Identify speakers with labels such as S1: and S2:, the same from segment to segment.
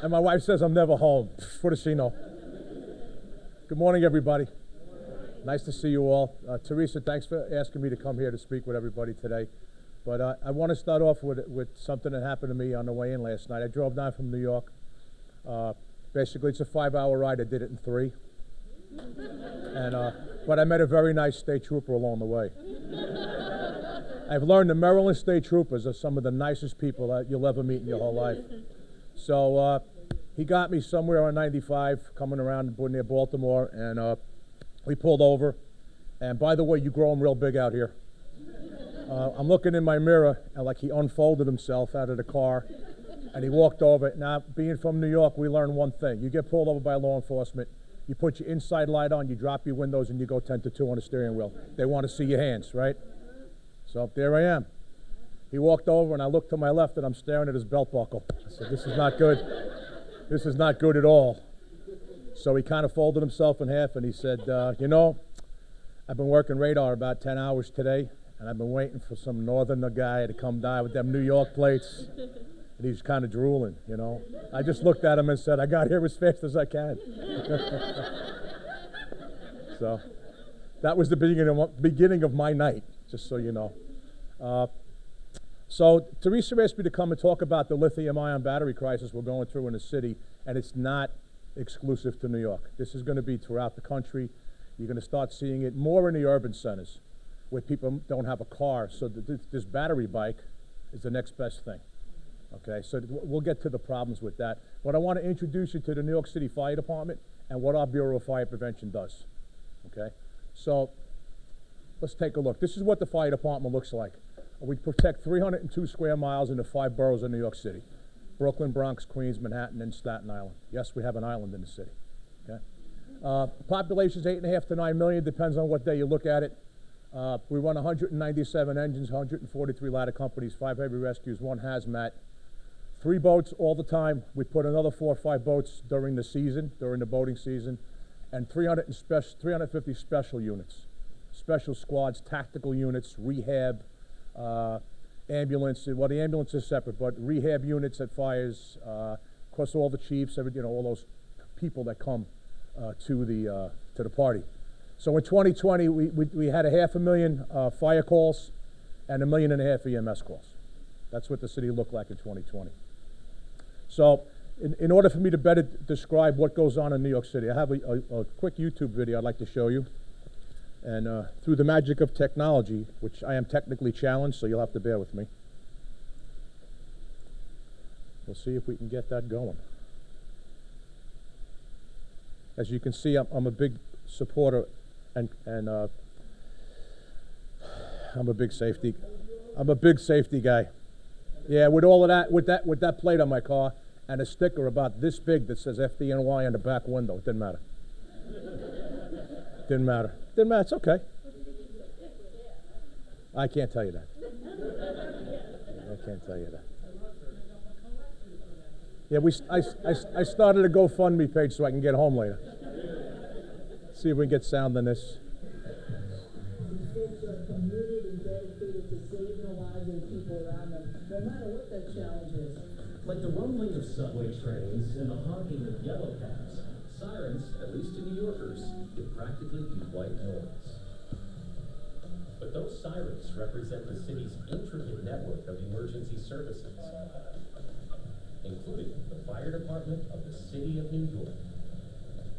S1: And my wife says I'm never home. What does she know? Good morning, everybody. Nice to see you all. Teresa, thanks for asking me to come here to speak with everybody today. But I want to start off with something that happened to me on the way in last night. I drove down from New York. Basically, it's a 5-hour ride. I did it in 3. But I met a very nice state trooper along the way. I've learned the Maryland state troopers are some of the nicest people that you'll ever meet in your whole life. So he got me somewhere on 95 coming around near Baltimore, and we pulled over. And by the way, you grow them real big out here. I'm looking in my mirror, and like he unfolded himself out of the car, and he walked over. Now, being from New York, we learned one thing. You get pulled over by law enforcement, you put your inside light on, you drop your windows, and you go 10 to 2 on the steering wheel. They want to see your hands, right? So there I am. He walked over, and I looked to my left, and I'm staring at his belt buckle. I said, this is not good. This is not good at all. So he kind of folded himself in half, and he said, you know, I've been working radar about 10 hours today, and I've been waiting for some northerner guy to come down with them New York plates. And he's kind of drooling, you know. I just looked at him and said, I got here as fast as I can. So that was the beginning of my night, just so you know. So Teresa asked me to come and talk about the lithium-ion battery crisis we're going through in the city, and it's not exclusive to New York. This is going to be throughout the country. You're going to start seeing it more in the urban centers where people don't have a car, so this battery bike is the next best thing. Okay, so we'll get to the problems with that. But I want to introduce you to the New York City Fire Department and what our Bureau of Fire Prevention does. Okay, so let's take a look. This is what the fire department looks like. We protect 302 square miles in the 5 boroughs of New York City: Brooklyn, Bronx, Queens, Manhattan, and Staten Island. Yes, we have an island in the city. Okay, population is 8.5 to 9 million, depends on what day you look at it. We run 197 engines, 143 ladder companies, 5 heavy rescues, 1 hazmat. 3 boats all the time. We put another 4 or 5 boats during the season, during the boating season, and 350 special units, special squads, tactical units, rehab, ambulance. Well, the ambulance is separate, but rehab units at fires. Of course, all the chiefs, all those people that come to the party. So in 2020, we had 500,000 fire calls and 1.5 million EMS calls. That's what the city looked like in 2020. So in order for me to better describe what goes on in New York City, I have a quick YouTube video I'd like to show you. And through the magic of technology, which I am technically challenged, so you'll have to bear with me, we'll see if we can get that going. As you can see, I'm a big supporter and I'm a big safety guy. Yeah, with all of that, with that plate on my car and a sticker about this big that says FDNY on the back window, it didn't matter. Didn't matter. It's okay. I can't tell you that. I can't tell you that. Yeah, I started a GoFundMe page so I can get home later. See if we can get sound on this.
S2: Folks are committed and dedicated to saving the lives of the people around them, no matter what that challenge is.
S3: Like the rumbling of subway trains and the honking of yellow cabs, sirens, at least to New Yorkers, can practically be white noise. But those sirens represent the city's intricate network of emergency services, including the fire department of the city of New York.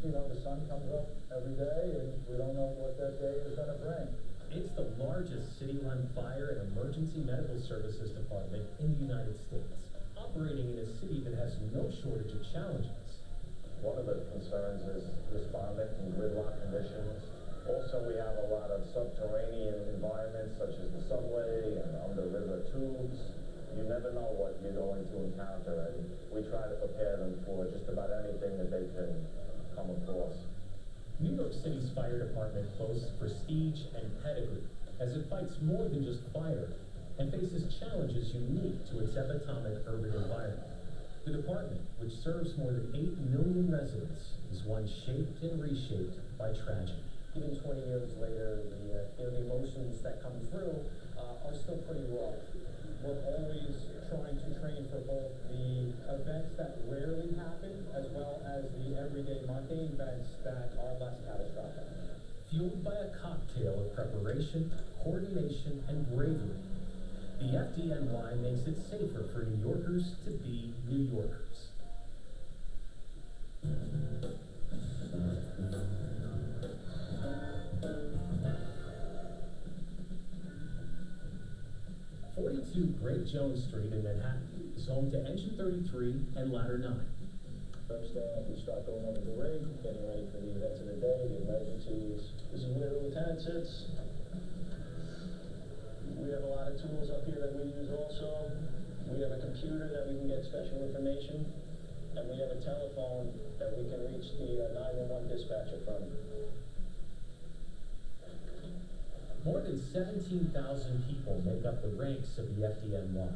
S4: You know, the sun comes up every day, and we don't know what that day is going to bring.
S3: It's the largest city-run fire and emergency medical services department in the United States, operating in a city that has no shortage of challenges.
S4: One of the concerns is responding in gridlock conditions. Also, we have a lot of subterranean environments, such as the subway and under-river tubes. You never know what you're going to encounter, and we try to prepare them for just about anything that they can come across.
S3: New York City's fire department boasts prestige and pedigree, as it fights more than just fire and faces challenges unique to its epitomic urban environment. The department, which serves more than 8 million residents, is one shaped and reshaped by tragedy.
S5: Even 20 years later, the emotions that come through are still pretty raw. we're always trying to train for both the events that rarely happen as well as the everyday mundane events that are less catastrophic.
S3: Fueled by a cocktail of preparation, coordination, and bravery, the FDNY makes it safer for New Yorkers to be New Yorkers. 42 Great Jones Street in Manhattan is home to Engine 33 and Ladder 9.
S6: First thing, we start going over the rig, getting ready for the events of the day, the emergencies. This is where the lieutenant sits. We have a lot of tools up here that we use also. We have a computer that we can get special information, and we have a telephone that we can reach the 911 dispatcher from.
S3: More than 17,000 people make up the ranks of the FDNY.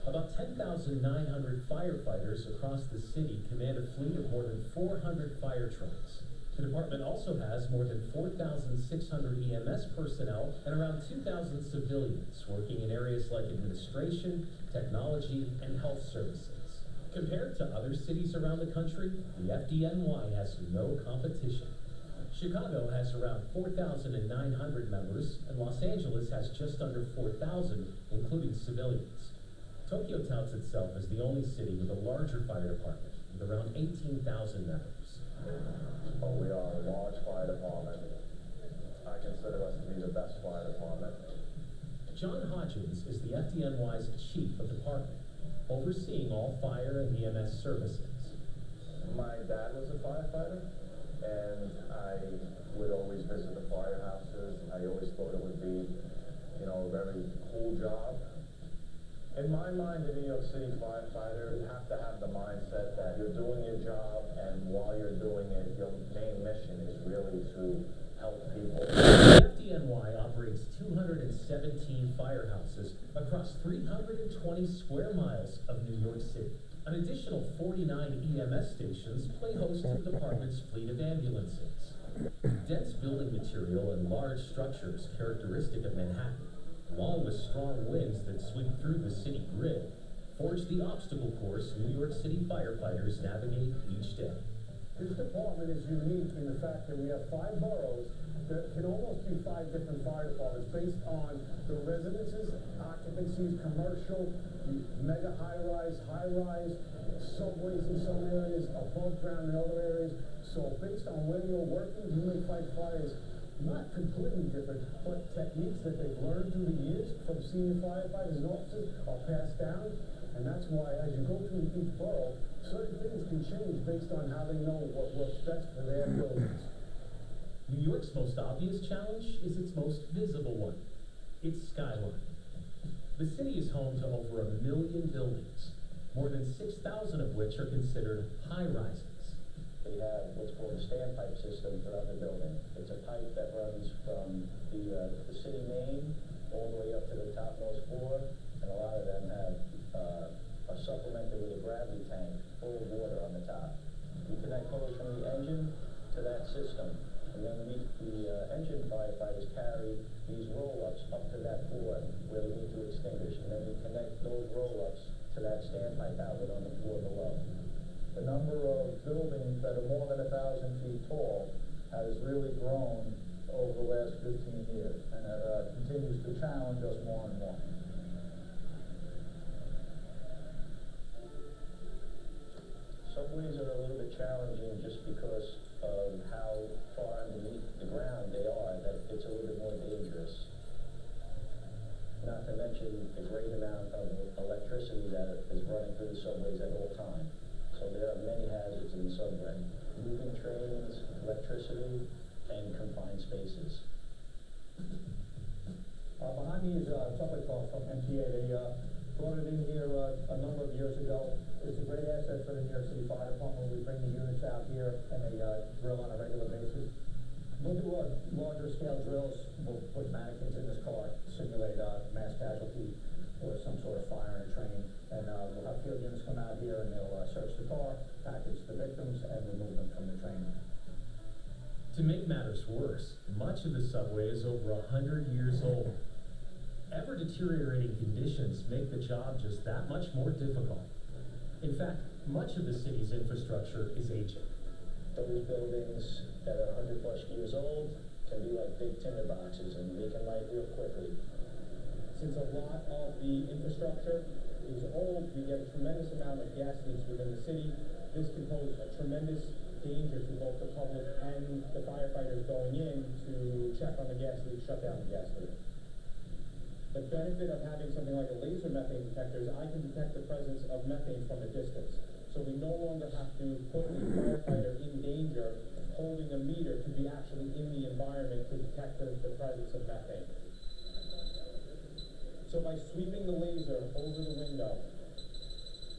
S3: About 10,900 firefighters across the city command a fleet of more than 400 fire trucks. The department also has more than 4,600 EMS personnel and around 2,000 civilians working in areas like administration, technology, and health services. Compared to other cities around the country, the FDNY has no competition. Chicago has around 4,900 members, and Los Angeles has just under 4,000, including civilians. Tokyo touts itself as the only city with a larger fire department, with around 18,000 members.
S4: But we are a large fire department. I consider us to be the best fire department.
S3: John Hodgins is the FDNY's chief of department, overseeing all fire and EMS services.
S4: My dad was a firefighter, and I would always visit the firehouses. I always thought it would be, a very cool job. In my mind, a New York City firefighter, you have to have the mindset that you're doing your job, and while you're doing it, your main mission is really to help people.
S3: The FDNY operates 217 firehouses across 320 square miles of New York City. An additional 49 EMS stations play host to the department's fleet of ambulances. Dense building material and large structures characteristic of Manhattan, along with strong winds that sweep through the city grid, forge the obstacle course New York City firefighters navigate each day.
S7: This department is unique in the fact that we have 5 boroughs that can almost be 5 different fire departments based on the residences, occupancies, commercial, mega high-rise, subways in some areas, above ground in other areas. So based on where you're working, you may fight fires not completely different, but techniques that they've learned through the years from senior firefighters and officers are passed down. And that's why as you go through each borough, certain things can change based on how they know what works best for their buildings.
S3: New York's most obvious challenge is its most visible one, its skyline. The city is home to over 1 million buildings, more than 6,000 of which are considered high-rises.
S6: We have what's called a standpipe system throughout the building. It's a pipe that runs from the city main all the way up to the topmost floor, and a lot of them are supplemented with a gravity tank full of water on the top. We connect hose from the engine to that system, and then the engine firefighters carry these roll-ups up to that floor where we need to extinguish, and then we connect those roll-ups to that standpipe outlet on the floor below.
S5: The number of buildings that are more than 1,000 feet tall has really grown over the last 15 years, and it continues to challenge us more and more.
S6: Subways are a little bit challenging just because of how far underneath the ground they are, that it's a little bit more dangerous. Not to mention the great amount of electricity that is running through the subways at all times. So there are many hazards in the subway. Moving trains, electricity, and confined spaces.
S7: Behind me is a subway car from MTA. They brought it in here a number of years ago. It's a great asset for the New York City Fire Department. We bring the units out here and they drill on a regular basis. We'll do larger scale drills. We'll put mannequins in this car, simulate mass casualty or some sort of fire in a train. And we'll have field units come out here and they'll search the car, package the victims, and remove them from the train.
S3: To make matters worse, much of the subway is over 100 years old. Ever deteriorating conditions make the job just that much more difficult. In fact, much of the city's infrastructure is aging.
S6: Those buildings that are 100+ years old can be like big tinder boxes and they can light real quickly.
S8: Since a lot of the infrastructure is old, we get a tremendous amount of gas leaks within the city. This can pose a tremendous danger to both the public and the firefighters going in to check on the gas leak, shut down the gas leak. The benefit of having something like a laser methane detector is I can detect the presence of methane from a distance. So we no longer have to put the firefighter in danger holding a meter to be actually in the environment to detect the presence of methane. So by sweeping the laser over the window,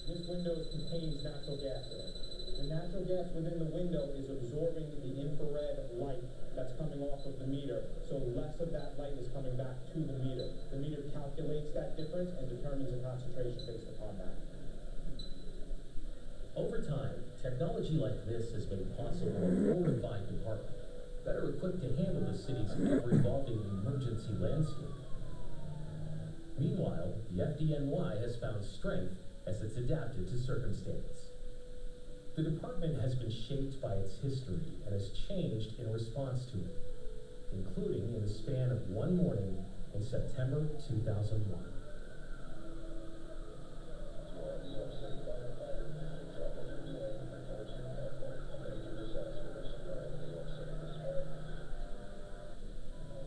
S8: this window contains natural gas in it. The natural gas within the window is absorbing the infrared light that's coming off of the meter, so less of that light is coming back to the meter. The meter calculates that difference and determines a concentration based upon that.
S3: Over time, technology like this has made possible a fortified department, better equipped to handle the city's ever-evolving emergency landscape. Meanwhile, the FDNY has found strength as it's adapted to circumstance. The department has been shaped by its history and has changed in response to it, including in the span of one morning in September 2001.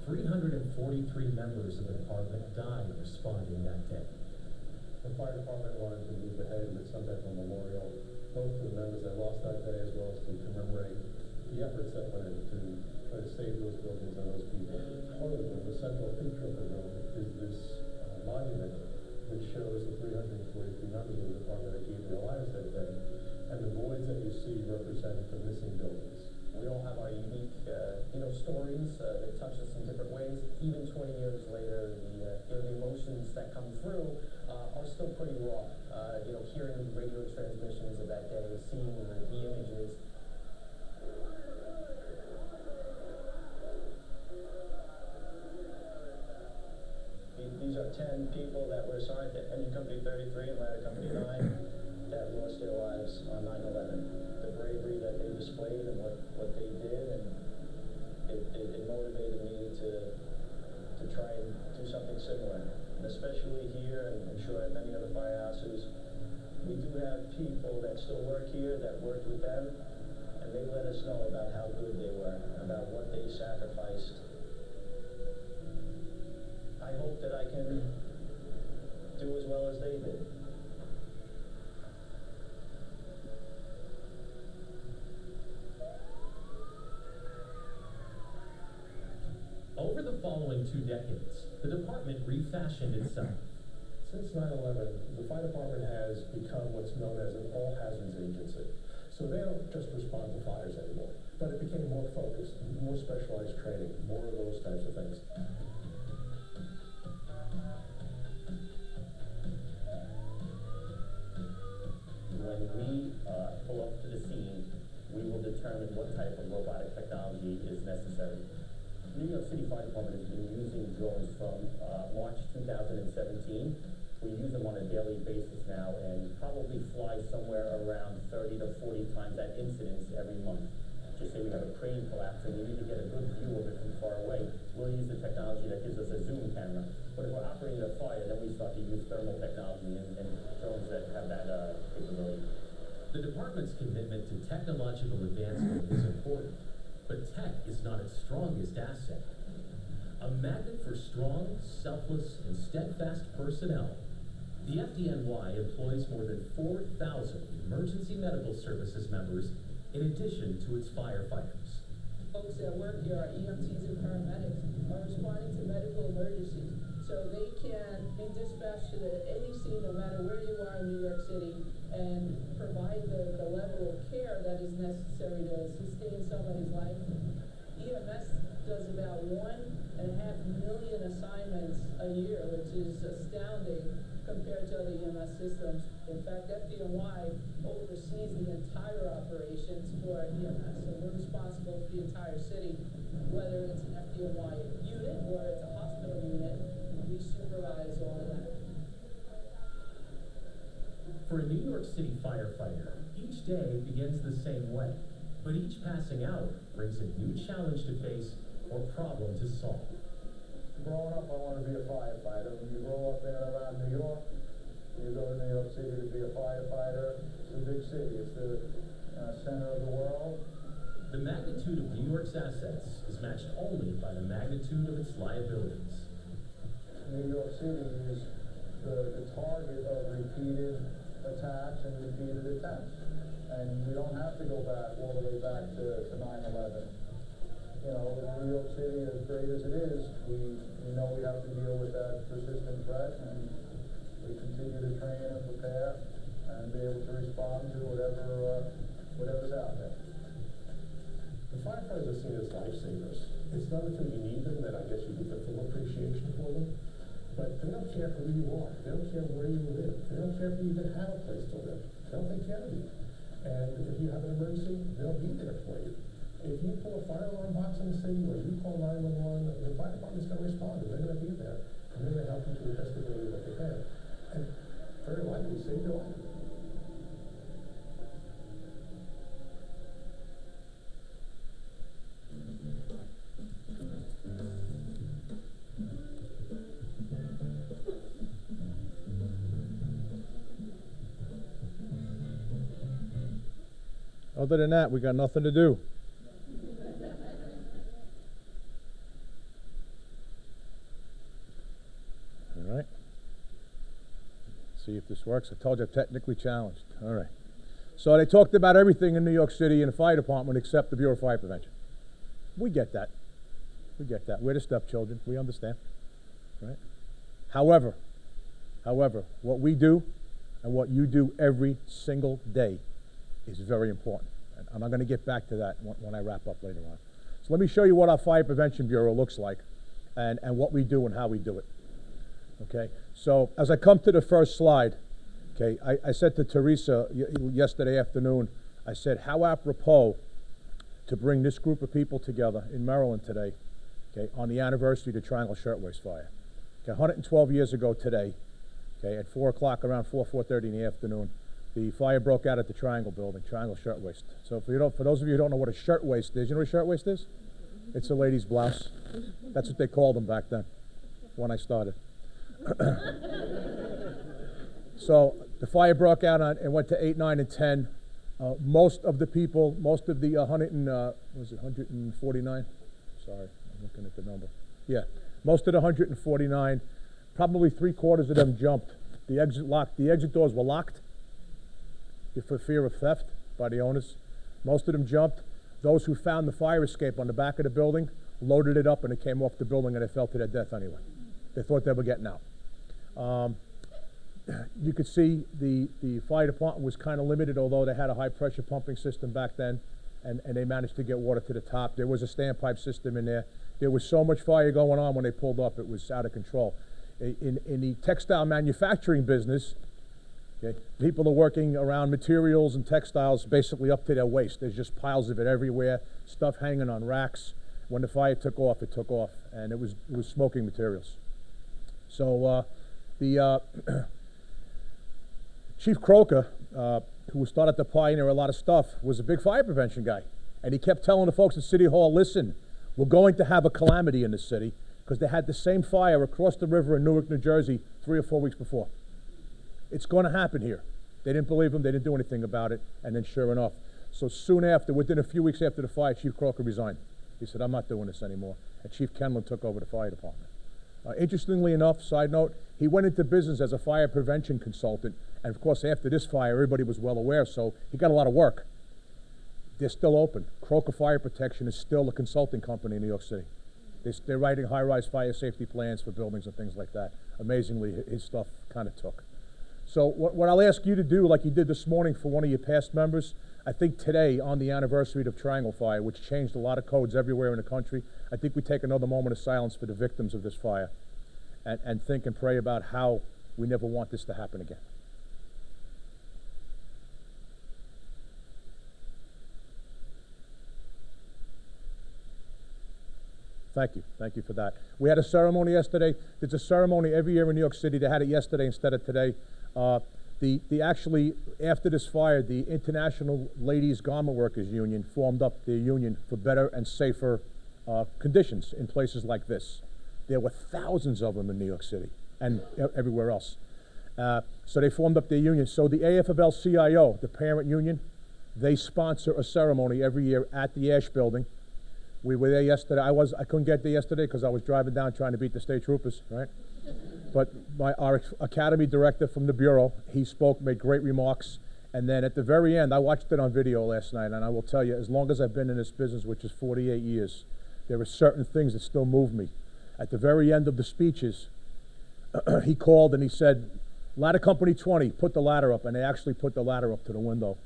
S3: "343 members of the department died responding that day.
S9: The fire department wanted to move ahead with some type of memorial, both to the members that lost that day as well as to commemorate the efforts that went in to try to save those buildings and those people. Part of the central feature of the room is this monument which shows the 343 members of the department that gave their lives that day, and the voids that you see represent the missing buildings.
S6: We all have our unique, stories that touch us in different ways. Even 20 years later, the emotions that come through are still pretty raw. Hearing radio transmissions of that day, seeing the images. These are 10 people that were assigned to Engine Company 33 and Ladder Company 9 that lost their lives on 9/11. The bravery that they displayed and what they did, and it motivated me to try and do something similar. And especially here, and I'm sure at many other firehouses, we do have people that still work here, that worked with them, and they let us know about how good they were, about what they sacrificed. I hope that I can do as well as they did.
S3: Over the following 2 decades, the department refashioned itself.
S9: Since 9/11, the fire department has become what's known as an all-hazards agency. So they don't just respond to fires anymore, but it became more focused, more specialized training, more of those types of things.
S10: When we pull up to the scene, we will determine what type of robotic technology is necessary. New York City Fire Department has been using drones from March 2017. We use them on a daily basis now and probably fly somewhere around 30 to 40 times that incidence every month. Just say we have a crane collapse and we need to get a good view of it from far away. We'll use the technology that gives us a zoom camera. But if we're operating a fire, then we start to use thermal technology and drones that have that capability.
S3: The department's commitment to technological advancement is important, but tech is not its strongest asset. A magnet for strong, selfless, and steadfast personnel, the FDNY employs more than 4,000 emergency medical services members in addition to its firefighters.
S2: Folks that work here are EMTs and paramedics, are responding to medical emergencies. So they can be dispatched to any scene, no matter where you are in New York City, and provide the level of care that is necessary to sustain somebody's life. EMS does about 1.5 million assignments a year, which is astounding compared to other EMS systems. In fact, FDNY oversees the entire operations for EMS, so we're responsible for the entire city, whether it's an FDNY unit or it's a hospital unit. we supervise all of that.
S3: For a New York City firefighter, each day begins the same way, but each passing hour brings a new challenge to face or problem to solve.
S5: Growing up, I wanted to be a firefighter. When you grow up in and around New York, you go to New York City to be a firefighter. It's a big city. It's the center of the world.
S3: The magnitude of New York's assets is matched only by the magnitude of its liabilities.
S5: New York City is the target of repeated attacks and repeated attempts. And we don't have to go back all the way back to 9/11. You know, in New York City, as great as it is, we know we have to deal with that persistent threat, and we continue to train and prepare and be able to respond to whatever's out there.
S9: The firefighters are seen as lifesavers. It's not until you need them that I guess you get the full appreciation for them. But they don't care who you are. They don't care where you live. They don't care if you even have a place to live. They'll take care of you. And if you have an emergency, they'll be there for you. If you pull a fire alarm box in the city or you call 911, the fire department's going to respond and they're going to be there. And they're going to help you to the best ability that they can. And very likely save your life.
S1: Other than that, we got nothing to do. All right. See if this works. I told you I'm technically challenged. All right. So they talked about everything in New York City in the fire department except the Bureau of Fire Prevention. We get that. We get that. We're the stepchildren. We understand. Right? However, what we do and what you do every single day is very important. And I'm going to get back to that when I wrap up later on. So let me show you what our Fire Prevention Bureau looks like and what we do and how we do it. Okay, so as I come to the first slide, okay, I said to Teresa yesterday afternoon, I said, how apropos to bring this group of people together in Maryland today, okay, on the anniversary of the Triangle Shirtwaist Fire. Okay, 112 years ago today, okay, at 4 o'clock, around 4:30 in the afternoon, the fire broke out at the Triangle building, Triangle Shirtwaist. So for those of you who don't know what a shirtwaist is, you know what a shirtwaist is? It's a lady's blouse. That's what they called them back then, when I started. So the fire broke out and went to 8, 9, and 10. Most of the 149? Sorry, I'm looking at the number. Yeah, most of the 149, probably 3/4 of them jumped. The exit doors were locked for fear of theft by the owners. Most of them jumped. Those who found the fire escape on the back of the building loaded it up and it came off the building and they fell to their death anyway. They thought they were getting out. You could see the fire department was kind of limited, although they had a high pressure pumping system back then, and they managed to get water to the top. There was a standpipe system in there. There was so much fire going on when they pulled up, it was out of control. In the textile manufacturing business, okay, people are working around materials and textiles basically up to their waist. There's just piles of it everywhere, stuff hanging on racks. When the fire took off, and it was smoking materials. So Chief Croker, who started to pioneer a lot of stuff, was a big fire prevention guy. And he kept telling the folks at City Hall, listen, we're going to have a calamity in the city, because they had the same fire across the river in Newark, New Jersey 3 or 4 weeks before. It's going to happen here. They didn't believe him, they didn't do anything about it, and then sure enough. So soon after, within a few weeks after the fire, Chief Croker resigned. He said, I'm not doing this anymore. And Chief Kenlin took over the fire department. Interestingly enough, side note, he went into business as a fire prevention consultant. And of course, after this fire, everybody was well aware, so he got a lot of work. They're still open. Croker Fire Protection is still a consulting company in New York City. They're writing high-rise fire safety plans for buildings and things like that. Amazingly, his stuff kind of took. So what I'll ask you to do, like you did this morning for one of your past members, I think today, on the anniversary of Triangle Fire, which changed a lot of codes everywhere in the country, I think we take another moment of silence for the victims of this fire and think and pray about how we never want this to happen again. Thank you for that. We had a ceremony yesterday. There's a ceremony every year in New York City. They had it yesterday instead of today. Actually, after this fire, the International Ladies Garment Workers Union formed up their union for better and safer conditions in places like this. There were thousands of them in New York City and everywhere else. So they formed up their union. So the AFL-CIO, the parent union, they sponsor a ceremony every year at the Ash Building. We were there yesterday. I couldn't get there yesterday because I was driving down trying to beat the state troopers, right? But our academy director from the Bureau, he spoke, made great remarks. And then at the very end, I watched it on video last night, and I will tell you, as long as I've been in this business, which is 48 years, there are certain things that still move me. At the very end of the speeches, he called and he said, "Ladder Company 20, put the ladder up." And they actually put the ladder up to the window.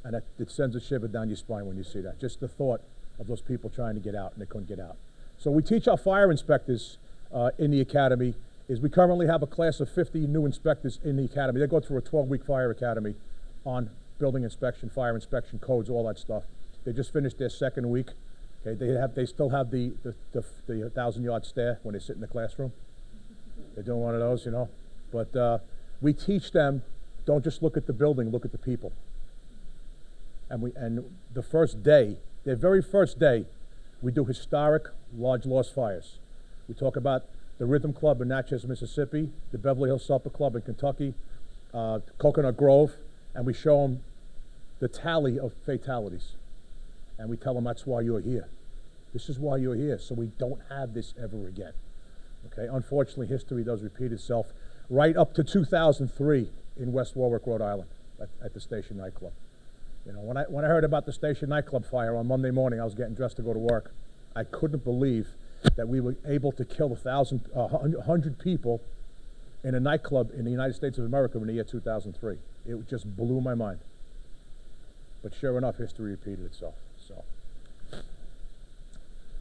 S1: And it sends a shiver down your spine when you see that. Just the thought of those people trying to get out, and they couldn't get out. So we teach our fire inspectors in the academy. We currently have a class of 50 new inspectors in the academy. They go through a 12-week fire academy on building inspection, fire inspection, codes, all that stuff. They just finished their second week. Okay, they still have the 1,000-yard stare when they sit in the classroom. They're doing one of those, you know. But we teach them, don't just look at the building, look at the people. And the first day, their very first day, we do historic large loss fires. We talk about the Rhythm Club in Natchez, Mississippi, the Beverly Hills Supper Club in Kentucky, Coconut Grove, and we show them the tally of fatalities. And we tell them that's why you're here. This is why you're here, so we don't have this ever again. Okay, unfortunately, history does repeat itself right up to 2003 in West Warwick, Rhode Island, at the Station nightclub. You know, when I heard about the Station nightclub fire on Monday morning, I was getting dressed to go to work. I couldn't believe that we were able to kill 100 people in a nightclub in the United States of America in the year 2003. It just blew my mind. But sure enough, history repeated itself.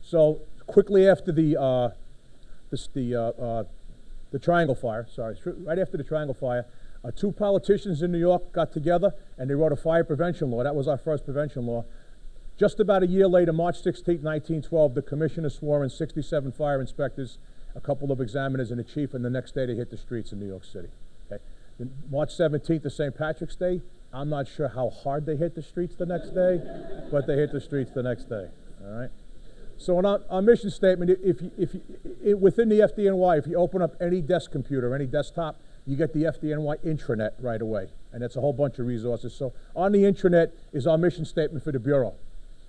S1: So quickly after the Triangle Fire, right after the Triangle Fire, two politicians in New York got together and they wrote a fire prevention law. That was our first prevention law. Just about a year later, March 16, 1912, the commissioner swore in 67 fire inspectors, a couple of examiners, and a chief, and the next day they hit the streets in New York City. Okay. Then March 17th is St. Patrick's Day. I'm not sure how hard they hit the streets the next day, but they hit the streets the next day. All right. So in our mission statement, within the FDNY, if you open up any desk computer, any desktop, you get the FDNY intranet right away, and it's a whole bunch of resources. So on the intranet is our mission statement for the Bureau.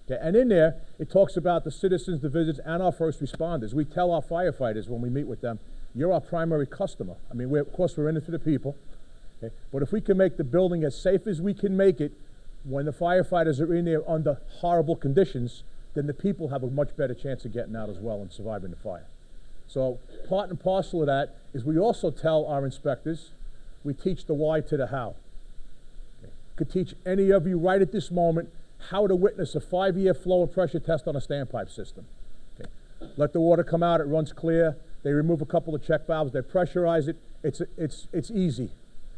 S1: Okay, and in there, it talks about the citizens, the visitors, and our first responders. We tell our firefighters when we meet with them, you're our primary customer. I mean, of course, we're in it for the people. Okay? But if we can make the building as safe as we can make it when the firefighters are in there under horrible conditions, then the people have a much better chance of getting out as well and surviving the fire. So part and parcel of that is we also tell our inspectors, we teach the why to the how. Okay? Could teach any of you right at this moment how to witness a 5-year flow and pressure test on a standpipe system. Okay. Let the water come out, it runs clear. They remove a couple of check valves, they pressurize it. It's easy.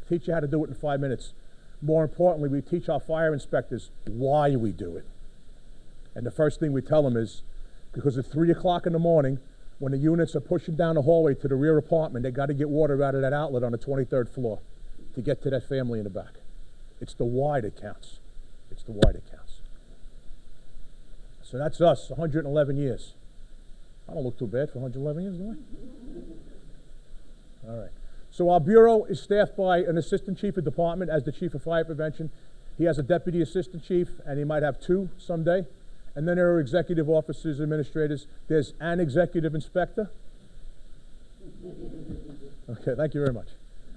S1: Teach you how to do it in 5 minutes. More importantly, we teach our fire inspectors why we do it. And the first thing we tell them is, because at 3 o'clock in the morning, when the units are pushing down the hallway to the rear apartment, they got to get water out of that outlet on the 23rd floor to get to that family in the back. It's the why that counts. It's the why that counts. So that's us, 111 years. I don't look too bad for 111 years, do I? All right. So our Bureau is staffed by an assistant chief of department as the chief of fire prevention. He has a deputy assistant chief, and he might have 2 someday. And then there are executive officers, administrators. There's an executive inspector. Okay, thank you very much.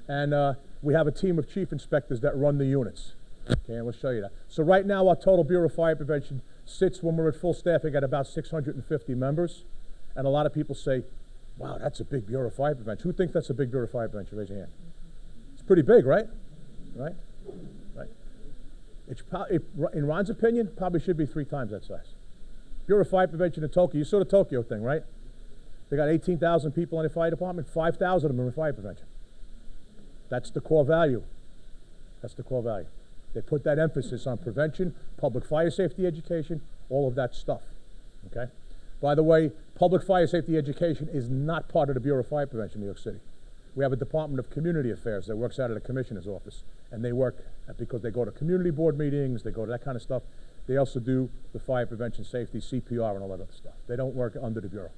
S1: And we have a team of chief inspectors that run the units. Okay, and we'll show you that. So right now, our total Bureau of Fire Prevention sits, when we're at full staffing, at about 650 members. And a lot of people say, wow, that's a big Bureau of Fire Prevention. Who thinks that's a big Bureau of Fire Prevention? Raise your hand. It's pretty big, right? Right? Right. In Ron's opinion, probably should be 3 times that size. Bureau of Fire Prevention in Tokyo, you saw the Tokyo thing, right? They got 18,000 people in the fire department, 5,000 of them are in fire prevention. That's the core value. That's the core value. They put that emphasis on prevention, public fire safety education, all of that stuff, okay? By the way, public fire safety education is not part of the Bureau of Fire Prevention in New York City. We have a Department of Community Affairs that works out of the Commissioner's office, and they work, because they go to community board meetings, they go to that kind of stuff. They also do the fire prevention, safety, CPR, and all that other stuff. They don't work under the Bureau.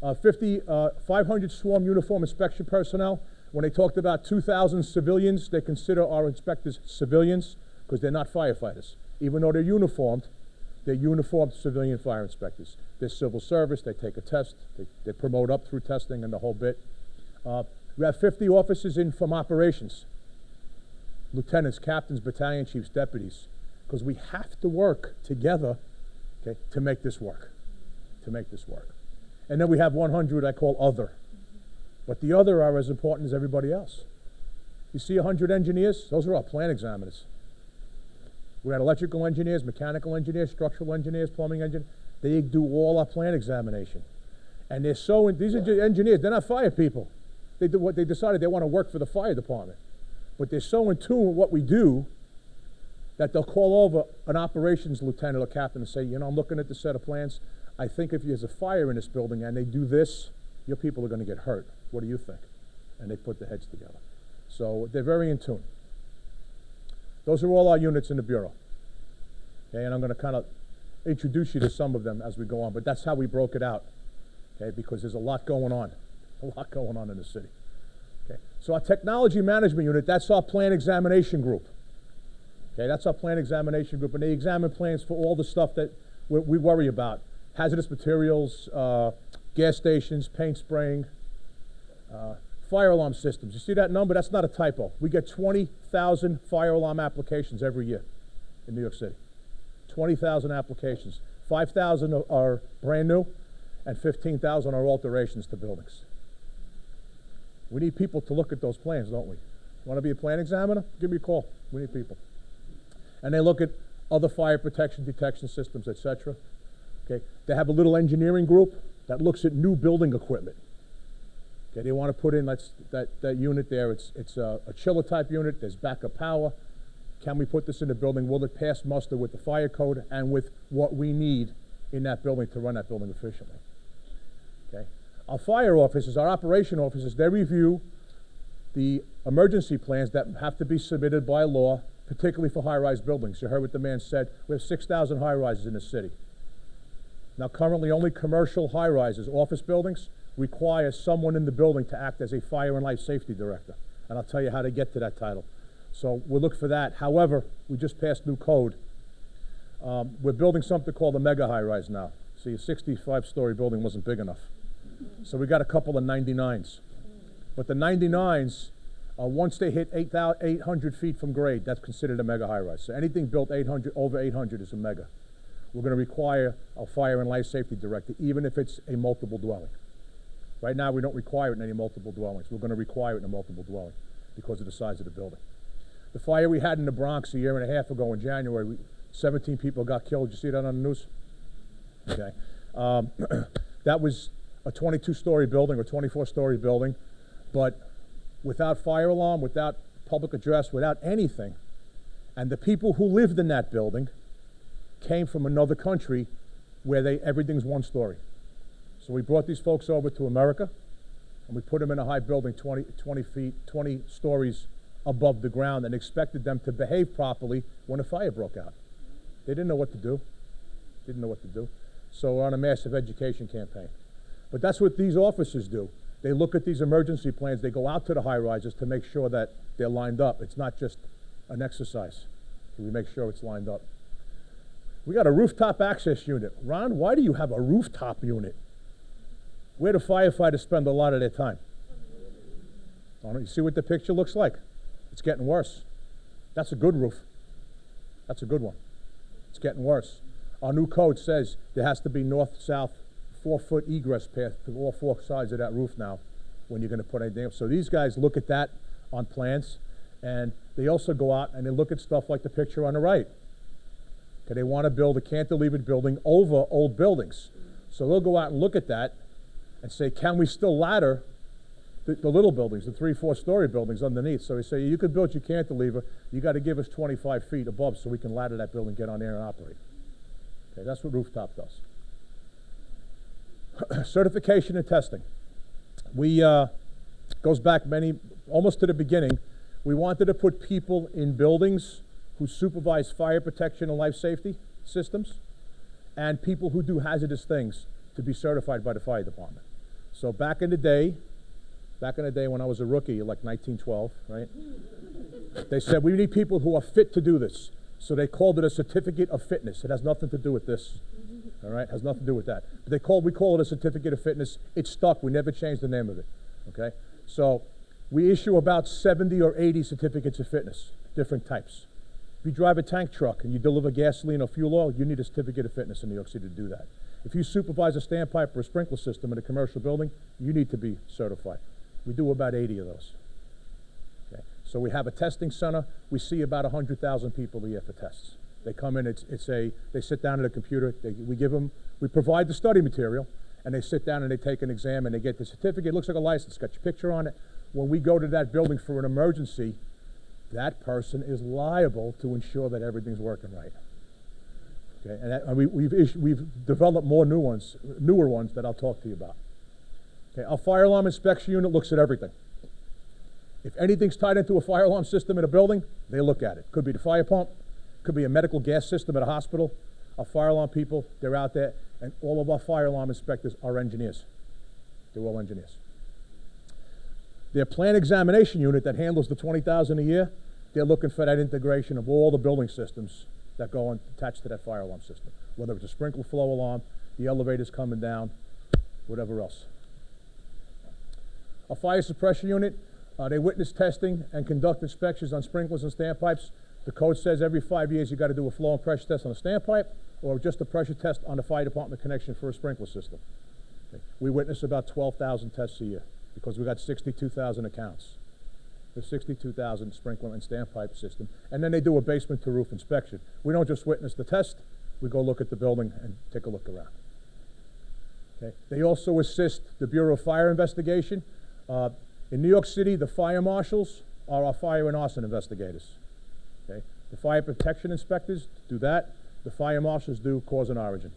S1: 500 swarm uniform inspection personnel. When they talked about 2,000 civilians, they consider our inspectors civilians because they're not firefighters. Even though they're uniformed civilian fire inspectors. They're civil service, they take a test, they promote up through testing and the whole bit. We have 50 officers in from operations. Lieutenants, captains, battalion chiefs, deputies. Because we have to work together, okay, to make this work. And then we have 100 I call other. But the other are as important as everybody else. You see 100 engineers? Those are our plant examiners. We got electrical engineers, mechanical engineers, structural engineers, plumbing engineers. They do all our plant examination. And these are just engineers, they're not fire people. They decided they want to work for the fire department. But they're so in tune with what we do that they'll call over an operations lieutenant or captain and say, you know, I'm looking at the set of plans. I think if there's a fire in this building and they do this, your people are going to get hurt. What do you think? And they put their heads together. So they're very in tune. Those are all our units in the Bureau. Okay, and I'm going to kind of introduce you to some of them as we go on, but that's how we broke it out, okay, because there's a lot going on in the city. Okay, so our technology management unit, that's our plan examination group. Okay, that's our plan examination group, and they examine plans for all the stuff that we worry about. Hazardous materials, gas stations, paint spraying, fire alarm systems. You see that number? That's not a typo. We get 20,000 fire alarm applications every year in New York City. 20,000 applications. 5,000 are brand new, and 15,000 are alterations to buildings. We need people to look at those plans, don't we? Want to be a plan examiner? Give me a call. We need people. And they look at other fire protection, detection systems, etc. Okay, they have a little engineering group that looks at new building equipment. Okay, they want to put in that unit there. It's a chiller type unit. There's backup power. Can we put this in the building? Will it pass muster with the fire code and with what we need in that building to run that building efficiently? Okay, our fire officers, our operation officers, they review the emergency plans that have to be submitted by law, particularly for high-rise buildings. You heard what the man said. We have 6,000 high-rises in the city. Now, currently, only commercial high-rises, office buildings, require someone in the building to act as a fire and life safety director. And I'll tell you how to get to that title. So we'll look for that. However, we just passed new code. We're building something called a mega high-rise now. See, a 65-story building wasn't big enough. So we got a couple of 99s. But the 99s, once they hit 800 feet from grade, that's considered a mega high-rise. So anything built over 800 is a mega. We're going to require a fire and life safety director, even if it's a multiple dwelling. Right now, we don't require it in any multiple dwellings. We're going to require it in a multiple dwelling because of the size of the building. The fire we had in the Bronx a year and a half ago in January, 17 people got killed. Did you see that on the news? Okay. That was a 22-story building or 24-story building, but without fire alarm, without public address, without anything. And the people who lived in that building came from another country where everything's one story. So we brought these folks over to America, and we put them in a high building 20 stories above the ground, and expected them to behave properly when a fire broke out. They didn't know what to do. So we're on a massive education campaign. But that's what these officers do. They look at these emergency plans. They go out to the high-rises to make sure that they're lined up. It's not just an exercise. We make sure it's lined up. We got a rooftop access unit. Ron, why do you have a rooftop unit? Where do firefighters spend a lot of their time? You see what the picture looks like? It's getting worse. That's a good roof. That's a good one. It's getting worse. Our new code says there has to be north-south 4-foot egress path to all 4 sides of that roof now when you're going to put anything up. So these guys look at that on plans, and they also go out and they look at stuff like the picture on the right. Okay, they want to build a cantilevered building over old buildings. So they'll go out and look at that and say, can we still ladder the little buildings, the 3-4-story buildings underneath? So they say, you could build your cantilever, you got to give us 25 feet above so we can ladder that building, get on there and operate. Okay, that's what rooftop does. Certification and testing. We, goes back almost to the beginning. We wanted to put people in buildings who supervise fire protection and life safety systems, and people who do hazardous things to be certified by the fire department. So back in the day when I was a rookie, like 1912, right? They said, we need people who are fit to do this. So they called it a certificate of fitness. It has nothing to do with this, all right? It has nothing to do with that. But we call it a certificate of fitness. It stuck. We never changed the name of it, okay? So we issue about 70 or 80 certificates of fitness, different types. If you drive a tank truck and you deliver gasoline or fuel oil, you need a certificate of fitness in New York City to do that. If you supervise a standpipe or a sprinkler system in a commercial building, you need to be certified. We do about 80 of those. Okay. So we have a testing center. We see about 100,000 people a year for tests. They come in, they sit down at a computer, we provide the study material, and they sit down and they take an exam and they get the certificate. It looks like a license, got your picture on it. When we go to that building for an emergency, that person is liable to ensure that everything's working right. Okay, and we've developed newer ones that I'll talk to you about. Okay, our fire alarm inspection unit looks at everything. If anything's tied into a fire alarm system in a building, they look at it. Could be the fire pump, could be a medical gas system at a hospital. Our fire alarm people, they're out there, and all of our fire alarm inspectors are engineers. They're all engineers. Their plant examination unit that handles the 20,000 a year, they're looking for that integration of all the building systems that go attached to that fire alarm system, whether it's a sprinkler flow alarm, the elevators coming down, whatever else. A fire suppression unit, they witness testing and conduct inspections on sprinklers and standpipes. The code says every 5 years you got to do a flow and pressure test on a standpipe or just a pressure test on the fire department connection for a sprinkler system. Okay. We witness about 12,000 tests a year because we got 62,000 accounts. There's 62,000 sprinkler and standpipe system, and then they do a basement to roof inspection. We don't just witness the test, we go look at the building and take a look around. Okay. They also assist the Bureau of Fire Investigation. In New York City, the fire marshals are our fire and arson investigators. Okay. The fire protection inspectors do that. The fire marshals do cause and origin.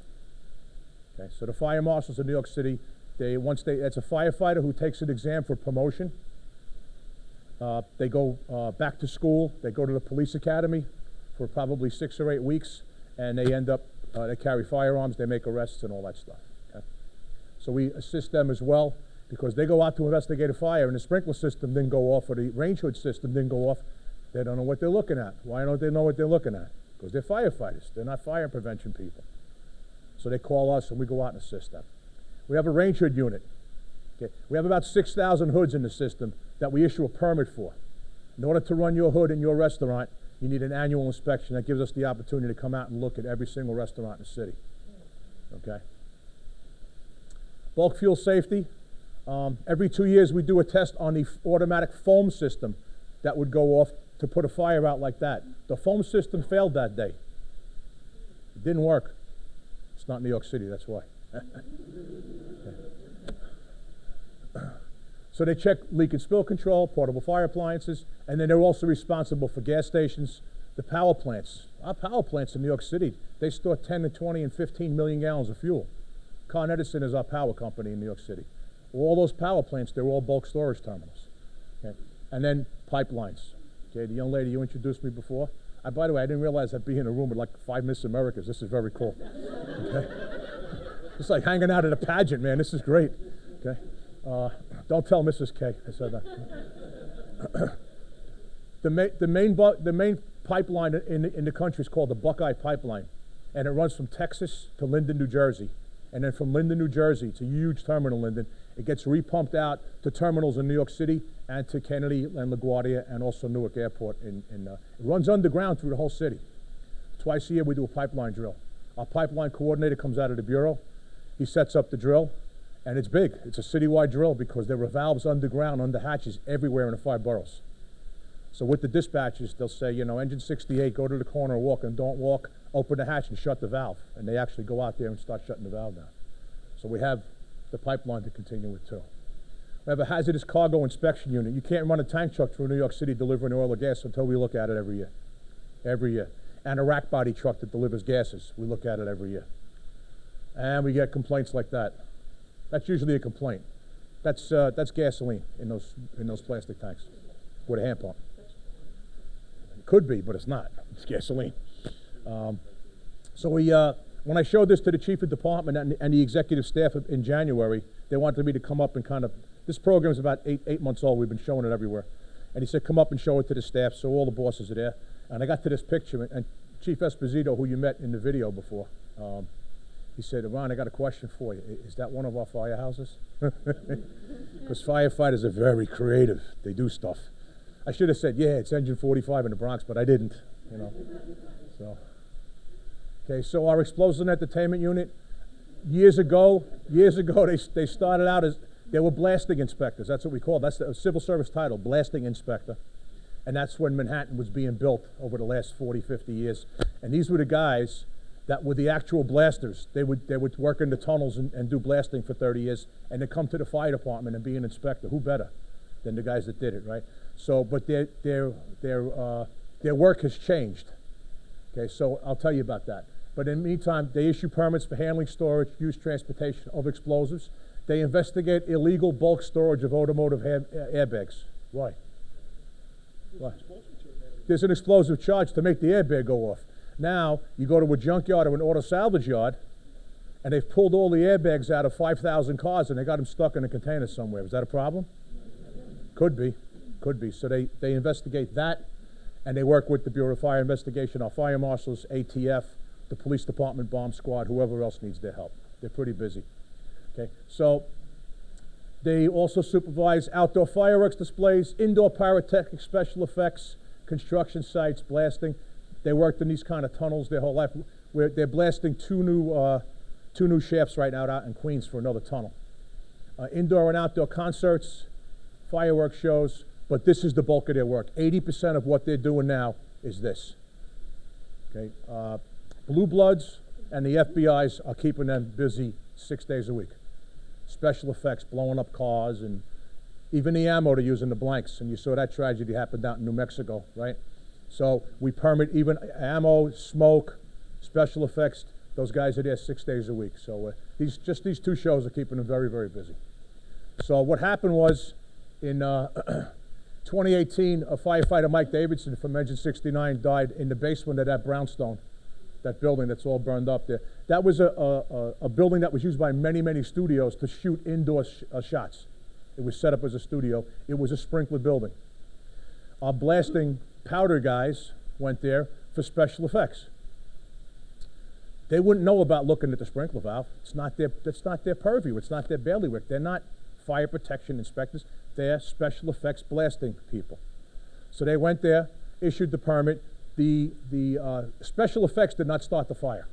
S1: Okay. So the fire marshals in New York City, it's a firefighter who takes an exam for promotion. They go back to school. They go to the police academy for probably 6 or 8 weeks, and they end up, they carry firearms, they make arrests and all that stuff. Okay? So we assist them as well because they go out to investigate a fire and the sprinkler system didn't go off or the range hood system didn't go off. They don't know what they're looking at. Why don't they know what they're looking at? Because they're firefighters. They're not fire prevention people. So they call us and we go out and assist them. We have a range hood unit. Okay. We have about 6,000 hoods in the system that we issue a permit for. In order to run your hood in your restaurant, you need an annual inspection that gives us the opportunity to come out and look at every single restaurant in the city. Okay. Bulk fuel safety. Every 2 years we do a test on the automatic foam system that would go off to put a fire out like that. The foam system failed that day. It didn't work. It's not New York City, that's why. So they check leak and spill control, portable fire appliances, and then they're also responsible for gas stations, the power plants. Our power plants in New York City, they store 10 to 20 and 15 million gallons of fuel. Con Edison is our power company in New York City. All those power plants, they're all bulk storage terminals. Okay? And then pipelines. Okay, the young lady you introduced me before. By the way, I didn't realize I'd be in a room with like 5 Miss Americas. This is very cool. Okay? It's like hanging out at a pageant, man. This is great. Okay? Don't tell Mrs. K I said that. The main pipeline in the country is called the Buckeye Pipeline, and it runs from Texas to Linden, New Jersey. And then from Linden, New Jersey, it's a huge terminal, Linden. It gets repumped out to terminals in New York City and to Kennedy and LaGuardia and also Newark Airport. It runs underground through the whole city. Twice a year we do a pipeline drill. Our pipeline coordinator comes out of the bureau. He sets up the drill, and it's big. It's a citywide drill because there are valves underground, under hatches everywhere in the 5 boroughs. So with the dispatchers, they'll say, engine 68, go to the corner and walk, and don't walk, open the hatch and shut the valve. And they actually go out there and start shutting the valve down. So we have the pipeline to continue with too. We have a hazardous cargo inspection unit. You can't run a tank truck through New York City delivering oil or gas until we look at it every year. Every year. And a rack body truck that delivers gases, we look at it every year. And we get complaints like that. That's usually a complaint. That's gasoline in those plastic tanks with a hand pump. It could be, but it's not. It's gasoline. So when I showed this to the chief of department and the executive staff in January, they wanted me to come up and kind of, this program is about eight months old. We've been showing it everywhere. And he said, come up and show it to the staff, so all the bosses are there. And I got to this picture, and Chief Esposito, who you met in the video before, he said, Ron, I got a question for you. Is that one of our firehouses? Because firefighters are very creative. They do stuff. I should have said, yeah, it's Engine 45 in the Bronx, but I didn't, you know. So, okay, so our explosives and entertainment unit, years ago, they started out as, they were blasting inspectors. That's what we call it. That's the civil service title, blasting inspector. And that's when Manhattan was being built over the last 40, 50 years. And these were the guys that were the actual blasters. They would work in the tunnels and do blasting for 30 years, and then come to the fire department and be an inspector. Who better than the guys that did it, right? So, but their work has changed. Okay, so I'll tell you about that. But in the meantime, they issue permits for handling, storage, use, transportation of explosives. They investigate illegal bulk storage of automotive airbags. Why? Why? There's an explosive charge to make the airbag go off. Now, you go to a junkyard or an auto salvage yard, and they've pulled all the airbags out of 5,000 cars, and they got them stuck in a container somewhere. Is that a problem? Could be. Could be. So they investigate that, and they work with the Bureau of Fire Investigation, our fire marshals, ATF, the police department, bomb squad, whoever else needs their help. They're pretty busy. Okay, so they also supervise outdoor fireworks displays, indoor pyrotechnic special effects, construction sites, blasting. They worked in these kind of tunnels their whole life. They're blasting two new shafts right now out in Queens for another tunnel. Indoor and outdoor concerts, fireworks shows, but this is the bulk of their work. 80% of what they're doing now is this. Okay, Blue Bloods and the FBI's are keeping them busy 6 days a week. Special effects, blowing up cars, and even the ammo they're using, the blanks. And you saw that tragedy happened out in New Mexico, right? So we permit even ammo, smoke, special effects. Those guys are there 6 days a week. So these two shows are keeping them very, very busy. So what happened was in 2018, a firefighter, Mike Davidson from Engine 69, died in the basement of that brownstone, that building that's all burned up there. That was a building that was used by many, many studios to shoot indoor shots. It was set up as a studio. It was a sprinkler building. Our blasting powder guys went there for special effects. They wouldn't know about looking at the sprinkler valve. That's not their purview. It's not their bailiwick. They're not fire protection inspectors. They're special effects blasting people. So they went there, issued the permit. The special effects did not start the fire.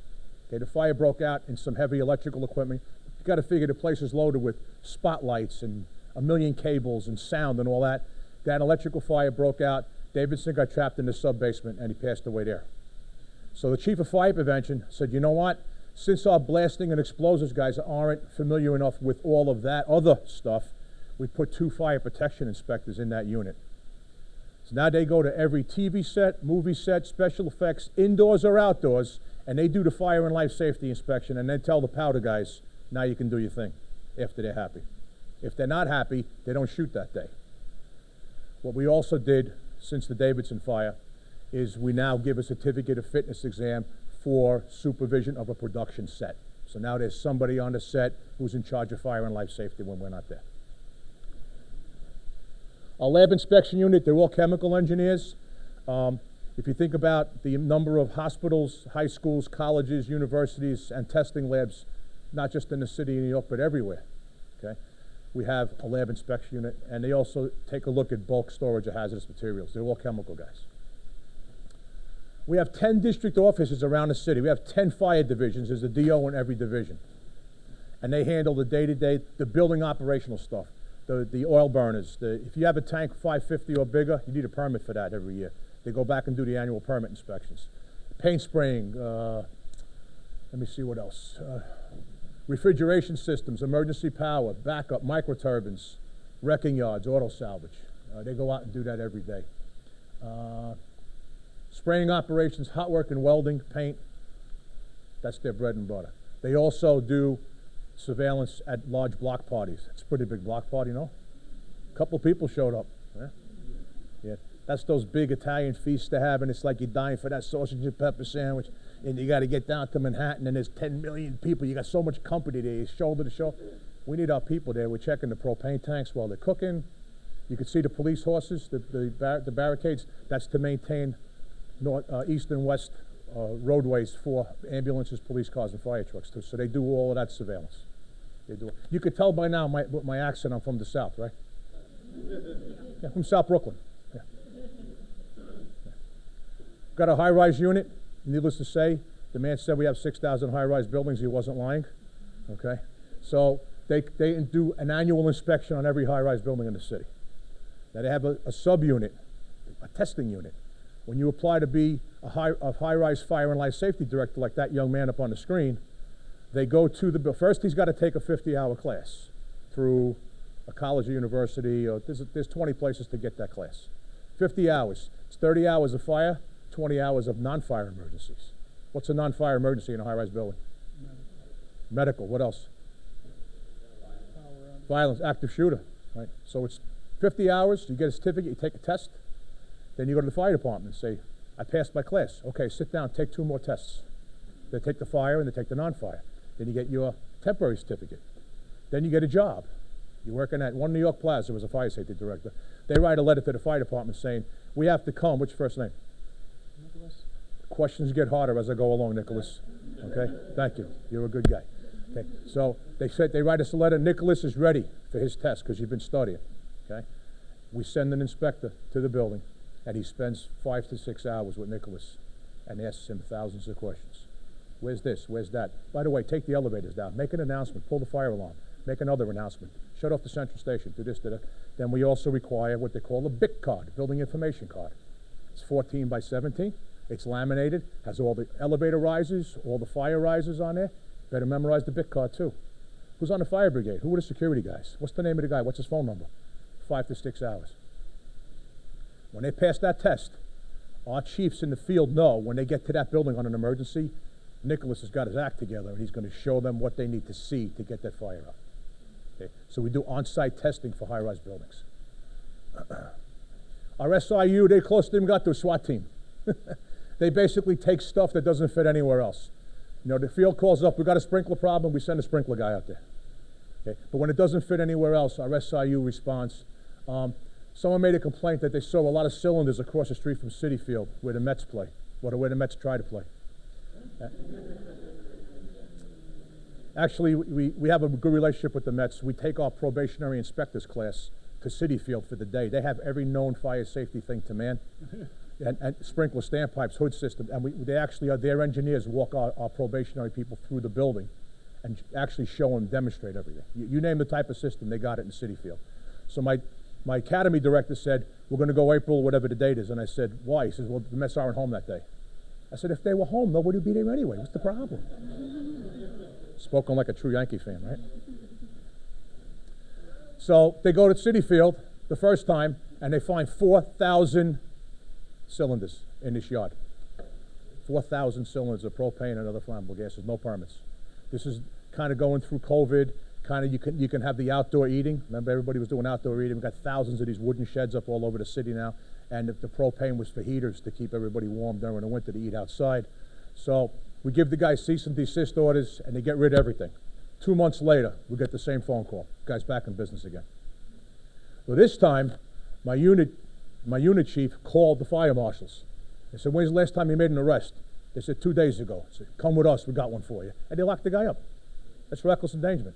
S1: Okay, the fire broke out in some heavy electrical equipment. You got to figure the place is loaded with spotlights and a million cables and sound and all that. That electrical fire broke out. Davidson got trapped in the sub-basement, and he passed away there. So the chief of fire prevention said, you know what? Since our blasting and explosives guys aren't familiar enough with all of that other stuff, we put 2 fire protection inspectors in that unit. So now they go to every TV set, movie set, special effects, indoors or outdoors, and they do the fire and life safety inspection, and then tell the powder guys, now you can do your thing, after they're happy. If they're not happy, they don't shoot that day. What we also did since the Davidson fire is we now give a certificate of fitness exam for supervision of a production set. So now there's somebody on the set who's in charge of fire and life safety when we're not there. Our lab inspection unit, they're all chemical engineers. If you think about the number of hospitals, high schools, colleges, universities, and testing labs, not just in the city of New York, but everywhere, okay? We have a lab inspection unit, and they also take a look at bulk storage of hazardous materials. They're all chemical guys. We have 10 district offices around the city. We have 10 fire divisions. There's a DO in every division. And they handle the day-to-day, the building operational stuff, the oil burners. If you have a tank 550 or bigger, you need a permit for that every year. They go back and do the annual permit inspections. Paint spraying, let me see what else. Refrigeration systems, emergency power, backup, microturbines, wrecking yards, auto salvage. They go out and do that every day. Spraying operations, hot work and welding, paint, that's their bread and butter. They also do surveillance at large block parties. It's a pretty big block party, no? A couple people showed up. Yeah. Yeah. That's those big Italian feasts to have, and it's like you're dying for that sausage and pepper sandwich, and you got to get down to Manhattan, and there's 10 million people. You got so much company there, shoulder to shoulder. We need our people there. We're checking the propane tanks while they're cooking. You can see the police horses, the barricades. That's to maintain east and west roadways for ambulances, police cars, and fire trucks too. So they do all of that surveillance. They do. You could tell by now with my accent, I'm from the South, right? Yeah, from South Brooklyn. Yeah. Yeah. Got a high-rise unit. Needless to say, the man said we have 6,000 high-rise buildings. He wasn't lying. Okay, so they do an annual inspection on every high-rise building in the city. Now they have a sub-unit, a testing unit. When you apply to be a high-rise fire and life safety director, like that young man up on the screen, they go to first he's got to take a 50-hour class through a college or university, or there's 20 places to get that class. 50 hours. It's 30 hours of fire, 20 hours of non-fire emergencies. What's a non-fire emergency in a high-rise building? Medical. What else? Violence, active shooter. Right. So it's 50 hours. You get a certificate. You take a test. Then you go to the fire department and say, "I passed my class." Okay, sit down. Take 2 more tests. They take the fire and they take the non-fire. Then you get your temporary certificate. Then you get a job. You're working at One New York Plaza as a fire safety director. They write a letter to the fire department saying, "We have to come." What's your first name? Nicholas. Questions get harder as I go along, Nicholas. Okay, thank you. You're a good guy. Okay, so they write us a letter. Nicholas is ready for his test because you've been studying. Okay, we send an inspector to the building, and he spends 5 to 6 hours with Nicholas and asks him thousands of questions. Where's this? Where's that? By the way, take the elevators down. Make an announcement. Pull the fire alarm. Make another announcement. Shut off the central station. Do this, do that. Then we also require what they call a BIC card, building information card. It's 14 by 17. It's laminated. Has all the elevator risers, all the fire risers on there. Better memorize the BIC card too. Who's on the fire brigade? Who are the security guys? What's the name of the guy? What's his phone number? 5 to 6 hours. When they pass that test, our chiefs in the field know when they get to that building on an emergency, Nicholas has got his act together and he's going to show them what they need to see to get that fire out. Okay? So we do on-site testing for high-rise buildings. Our SIU, they close to them got to a SWAT team. They basically take stuff that doesn't fit anywhere else. You know, the field calls up, we got a sprinkler problem, we send a sprinkler guy out there. Okay? But when it doesn't fit anywhere else, our SIU responds. Someone made a complaint that they saw a lot of cylinders across the street from Citi Field where the Mets play, where the Mets try to play. Actually, we have a good relationship with the Mets. We take our probationary inspectors class to Citi Field for the day. They have every known fire safety thing to man. And sprinkler standpipes, hood system, and they actually their engineers walk our probationary people through the building and actually show and demonstrate everything. You name the type of system, they got it in Citi Field. So my academy director said, "We're going to go April, whatever the date is," and I said, "Why?" He says, "Well, the Mets aren't home that day." I said, "If they were home, nobody would be there anyway. What's the problem?" Spoken like a true Yankee fan, right? So they go to Citi Field the first time, and they find 4,000 cylinders in this yard. 4,000 cylinders of propane and other flammable gases, no permits. This is kind of going through COVID. Kind of you can have the outdoor eating. Remember, everybody was doing outdoor eating. We've got thousands of these wooden sheds up all over the city now, and the propane was for heaters to keep everybody warm during the winter to eat outside. So we give the guys cease and desist orders, and they get rid of everything. 2 months later, we get the same phone call. Guy's back in business again. So this time, my unit chief called the fire marshals. They said, "When's the last time you made an arrest?" They said, 2 days ago. I said, "Come with us, we got one for you." And they locked the guy up. That's reckless endangerment.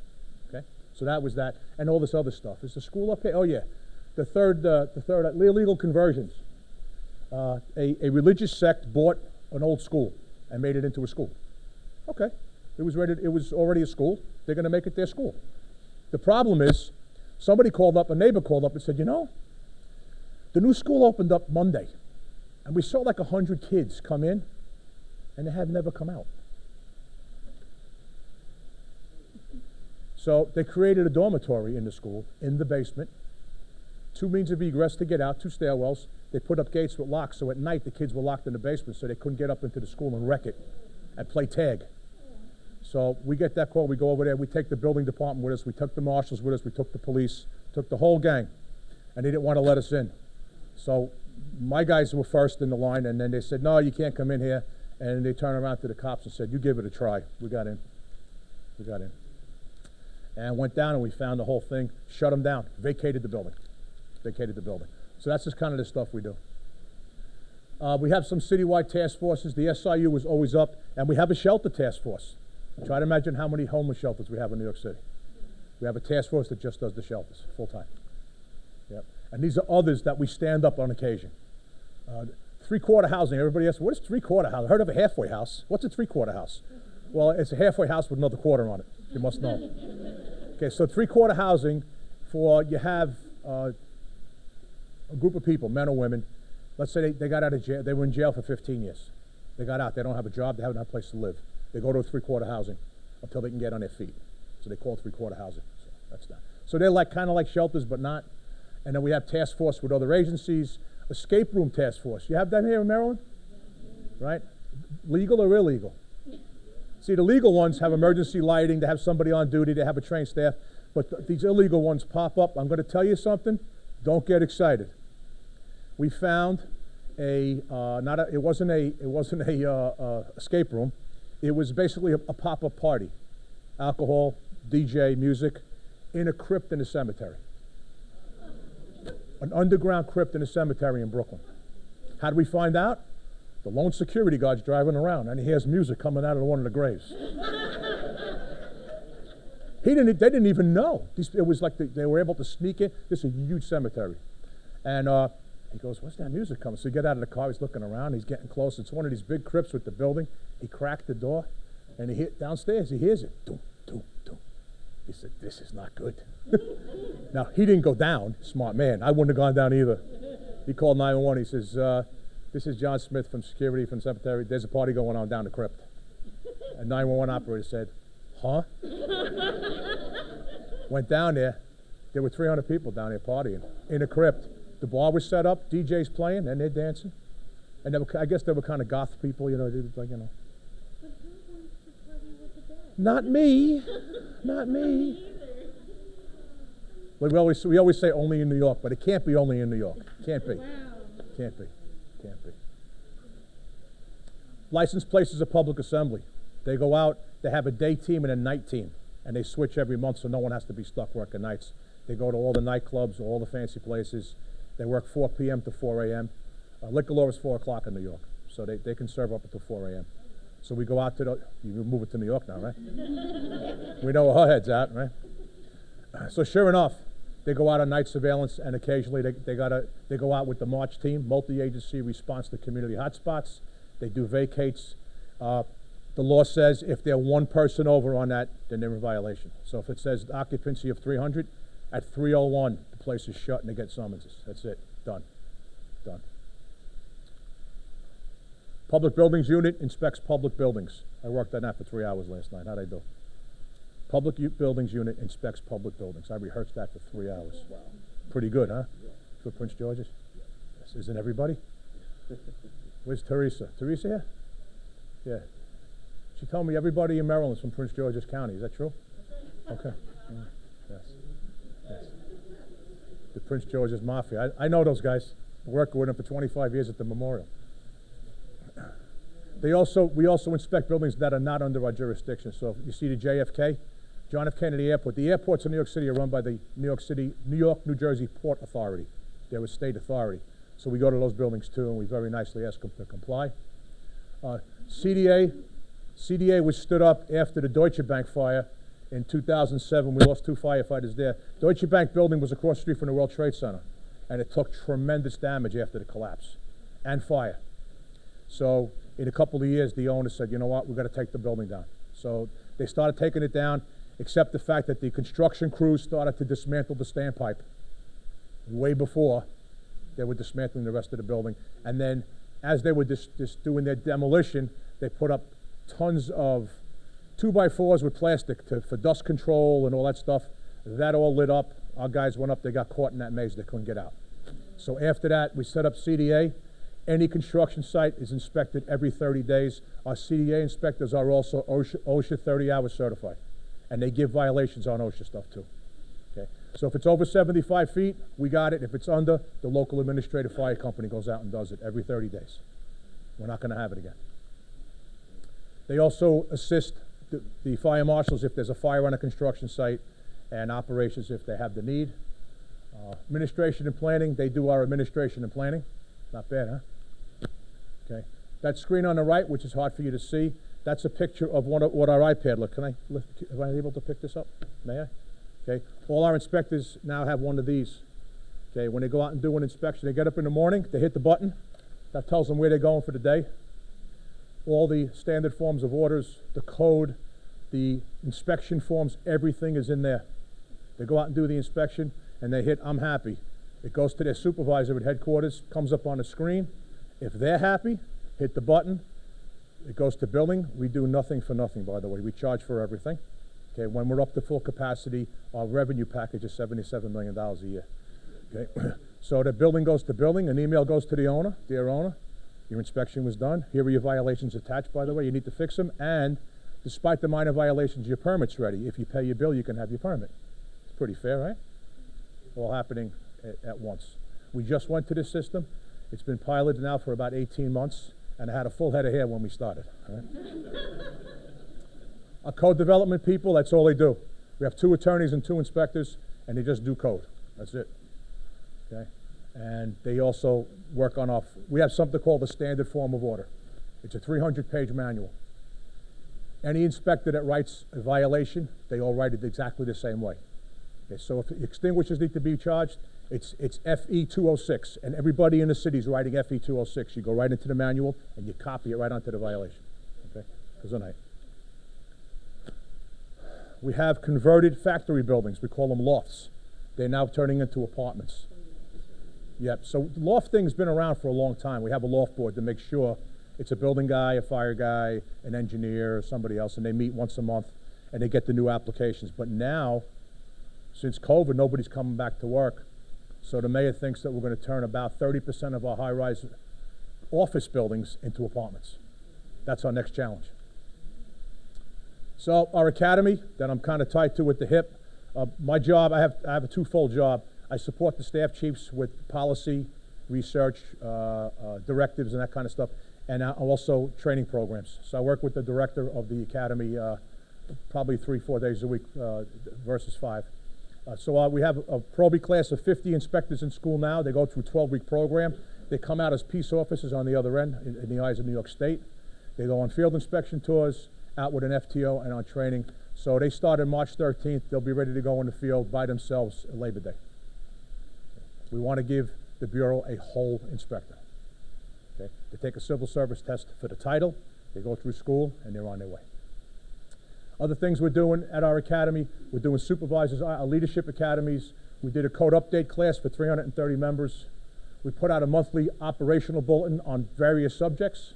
S1: Okay? So that was that, and all this other stuff. Is the school up here? Oh yeah. The third illegal conversions. A religious sect bought an old school and made it into a school. Okay. It was already a school. They're going to make it their school. The problem is, a neighbor called up and said, "You know, the new school opened up Monday, and we saw like 100 kids come in, and they have never come out." So they created a dormitory in the school, in the basement, 2 means of egress to get out, 2 stairwells. They put up gates with locks, so at night the kids were locked in the basement so they couldn't get up into the school and wreck it and play tag. So we get that call, we go over there, we take the building department with us, we took the marshals with us, we took the police, took the whole gang, and they didn't want to let us in. So my guys were first in the line, and then they said, no, you can't come in here. And they turned around to the cops and said, you give it a try. We got in. We got in. And went down and we found the whole thing, shut them down, vacated the building. Vacated the building. So that's just kind of the stuff we do. We have some citywide task forces. The SIU was always up, and we have a shelter task force. Try to imagine how many homeless shelters we have in New York City. We have a task force that just does the shelters, full time. Yep. And these are others that we stand up on occasion. Three-quarter housing. Everybody asks, what is three-quarter house? I heard of a halfway house. What's a three-quarter house? Well, it's a halfway house with another quarter on it. You must know. Okay, so three-quarter housing for, you have a group of people, men or women. Let's say they got out of jail. They were in jail for 15 years. They got out. They don't have a job. They haven't had a place to live. They go to a three-quarter housing until they can get on their feet. So they call it three-quarter housing. So that's that. So they're like kind of like shelters, but not. And then we have task force with other agencies. Escape room task force. You have that here in Maryland? Right? Legal or illegal? See, the legal ones have emergency lighting. They have somebody on duty. They have a trained staff. But these illegal ones pop up. I'm going to tell you something. Don't get excited. We found it wasn't a escape room. It was basically a pop-up party. Alcohol, DJ, music, in a crypt in a cemetery. An underground crypt in a cemetery in Brooklyn. How did we find out? The lone security guard's driving around and he hears music coming out of one of the graves. They didn't even know. It was like they were able to sneak in. This is a huge cemetery. And he goes, what's that music coming? So he get out of the car, he's looking around, he's getting close. It's one of these big crypts with the building. He cracked the door and he hit downstairs, he hears it. Doom, doom, doom. He said, this is not good. Now, he didn't go down, smart man. I wouldn't have gone down either. He called 911. He says, this is John Smith from security from the cemetery. There's a party going on down the crypt. And 911 operator said, huh? Went down there. There were 300 people down there partying in a crypt. The bar was set up, DJ's playing, and they're dancing. And I guess they were kind of goth people, you know. Like, you know.
S11: But who wants to party with the dead?
S1: Not me. Not me. We always say only in New York, but it can't be only in New York. Can't be.
S11: Wow.
S1: Can't be. Can't be. Licensed places of public assembly. They go out, they have a day team and a night team, and they switch every month so no one has to be stuck working nights. They go to all the nightclubs, all the fancy places. They work 4 p.m. to 4 a.m. Liquor law is 4 o'clock in New York, so they can serve up until 4 a.m. So we go out to you move it to New York now, right? We know where her head's at, right? So sure enough, they go out on night surveillance, and occasionally they go out with the March team, multi-agency response to community hotspots. They do vacates. The law says if they're one person over on that, then they're in violation. So if it says occupancy of 300, at 3:01, the place is shut and they get summonses. That's it. Done. Done. Public Buildings Unit inspects public buildings. I worked on that for 3 hours last night. How'd I do? Public Buildings Unit inspects public buildings. I rehearsed that for 3 hours. Wow. Pretty good, huh? For Prince George's? Yes. Isn't everybody? Where's Teresa? Teresa here? Yeah. She told me everybody in Maryland is from Prince George's County. Is that true? Okay. Yes. Yes. The Prince George's Mafia. I know those guys. I worked with them for 25 years at the memorial. We also inspect buildings that are not under our jurisdiction. So you see the JFK, John F. Kennedy Airport. The airports in New York City are run by the New Jersey Port Authority. They're a state authority. So we go to those buildings too, and we very nicely ask them to comply. CDA was stood up after the Deutsche Bank fire in 2007. We lost 2 firefighters there. Deutsche Bank building was across the street from the World Trade Center, and it took tremendous damage after the collapse and fire. So in a couple of years, the owner said, you know what, we've got to take the building down. So they started taking it down, except the fact that the construction crews started to dismantle the standpipe way before they were dismantling the rest of the building. And then as they were just doing their demolition, they put up tons of 2x4s with plastic for dust control and all that stuff. That all lit up. Our guys went up, they got caught in that maze, they couldn't get out. So after that, we set up CDA. Any construction site is inspected every 30 days. Our CDA inspectors are also OSHA 30-hour certified, and they give violations on OSHA stuff too. Okay? So if it's over 75 feet, we got it. If it's under, the local administrative fire company goes out and does it every 30 days. We're not going to have it again. They also assist the fire marshals if there's a fire on a construction site, and operations if they have the need. Administration and planning, they do our administration and planning. Not bad, huh? Okay. That screen on the right, which is hard for you to see, that's a picture of what our iPad look. Am I able to pick this up? May I? Okay. All our inspectors now have one of these. Okay. When they go out and do an inspection, they get up in the morning, they hit the button. That tells them where they're going for the day. All the standard forms of orders, the code, the inspection forms, everything is in there. They go out and do the inspection, and they hit, I'm happy. It goes to their supervisor at headquarters, comes up on the screen. If they're happy, hit the button. It goes to billing. We do nothing for nothing, by the way. We charge for everything. Okay, when we're up to full capacity, our revenue package is $77 million a year. Okay, so the billing goes to billing, an email goes to the owner, dear owner, your inspection was done. Here are your violations attached, by the way. You need to fix them, and despite the minor violations, your permit's ready. If you pay your bill, you can have your permit. It's pretty fair, right? All happening at once. We just went to this system. It's been piloted now for about 18 months, and I had a full head of hair when we started. Right? Our code development people, that's all they do. We have 2 attorneys and 2 inspectors, and they just do code. That's it. Okay? And they also work on we have something called the standard form of order. It's a 300-page manual. Any inspector that writes a violation, they all write it exactly the same way. Okay, so if extinguishers need to be charged, it's FE 206, and everybody in the city is writing FE 206. You go right into the manual, and you copy it right onto the violation. Okay? Good night. We have converted factory buildings. We call them lofts. They're now turning into apartments. Yep, so lofting's been around for a long time. We have a loft board to make sure it's a building guy, a fire guy, an engineer, or somebody else, and they meet once a month, and they get the new applications. But now, since COVID, nobody's coming back to work. So the mayor thinks that we're going to turn about 30% of our high-rise office buildings into apartments. That's our next challenge. So our academy that I'm kind of tied to at the hip, my job, I have a twofold job. I support the staff chiefs with policy, research, directives, and that kind of stuff, and also training programs. So I work with the director of the academy probably 3-4 days a week versus 5. So we have a probie class of 50 inspectors in school now. They go through a 12-week program. They come out as peace officers on the other end in the eyes of New York State. They go on field inspection tours, out with an FTO, and on training. So they start on March 13th. They'll be ready to go in the field by themselves at Labor Day. We want to give the Bureau a whole inspector. Okay? They take a civil service test for the title. They go through school, and they're on their way. Other things we're doing at our academy, we're doing supervisors, leadership academies. We did a code update class for 330 members. We put out a monthly operational bulletin on various subjects.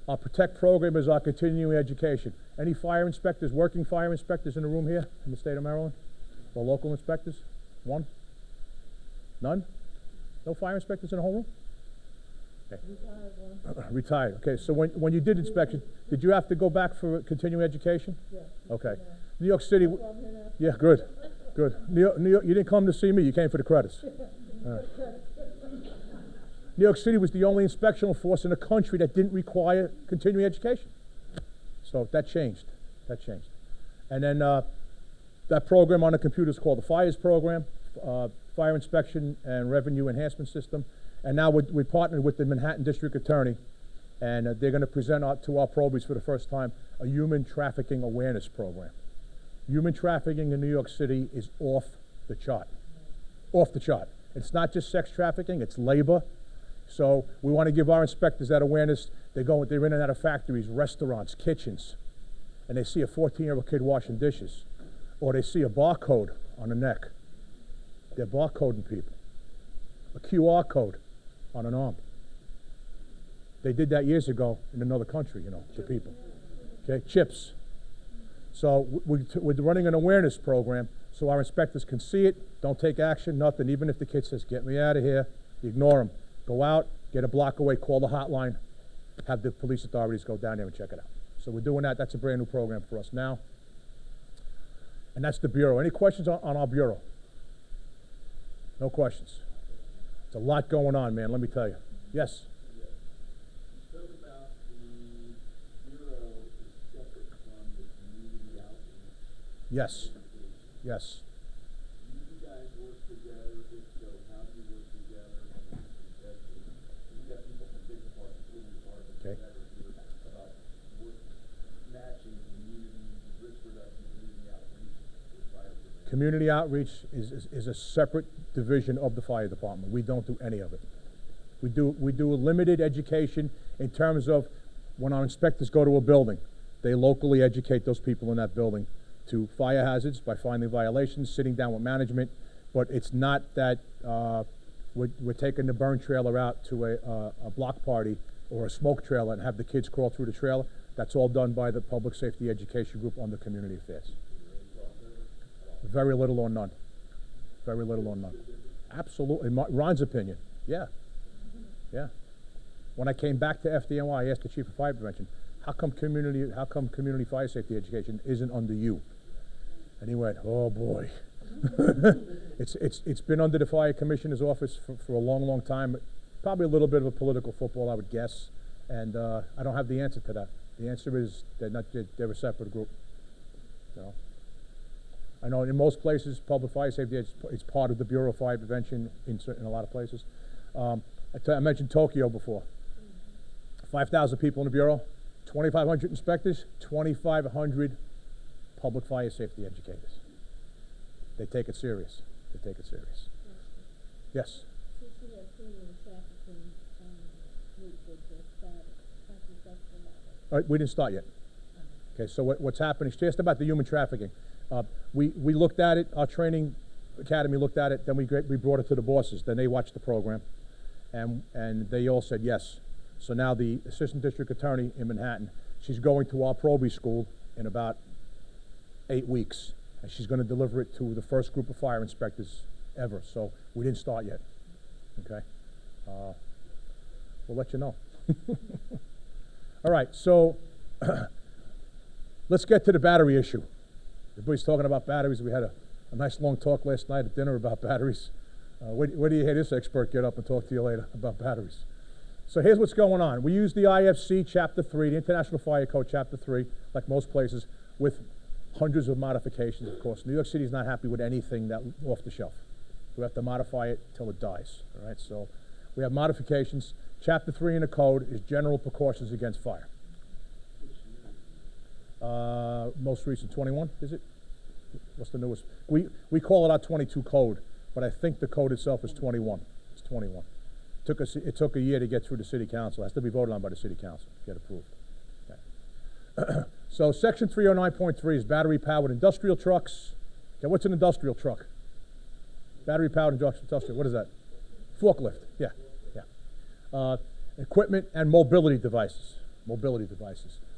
S1: Our PROTECT program is our continuing education. Any fire inspectors, working fire inspectors in the room here in the state of Maryland? Or local inspectors? One? None? No fire inspectors in the whole room? Okay. Retired. Okay, so when you did inspection, did you have to go back for continuing education?
S2: Yeah.
S1: Okay. New York City. Yeah, good. Good. New York, you didn't come to see me, you came for the credits. All right. New York City was the only inspectional force in the country that didn't require continuing education. So that changed. That changed. And then that program on the computer is called the FIRES program, Fire Inspection and Revenue Enhancement System. And now we partnered with the Manhattan District Attorney, and they're going to present to our probies for the first time a human trafficking awareness program. Human trafficking in New York City is off the chart. Off the chart. It's not just sex trafficking, it's labor. So we want to give our inspectors that awareness. They're in and out of factories, restaurants, kitchens, and they see a 14-year-old kid washing dishes, or they see a barcode on the neck. They're barcoding people. A QR code on an arm. They did that years ago in another country, to people. Okay, chips. So we're running an awareness program so our inspectors can see it, don't take action, nothing. Even if the kid says, "Get me out of here," you ignore them. Go out, get a block away, call the hotline, have the police authorities go down there and check it out. So we're doing that. That's a brand new program for us now. And that's the Bureau. Any questions on our Bureau? No questions. It's a lot going on, man, let me tell you. Yes?
S12: You spoke about the Bureau is separate from the community outreach.
S1: Yes. Yes.
S12: Do you guys work together? If so, how do you work together? You got people from different parts of the school department
S1: Okay.
S12: that are here about work matching community risk reduction, community outreach with fire prevention.
S1: Community outreach is a separate division of the fire department. We don't do any of it. We do a limited education in terms of when our inspectors go to a building, they locally educate those people in that building to fire hazards by finding violations, sitting down with management, but it's not that we're taking the burn trailer out to a block party or a smoke trailer and have the kids crawl through the trailer. That's all done by the Public Safety Education Group under Community Affairs. Very little or none. Very little or none. Absolutely. In Ron's opinion, yeah. Yeah. When I came back to FDNY, I asked the Chief of Fire Prevention, how come community fire safety education isn't under you? And he went, oh boy. It's been under the Fire Commissioner's office for a long, long time. Probably a little bit of a political football, I would guess. And I don't have the answer to that. The answer is they're a separate group. So, I know in most places, public fire safety, it's part of the Bureau of Fire Prevention in a lot of places. I mentioned Tokyo before. 5,000 people in the Bureau, 2,500 inspectors, 2,500 public fire safety educators. They take it serious. They take it serious. Yes?
S11: Since we have criminal trafficking, group that just started, how does that come out?
S1: All right, we didn't start yet. Okay, so what's happening, she asked about the human trafficking. We looked at it, our training academy looked at it, then we brought it to the bosses, then they watched the program, and they all said yes. So now the assistant district attorney in Manhattan, she's going to our probie school in about 8 weeks, and she's going to deliver it to the first group of fire inspectors ever. So we didn't start yet. Okay, we'll let you know. All right, so let's get to the battery issue. Everybody's talking about batteries. We had a nice long talk last night at dinner about batteries. Where do you hear this expert get up and talk to you later about batteries? So here's what's going on. We use the IFC Chapter 3, the International Fire Code Chapter 3, like most places, with hundreds of modifications, of course. New York City is not happy with anything that off the shelf. We have to modify it till it dies, all right? So we have modifications. Chapter 3 in the code is general precautions against fire. Most recent, 21, is it? What's the newest? We call it our 22 code, but I think the code itself is 21. It's 21. It took a year to get through the city council. It has to be voted on by the city council to get approved. Okay. So section 309.3 is battery powered industrial trucks. Okay, what's an industrial truck? Battery powered industrial, what is that? Forklift, yeah. Equipment and mobility devices.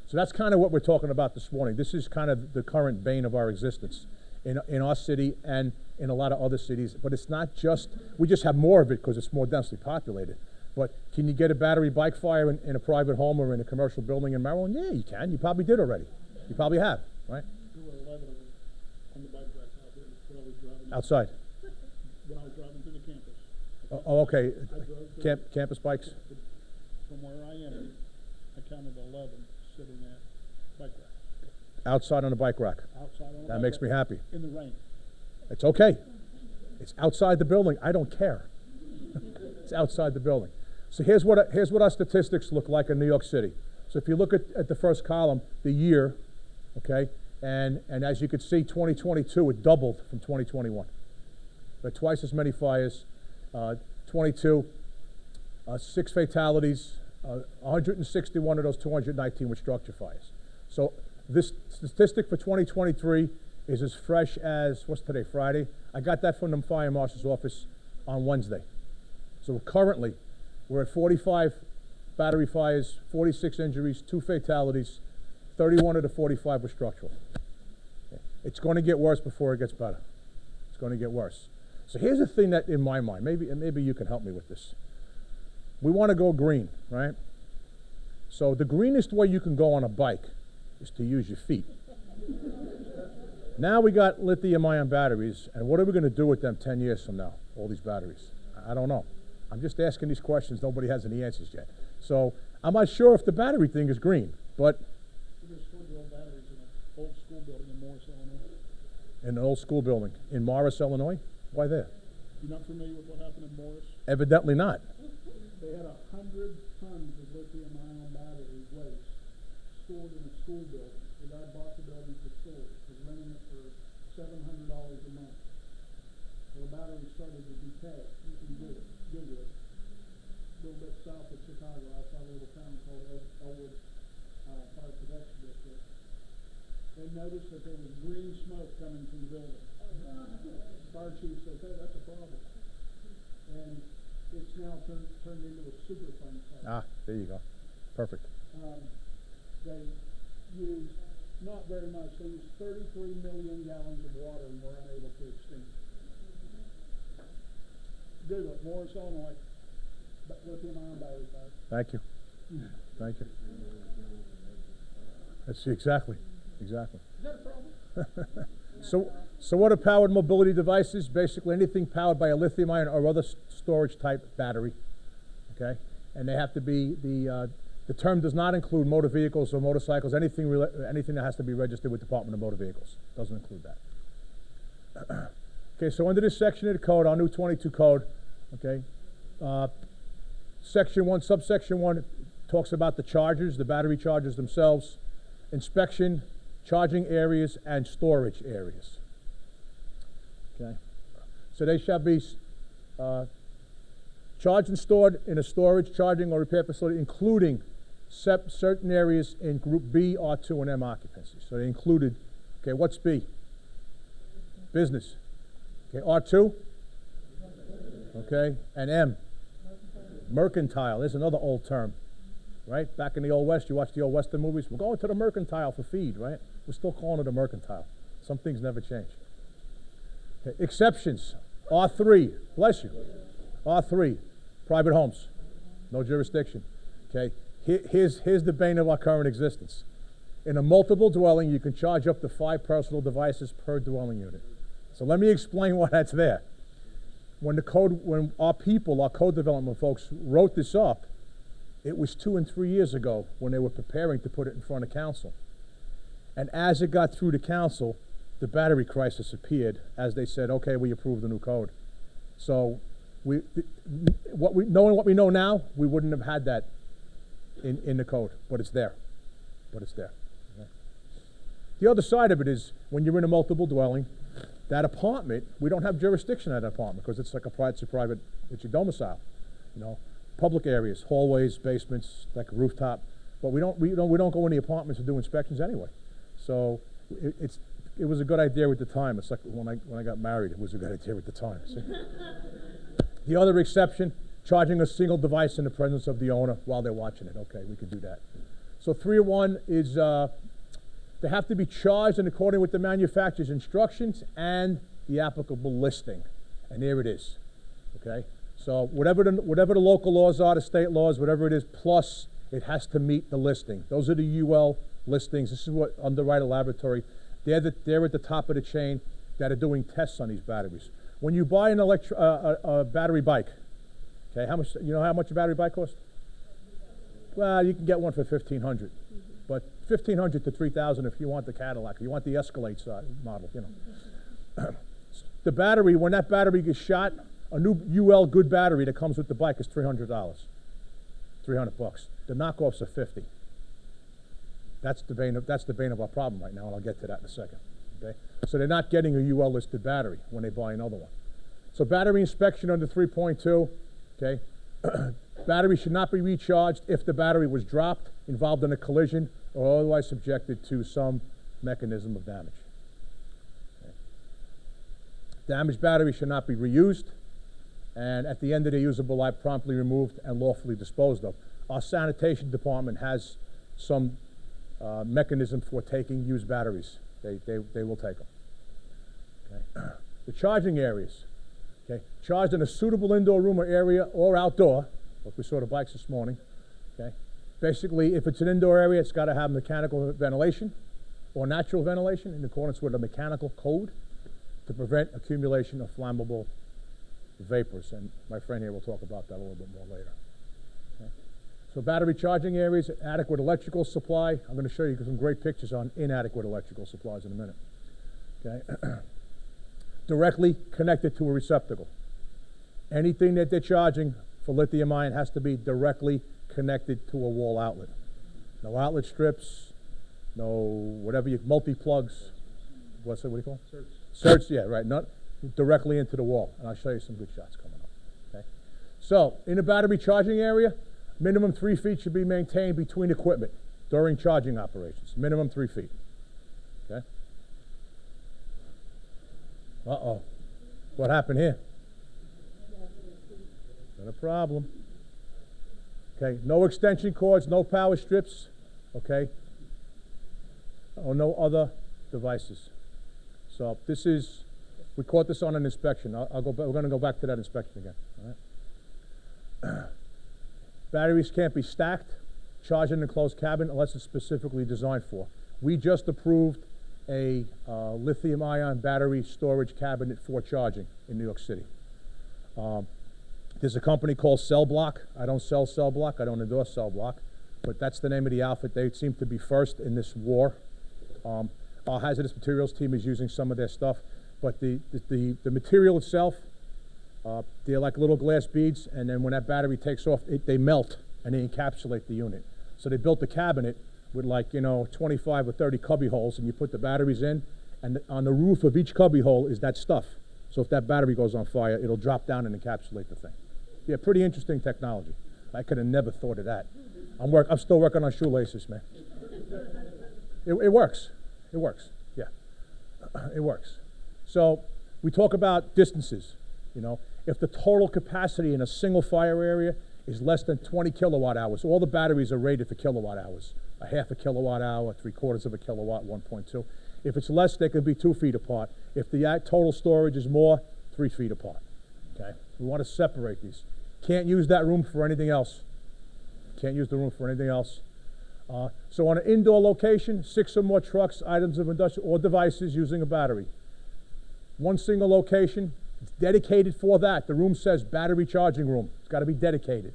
S1: So that's kind of what we're talking about this morning. This is kind of the current bane of our existence in our city and in a lot of other cities. But it's not just, we just have more of it because it's more densely populated. But can you get a battery bike fire in a private home or in a commercial building in Maryland? Yeah, you can. You probably did already. You probably have, right?
S7: There were 11 of them on the bike rack out there when I was driving.
S1: Outside.
S7: When I was driving to the campus.
S1: Oh, okay.
S7: I drove to
S1: Campus bikes?
S7: From where I entered, I counted 11 sitting at bike rack.
S1: Outside on a bike rack.
S7: Outside on the
S1: That
S7: bike
S1: makes me
S7: rack,
S1: happy.
S7: in the rain.
S1: It's okay. It's outside the building. I don't care. It's outside the building. So here's what our statistics look like in New York City. So if you look at the first column, the year, okay, and as you can see, 2022, it doubled from 2021. But twice as many fires, 22, 6 fatalities, 161 of those 219 were structure fires. So this statistic for 2023 is as fresh as, what's today, Friday? I got that from the fire marshal's office on Wednesday. So currently, we're at 45 battery fires, 46 injuries, 2 fatalities, 31 of the 45 were structural. It's going to get worse before it gets better. It's going to get worse. So here's the thing that, in my mind, maybe you can help me with this. we want to go green, right? So the greenest way you can go on a bike is to use your feet. Now we got lithium-ion batteries, and what are we going to do with them 10 years from now, all these batteries? I don't know. I'm just asking these questions. Nobody has any answers yet. So I'm not sure if the battery thing is green, but
S7: We're just storing your old batteries in an old school building in Morris, Illinois.
S1: in an old school building in Morris, Illinois? Why there?
S7: You're not familiar with what happened in Morris?
S1: Evidently not.
S7: They had 100 tons of lithium-ion battery waste stored in a school building. The guy bought the building for storage, was renting it for $700 a month. Well, the battery started to decay. You can Google it. A little bit south of Chicago, outside a little town called Elwood Fire Protection District. They noticed that there was green smoke coming from the building. Fire chief said, hey, that's a problem. And it's now turned into a Superfund site.
S1: Ah, there you go. Perfect.
S7: They used not very much. They used 33 million gallons of water and were unable to extinguish. Google it, Morris, Illinois, lithium-ion battery fire.
S1: Thank you. Thank you. That's exactly.
S7: Is that a problem?
S1: So what are powered mobility devices? Basically anything powered by a lithium-ion or other storage type battery. Okay, and they have to be the term does not include motor vehicles or motorcycles. Anything that has to be registered with Department of Motor Vehicles doesn't include that. Okay, so under this section of the code, our new 22 code, okay, section 1, subsection 1 talks about the chargers, the battery chargers themselves, inspection, charging areas, and storage areas. Okay, so they shall be charged and stored in a storage, charging, or repair facility, including certain areas in Group B, R2, and M occupancy. So they included, okay, what's B? Business. Okay, R2? Okay, and M? Mercantile. There's another old term, right? Back in the Old West, you watch the old Western movies. We're going to the mercantile for feed, right? We're still calling it a mercantile. Some things never change. Okay, exceptions. R3. Bless you. R3. Private homes. No jurisdiction. Okay. Here's the bane of our current existence. In a multiple dwelling, you can charge up to 5 personal devices per dwelling unit. So let me explain why that's there. When our code development folks wrote this up, it was 2 and 3 years ago when they were preparing to put it in front of council. And as it got through to council, the battery crisis appeared as they said, okay, we approve the new code. So knowing what we know now, we wouldn't have had that in the code, but it's there. Okay. The other side of it is when you're in a multiple dwelling, that apartment, we don't have jurisdiction at that apartment because it's like it's your domicile. You know, public areas, hallways, basements, like a rooftop, but we don't go in the apartments and do inspections anyway. So it was a good idea at the time. It's like when I got married, it was a good idea at the time. See? The other exception, charging a single device in the presence of the owner while they're watching it. Okay, we could do that. So 301 is they have to be charged in accordance with the manufacturer's instructions and the applicable listing. And there it is. Okay? So whatever the local laws are, the state laws, whatever it is, plus it has to meet the listing. Those are the UL listings. This is what Underwriter Laboratory, they're at the top of the chain that are doing tests on these batteries. When you buy an a battery bike, okay, how much a battery bike costs? Well, you can get one for $1,500, but $1,500 to $3,000 if you want the Cadillac, or you want the Escalade model, you know. The battery, when that battery gets shot, a new UL good battery that comes with the bike is $300, $300. The knockoffs are $50. That's the bane of our problem right now, and I'll get to that in a second. Okay, so they're not getting a UL listed battery when they buy another one. So battery inspection under 3.2. Okay, battery should not be recharged if the battery was dropped, involved in a collision, or otherwise subjected to some mechanism of damage. Okay. Damaged battery should not be reused, and at the end of their usable life, promptly removed and lawfully disposed of. Our sanitation department has some mechanism for taking used batteries. They will take them. Okay. The charging areas. Okay. Charged in a suitable indoor room or area or outdoor Like we saw the bikes this morning, okay? Basically, if it's an indoor area, it's gotta have mechanical ventilation or natural ventilation in accordance with a mechanical code to prevent accumulation of flammable vapors. And my friend here will talk about that a little bit more later. Okay? So battery charging areas, adequate electrical supply. I'm gonna show you some great pictures on inadequate electrical supplies in a minute. Okay? Directly connected to a receptacle. Anything that they're charging for lithium ion has to be directly connected to a wall outlet. No outlet strips, no whatever you, multi-plugs, what do you call it? Surge, yeah, right, not directly into the wall. And I'll show you some good shots coming up, okay? So, in a battery charging area, minimum 3 feet should be maintained between equipment during charging operations. Minimum 3 feet, okay? Uh-oh, what happened here? Not a problem. Okay, no extension cords, no power strips, okay? Or no other devices. So this is, we caught this on an inspection. I'll go back, we're gonna go back to that inspection again, all right? Batteries can't be stacked, charged in an enclosed cabin unless it's specifically designed for. We just approved a lithium ion battery storage cabinet for charging in New York City. There's a company called Cell Block. I don't sell Cell Block, I don't endorse Cell Block, but that's the name of the outfit. They seem to be first in this war. Our hazardous materials team is using some of their stuff, but the material itself, they're like little glass beads, and then when that battery takes off, they melt and they encapsulate the unit. So they built a cabinet with 25 or 30 cubby holes, and you put the batteries in, and on the roof of each cubby hole is that stuff. So if that battery goes on fire, it'll drop down and encapsulate the thing. Yeah, pretty interesting technology. I could have never thought of that. I'm still working on shoelaces, man. It works. It works, yeah. It works. So we talk about distances, If the total capacity in a single fire area is less than 20 kilowatt hours, all the batteries are rated for kilowatt hours. A half a kilowatt hour, 3/4 of a kilowatt, 1.2. If it's less, they can be 2 feet apart. If the total storage is more, 3 feet apart, okay? We want to separate these. Can't use that room for anything else. Can't use the room for anything else. So on an indoor location, 6 or more trucks, items of industrial, or devices using a battery. One single location, it's dedicated for that. The room says battery charging room. It's got to be dedicated.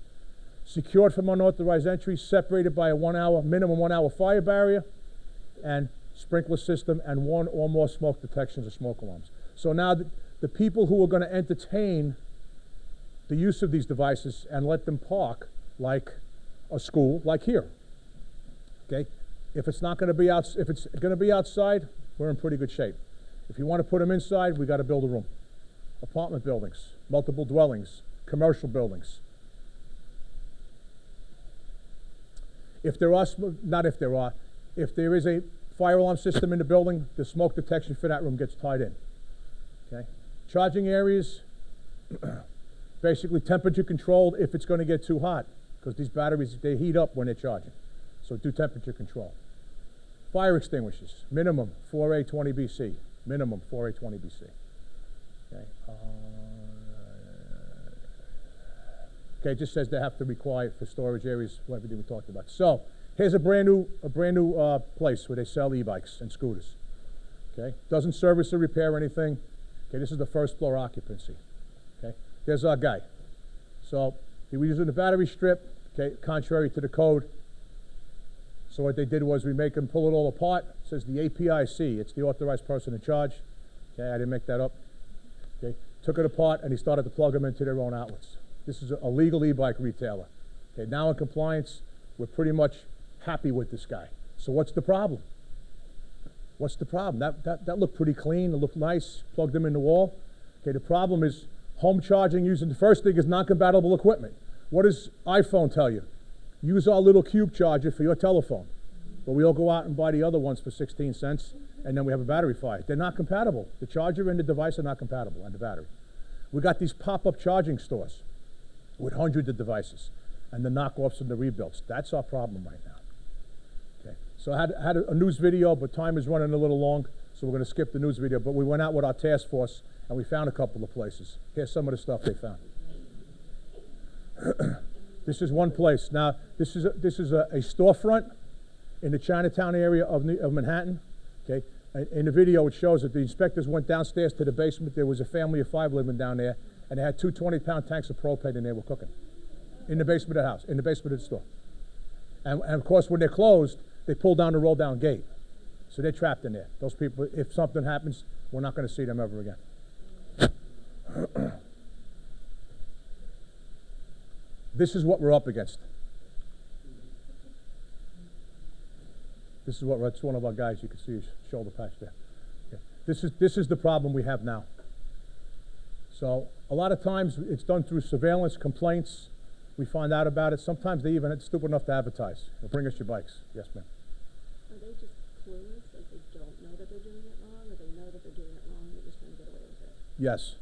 S1: Secured from unauthorized entry, separated by a minimum 1 hour fire barrier, and sprinkler system, and 1 or more smoke detections or smoke alarms. So now the people who are going to entertain the use of these devices and let them park like a school, like here. Okay? If it's not going to be if it's going to be outside, we're in pretty good shape. If you want to put them inside, we got to build a room. Apartment buildings, multiple dwellings, commercial buildings. If there is a fire alarm system in the building, the smoke detection for that room gets tied in. Okay? Charging areas, basically temperature controlled if it's going to get too hot, because these batteries, they heat up when they're charging. So do temperature control. Fire extinguishers, minimum 4A20 BC. Minimum 4A20 BC. Okay. Okay, it just says they have to require for storage areas, everything we talked about. So here's a brand new place where they sell e-bikes and scooters. Okay, doesn't service or repair anything. Okay, this is the first floor occupancy. Okay, there's our guy. So he was using the battery strip. Okay, contrary to the code. So what they did was we make him pull it all apart. It says the APIC. It's the authorized person in charge. Okay, I didn't make that up. Okay, took it apart and he started to plug them into their own outlets. This is a legal e-bike retailer. Okay, now in compliance, we're pretty much happy with this guy. So what's the problem? What's the problem? That looked pretty clean. It looked nice. Plugged them in the wall. Okay, the problem is home charging using the first thing is non-compatible equipment. What does iPhone tell you? Use our little cube charger for your telephone. But we all go out and buy the other ones for 16 cents, and then we have a battery fire. They're not compatible. The charger and the device are not compatible, and the battery. We got these pop-up charging stores with hundreds of devices, and the knockoffs and the rebuilds. That's our problem right now. Okay. So I had a news video, but time is running a little long, so we're going to skip the news video. But we went out with our task force, and we found a couple of places. Here's some of the stuff they found. This is one place. Now, this is a storefront in the Chinatown area of Manhattan. Okay, in the video it shows that the inspectors went downstairs to the basement. There was a family of 5 living down there, and they had 2 20-pound tanks of propane, and they were cooking in the basement of the house, in the basement of the store. And of course, when they're closed, they pull down the roll-down gate, so they're trapped in there. Those people, if something happens, we're not going to see them ever again. This is what we're up against. This is what that's one of our guys. You can see his shoulder patch there. Yeah. This is the problem we have now. So a lot of times it's done through surveillance, complaints. We find out about it. Sometimes they even are stupid enough to advertise. Bring us your bikes. Yes, ma'am.
S11: Are they just clueless, like they don't know that they're doing it wrong, or they know that they're doing it wrong and they're just trying to get away with it?
S1: Yes.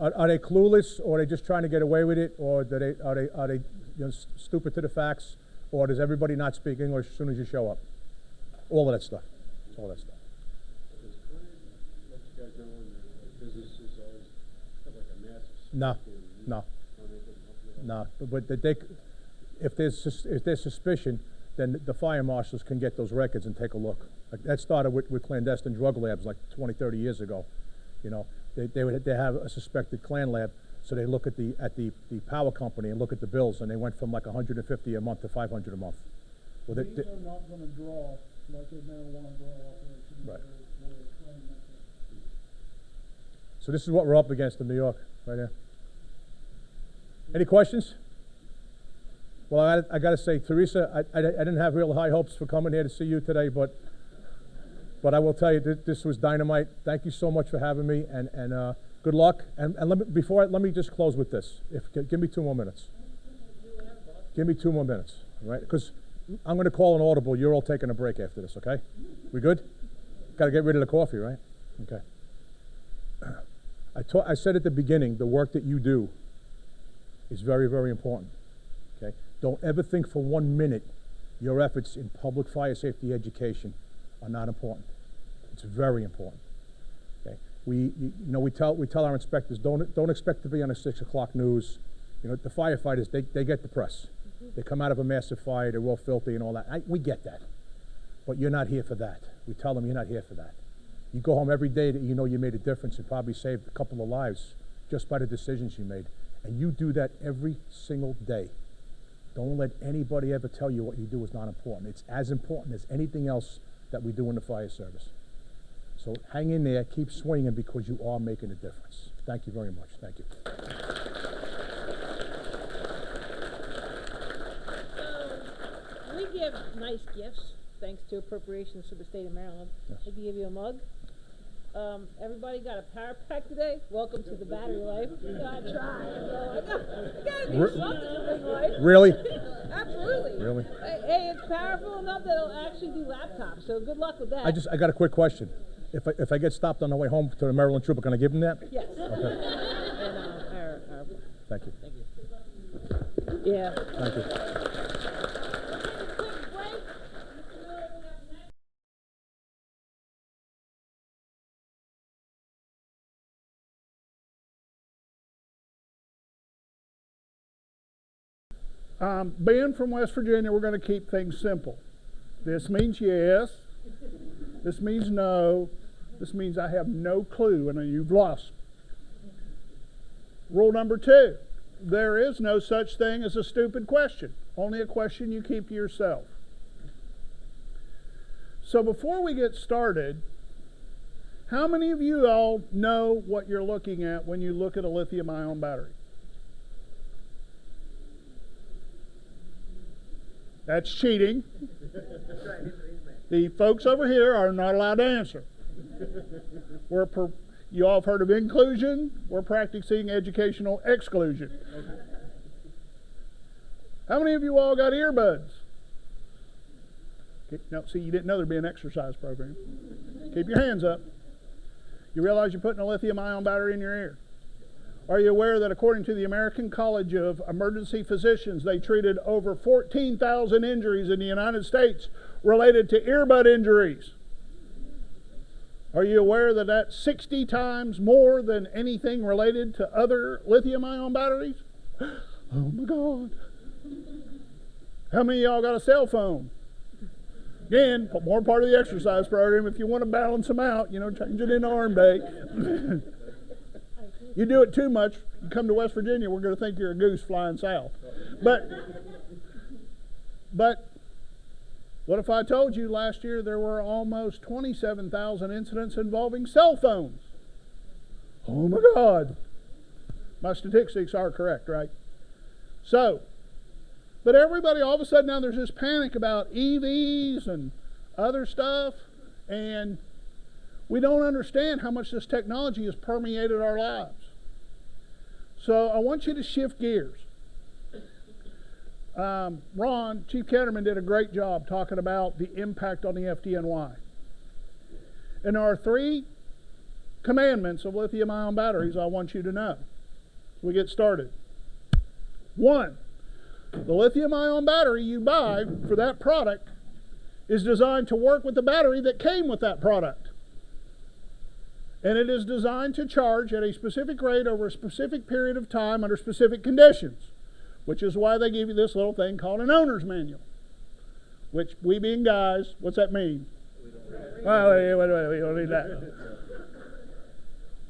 S1: Are they clueless, or are they just trying to get away with it, or are they stupid to the facts, or does everybody not speak English as soon as you show up? All of that stuff. All that stuff.
S12: Does Connie let you guys know when the businesses always have like a massive?
S1: No, no, no. But they, if there's suspicion, then the fire marshals can get those records and take a look. Like that started with clandestine drug labs like 20, 30 years ago. You know, they have a suspected Klan lab, so they look at the power company and look at the bills, and they went from like 150 a month to 500 a month. Well,
S5: These are not going to draw like a marijuana grow operation.
S1: Right.
S5: They're
S1: So this is what we're up against in New York, right here. Any questions? Well, I got to say, Teresa, I didn't have real high hopes for coming here to see you today, but I will tell you, this was dynamite. Thank you so much for having me, and good luck. And let me just close with this. Give me 2 more minutes. Give me 2 more minutes, all right? Because I'm going to call an audible. You're all taking a break after this, okay? We good? Got to get rid of the coffee, right? Okay. I said at the beginning, the work that you do is very, very important. Okay? Don't ever think for 1 minute your efforts in public fire safety education are not important. It's very important. Okay? We tell our inspectors, don't expect to be on a 6 o'clock news. You know, the firefighters, they get the press. They come out of a massive fire, they're all filthy and all that. We get that. But you're not here for that. We tell them you're not here for that. You go home every day that you know you made a difference and probably saved a couple of lives just by the decisions you made. And you do that every single day. Don't let anybody ever tell you what you do is not important. It's as important as anything else that we do in the fire service. So hang in there, keep swinging, because you are making a difference. Thank you very much. Thank you.
S13: We give nice gifts, thanks to appropriations for the state of Maryland.
S1: Yes.
S13: I can give you a mug. Everybody got a power pack today? Welcome to the battery life. You gotta try. You gotta do something in this life.
S1: Really?
S13: Absolutely.
S1: Really?
S13: Hey, it's powerful enough that it'll actually do laptops, so good luck with that.
S1: I got a quick question. If I get stopped on the way home to the Maryland Trooper, can I give him that?
S13: Yes.
S1: Okay.
S13: And
S1: Thank you.
S13: thank you. Yeah.
S1: Thank you.
S7: Being from West Virginia, we're going to keep things simple. This means yes. This means no. This means I have no clue and you've lost. Rule number 2, there is no such thing as a stupid question. Only a question you keep to yourself. So before we get started, how many of you all know what you're looking at when you look at a lithium-ion battery? That's cheating. The folks over here are not allowed to answer. You all have heard of inclusion. We're practicing educational exclusion. How many of you all got earbuds? No, see, you didn't know there'd be an exercise program. Keep your hands up. You realize you're putting a lithium-ion battery in your ear? Are you aware that according to the American College of Emergency Physicians, they treated over 14,000 injuries in the United States related to earbud injuries?
S14: Are you aware that that's 60 times more than anything related to other lithium-ion batteries? Oh my God. How many of y'all got a cell phone? Again, more part of the exercise program if you want to balance them out, change it into arm day. You do it too much, you come to West Virginia, we're going to think you're a goose flying south. But what if I told you last year there were almost 27,000 incidents involving cell phones? Oh my God. My statistics are correct, right? So, but everybody, all of a sudden now there's this panic about EVs and other stuff, and we don't understand how much this technology has permeated our lives. So I want you to shift gears. Ron, Chief Ketterman, did a great job talking about the impact on the FDNY. And there are 3 commandments of lithium-ion batteries I want you to know as we get started. 1, the lithium-ion battery you buy for that product is designed to work with the battery that came with that product. And it is designed to charge at a specific rate over a specific period of time under specific conditions, which is why they give you this little thing called an owner's manual, which we being guys, what's that mean? Well, we don't need that.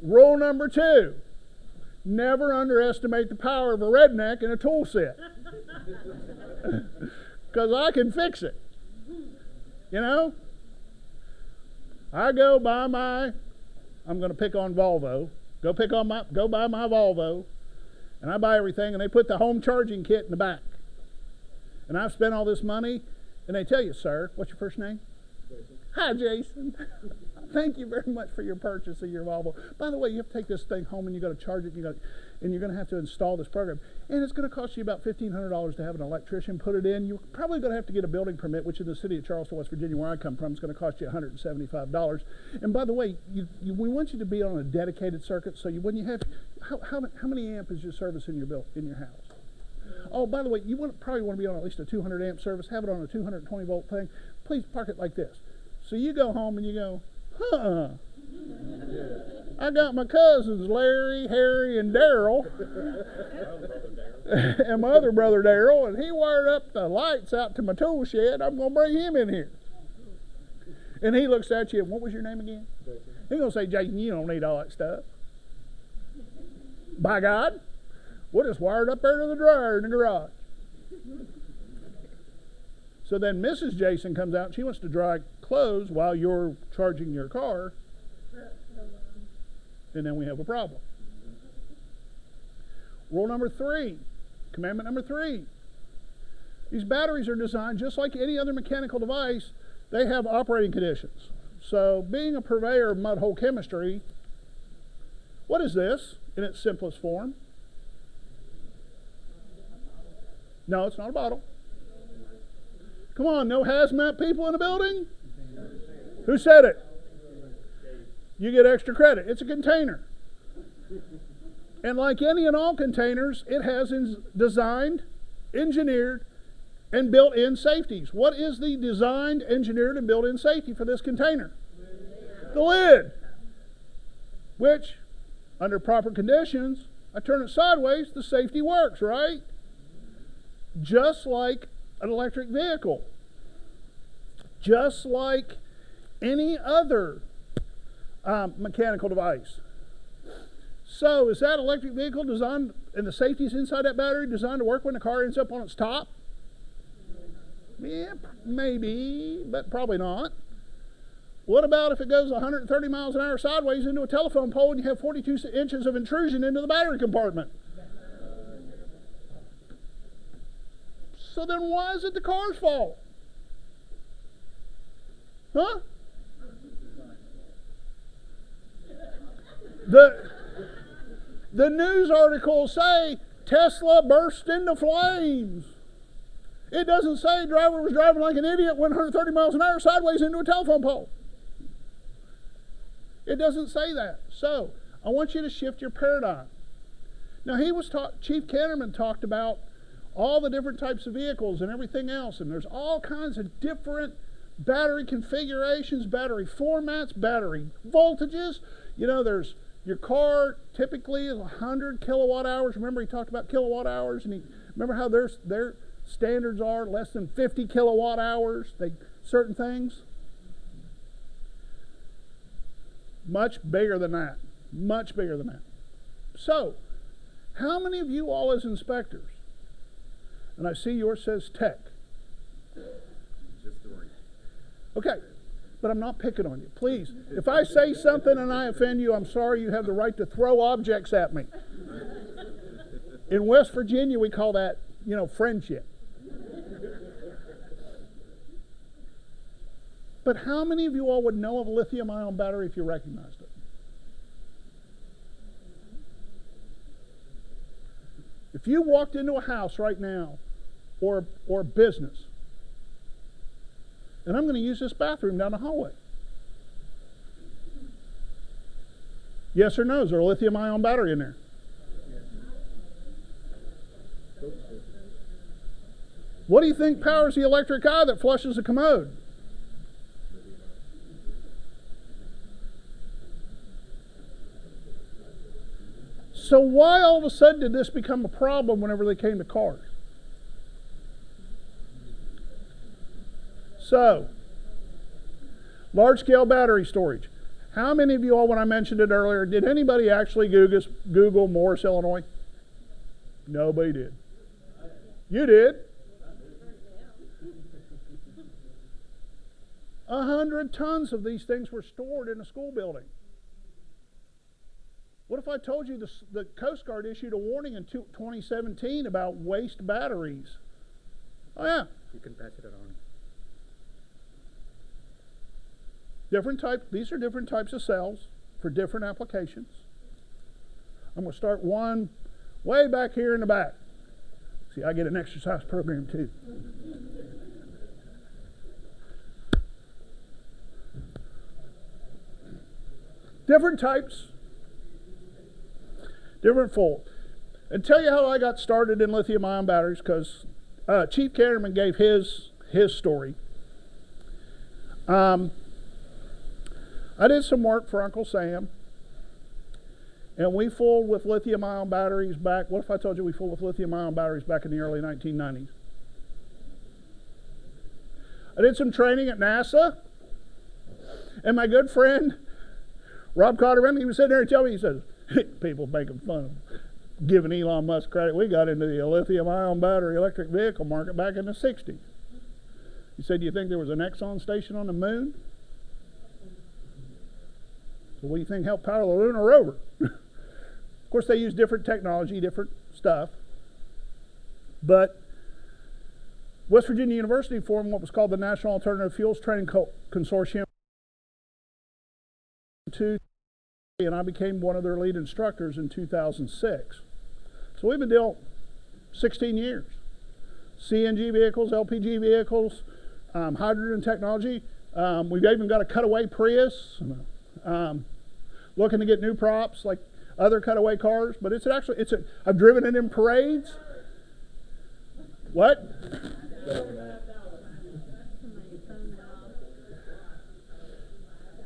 S14: Rule number 2, never underestimate the power of a redneck in a tool set. Because I can fix it. I go buy my, I'm going to pick on Volvo, go buy my Volvo, and I buy everything, and they put the home charging kit in the back. And I've spent all this money, and they tell you, sir, what's your first name? Jason. Hi, Jason. Thank you very much for your purchase of your Volvo. By the way, you have to take this thing home, and you got to charge it, and you're going to have to install this program. And it's going to cost you about $1,500 to have an electrician put it in. You're probably going to have to get a building permit, which in the city of Charleston, West Virginia, where I come from, is going to cost you $175. And by the way, we want you to be on a dedicated circuit, so when you have, how many amp is your service in your house? Oh, by the way, you probably want to be on at least a 200 amp service. Have it on a 220 volt thing. Please park it like this. So you go home and you go, I got my cousins Larry, Harry, and Daryl, and my other brother Daryl, and he wired up the lights out to my tool shed. I'm going to bring him in here. And he looks at you, and what was your name again? Jason. He's going to say, Jason, you don't need all that stuff. By God, we'll just wire it up there to the dryer in the garage. So then Mrs. Jason comes out, and she wants to dry clothes while you're charging your car. And then we have a problem. Rule number 3, commandment number 3. These batteries are designed just like any other mechanical device. They have operating conditions. So being a purveyor of mud hole chemistry, what is this in its simplest form? No, it's not a bottle. Come on, no hazmat people in the building? Who said it? You get extra credit. It's a container. And like any and all containers, it has designed, engineered, and built-in safeties. What is the designed, engineered, and built-in safety for this container? The lid. Which, under proper conditions, I turn it sideways, the safety works, right? Just like an electric vehicle. Just like any other mechanical device. So is that electric vehicle designed, and the safeties inside that battery designed to work when the car ends up on its top? Yeah, maybe, but probably not. What about if it goes 130 miles an hour sideways into a telephone pole and you have 42 inches of intrusion into the battery compartment? So then why is it the car's fault? Huh? The news articles say Tesla burst into flames. It doesn't say driver was driving like an idiot, went 130 miles an hour sideways into a telephone pole. It doesn't say that. So I want you to shift your paradigm. Now Chief Ketterman talked about all the different types of vehicles and everything else, and there's all kinds of different battery configurations, battery formats, battery voltages. You know, there's your car typically is 100 kilowatt hours. Remember he talked about kilowatt hours, and remember how their standards are less than 50 kilowatt hours. Certain things. Much bigger than that. Much bigger than that. So, how many of you all as inspectors, and I see yours says tech.
S12: Just the right.
S14: Okay, but I'm not picking on you. Please, if I say something and I offend you, I'm sorry. You have the right to throw objects at me. In West Virginia, we call that, friendship. But how many of you all would know of a lithium-ion battery if you recognized it? If you walked into a house right now, or a business, and I'm going to use this bathroom down the hallway. Yes or no? Is there a lithium-ion battery in there? What do you think powers the electric eye that flushes the commode? So why all of a sudden did this become a problem whenever they came to cars? So, large-scale battery storage. How many of you all, when I mentioned it earlier, did anybody actually Google Morris, Illinois? Nobody did. You did. 100 tons of these things were stored in a school building. What if I told you the Coast Guard issued a warning in 2017 about waste batteries? Oh, yeah.
S12: You can pass it around.
S14: These are different types of cells for different applications. I'm going to start one way back here in the back. See, I get an exercise program too. Different types, different fold. And tell you how I got started in lithium-ion batteries, because Chief Canterman gave his story. I did some work for Uncle Sam, and we fooled with lithium-ion batteries back. What if I told you we fooled with lithium-ion batteries back in the early 1990s? I did some training at NASA, and my good friend Rob Cotterman, he was sitting there and telling me, he says, people making fun of giving Elon Musk credit. We got into the lithium-ion battery electric vehicle market back in the 60s. He said, do you think there was an Exxon station on the moon? So what do you think helped power the lunar rover? Of course, they use different technology, different stuff. But West Virginia University formed what was called the National Alternative Fuels Training Consortium. And I became one of their lead instructors in 2006. So we've been doing 16 years. CNG vehicles, LPG vehicles, hydrogen technology. We've even got a cutaway Prius. Looking to get new props like other cutaway cars, but I've driven it in parades. What?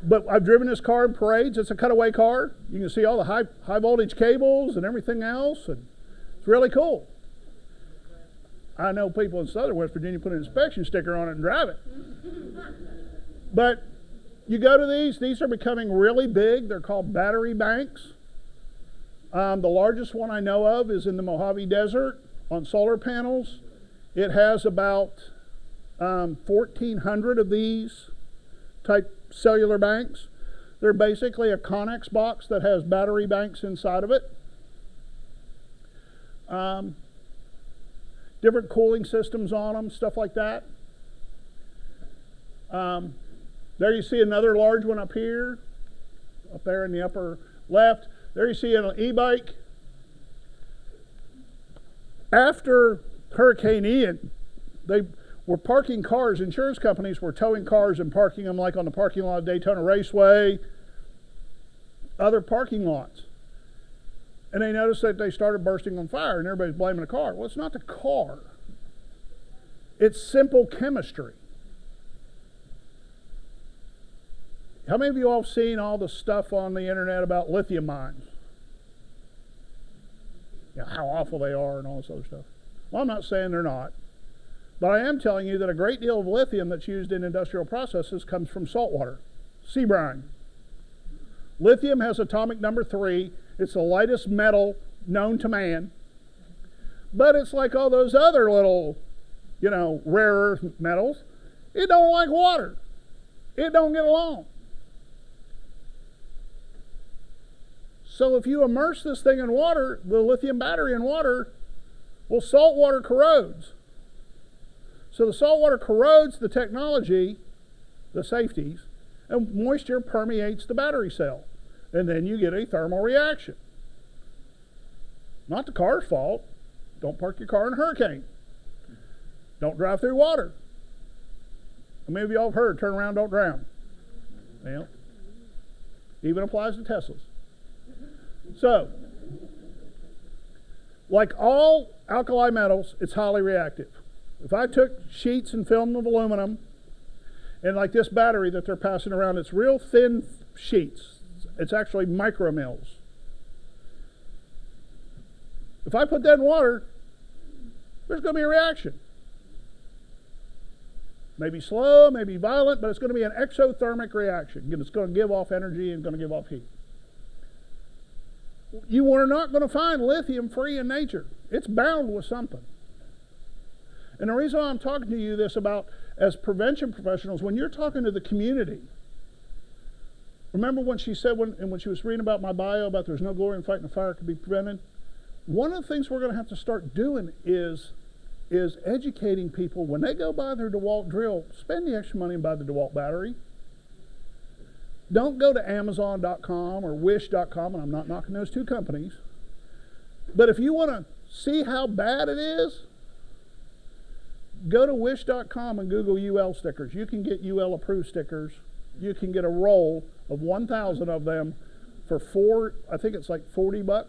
S14: But I've driven this car in parades. It's a cutaway car. You can see all the high voltage cables and everything else, and it's really cool. I know people in southern West Virginia put an inspection sticker on it and drive it. But you go to these are becoming really big. They're called battery banks. The largest one I know of is in the Mojave Desert on solar panels. It has about 1,400 of these type cellular banks. They're basically a Connex box that has battery banks inside of it. Different cooling systems on them, stuff like that. There you see another large one up here, up there in the upper left. There you see an e-bike. After Hurricane Ian, they were parking cars. Insurance companies were towing cars and parking them like on the parking lot of Daytona Raceway, other parking lots. And they noticed that they started bursting on fire, and everybody's blaming the car. Well, it's not the car. It's simple chemistry. How many of you all have seen all the stuff on the internet about lithium mines? You know, how awful they are and all this other stuff. Well, I'm not saying they're not. But I am telling you that a great deal of lithium that's used in industrial processes comes from salt water, sea brine. Lithium has atomic number 3. It's the lightest metal known to man. But it's like all those other little, rare earth metals. It don't like water. It don't get along. So if you immerse this thing in water, the lithium battery in water, well, salt water corrodes. So the salt water corrodes the technology, the safeties, and moisture permeates the battery cell. And then you get a thermal reaction. Not the car's fault. Don't park your car in a hurricane. Don't drive through water. How many of y'all have heard, turn around, don't drown? Well, even applies to Teslas. So, like all alkali metals, it's highly reactive. If I took sheets and film of aluminum, and like this battery that they're passing around, it's real thin sheets. It's actually micromils. If I put that in water, there's going to be a reaction. Maybe slow, maybe violent, but it's going to be an exothermic reaction. It's going to give off energy and going to give off heat. You are not going to find lithium free in nature. It's bound with something. And the reason I'm talking to you this about as prevention professionals, when you're talking to the community, remember when she said when she was reading about my bio about there's no glory in fighting a fire could be prevented? One of the things we're going to have to start doing is educating people when they go buy their DeWalt drill, spend the extra money and buy the DeWalt battery. Don't go to Amazon.com or Wish.com, and I'm not knocking those two companies. But if you want to see how bad it is, go to Wish.com and Google UL stickers. You can get UL approved stickers. You can get a roll of 1,000 of them for I think it's like $40.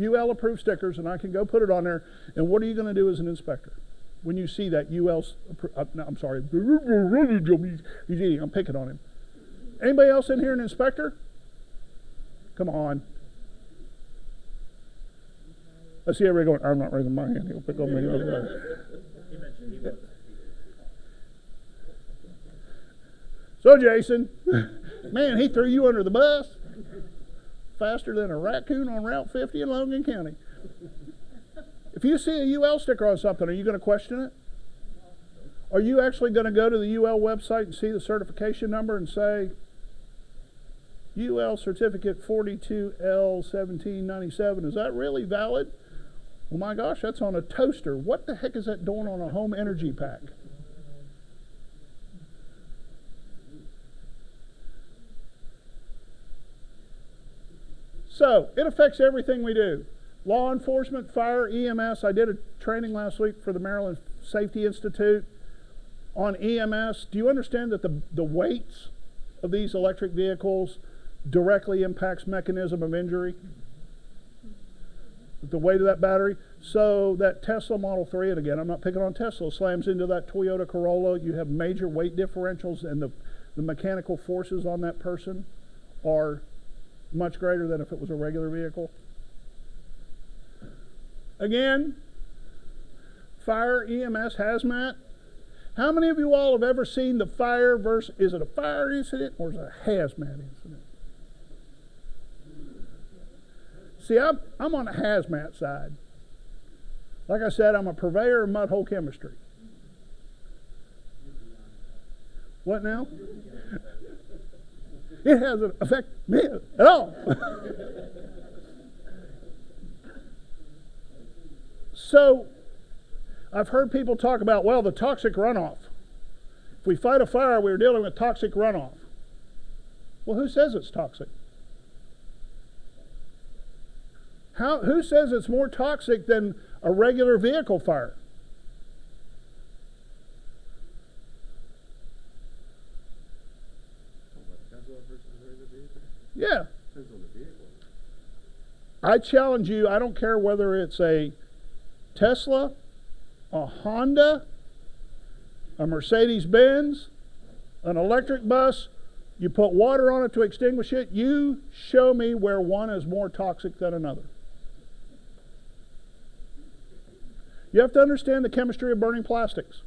S14: UL approved stickers, and I can go put it on there. And what are you going to do as an inspector when you see that UL? No, I'm sorry. He's eating. I'm picking on him. Anybody else in here an inspector? Come on. I see everybody going, I'm not raising my hand. He'll pick on me. So, Jason, man, he threw you under the bus faster than a raccoon on Route 50 in Logan County. If you see a UL sticker on something, are you going to question it? Are you actually going to go to the UL website and see the certification number and say, UL certificate 42L1797, is that really valid? Well, my gosh, that's on a toaster. What the heck is that doing on a home energy pack? So, it affects everything we do. Law enforcement, fire, EMS. I did a training last week for the Maryland Safety Institute on EMS. Do you understand that the weights of these electric vehicles directly impacts mechanism of injury? The weight of that battery. So that Tesla Model 3, and again, I'm not picking on Tesla, slams into that Toyota Corolla. You have major weight differentials, and the mechanical forces on that person are much greater than if it was a regular vehicle. Again, fire, EMS, hazmat. How many of you all have ever seen the fire versus, is it a fire incident or is it a hazmat incident? See, I'm on the hazmat side. Like I said, I'm a purveyor of mud hole chemistry. What now? It hasn't affected me at all. So, I've heard people talk about, well, the toxic runoff. If we fight a fire, we're dealing with toxic runoff. Well, who says it's toxic? Who says it's more toxic than a regular vehicle fire? Yeah. I challenge you, I don't care whether it's a Tesla, a Honda, a Mercedes-Benz, an electric bus, You put water on it to extinguish it. You show me where one is more toxic than another. You have to understand the chemistry of burning plastics.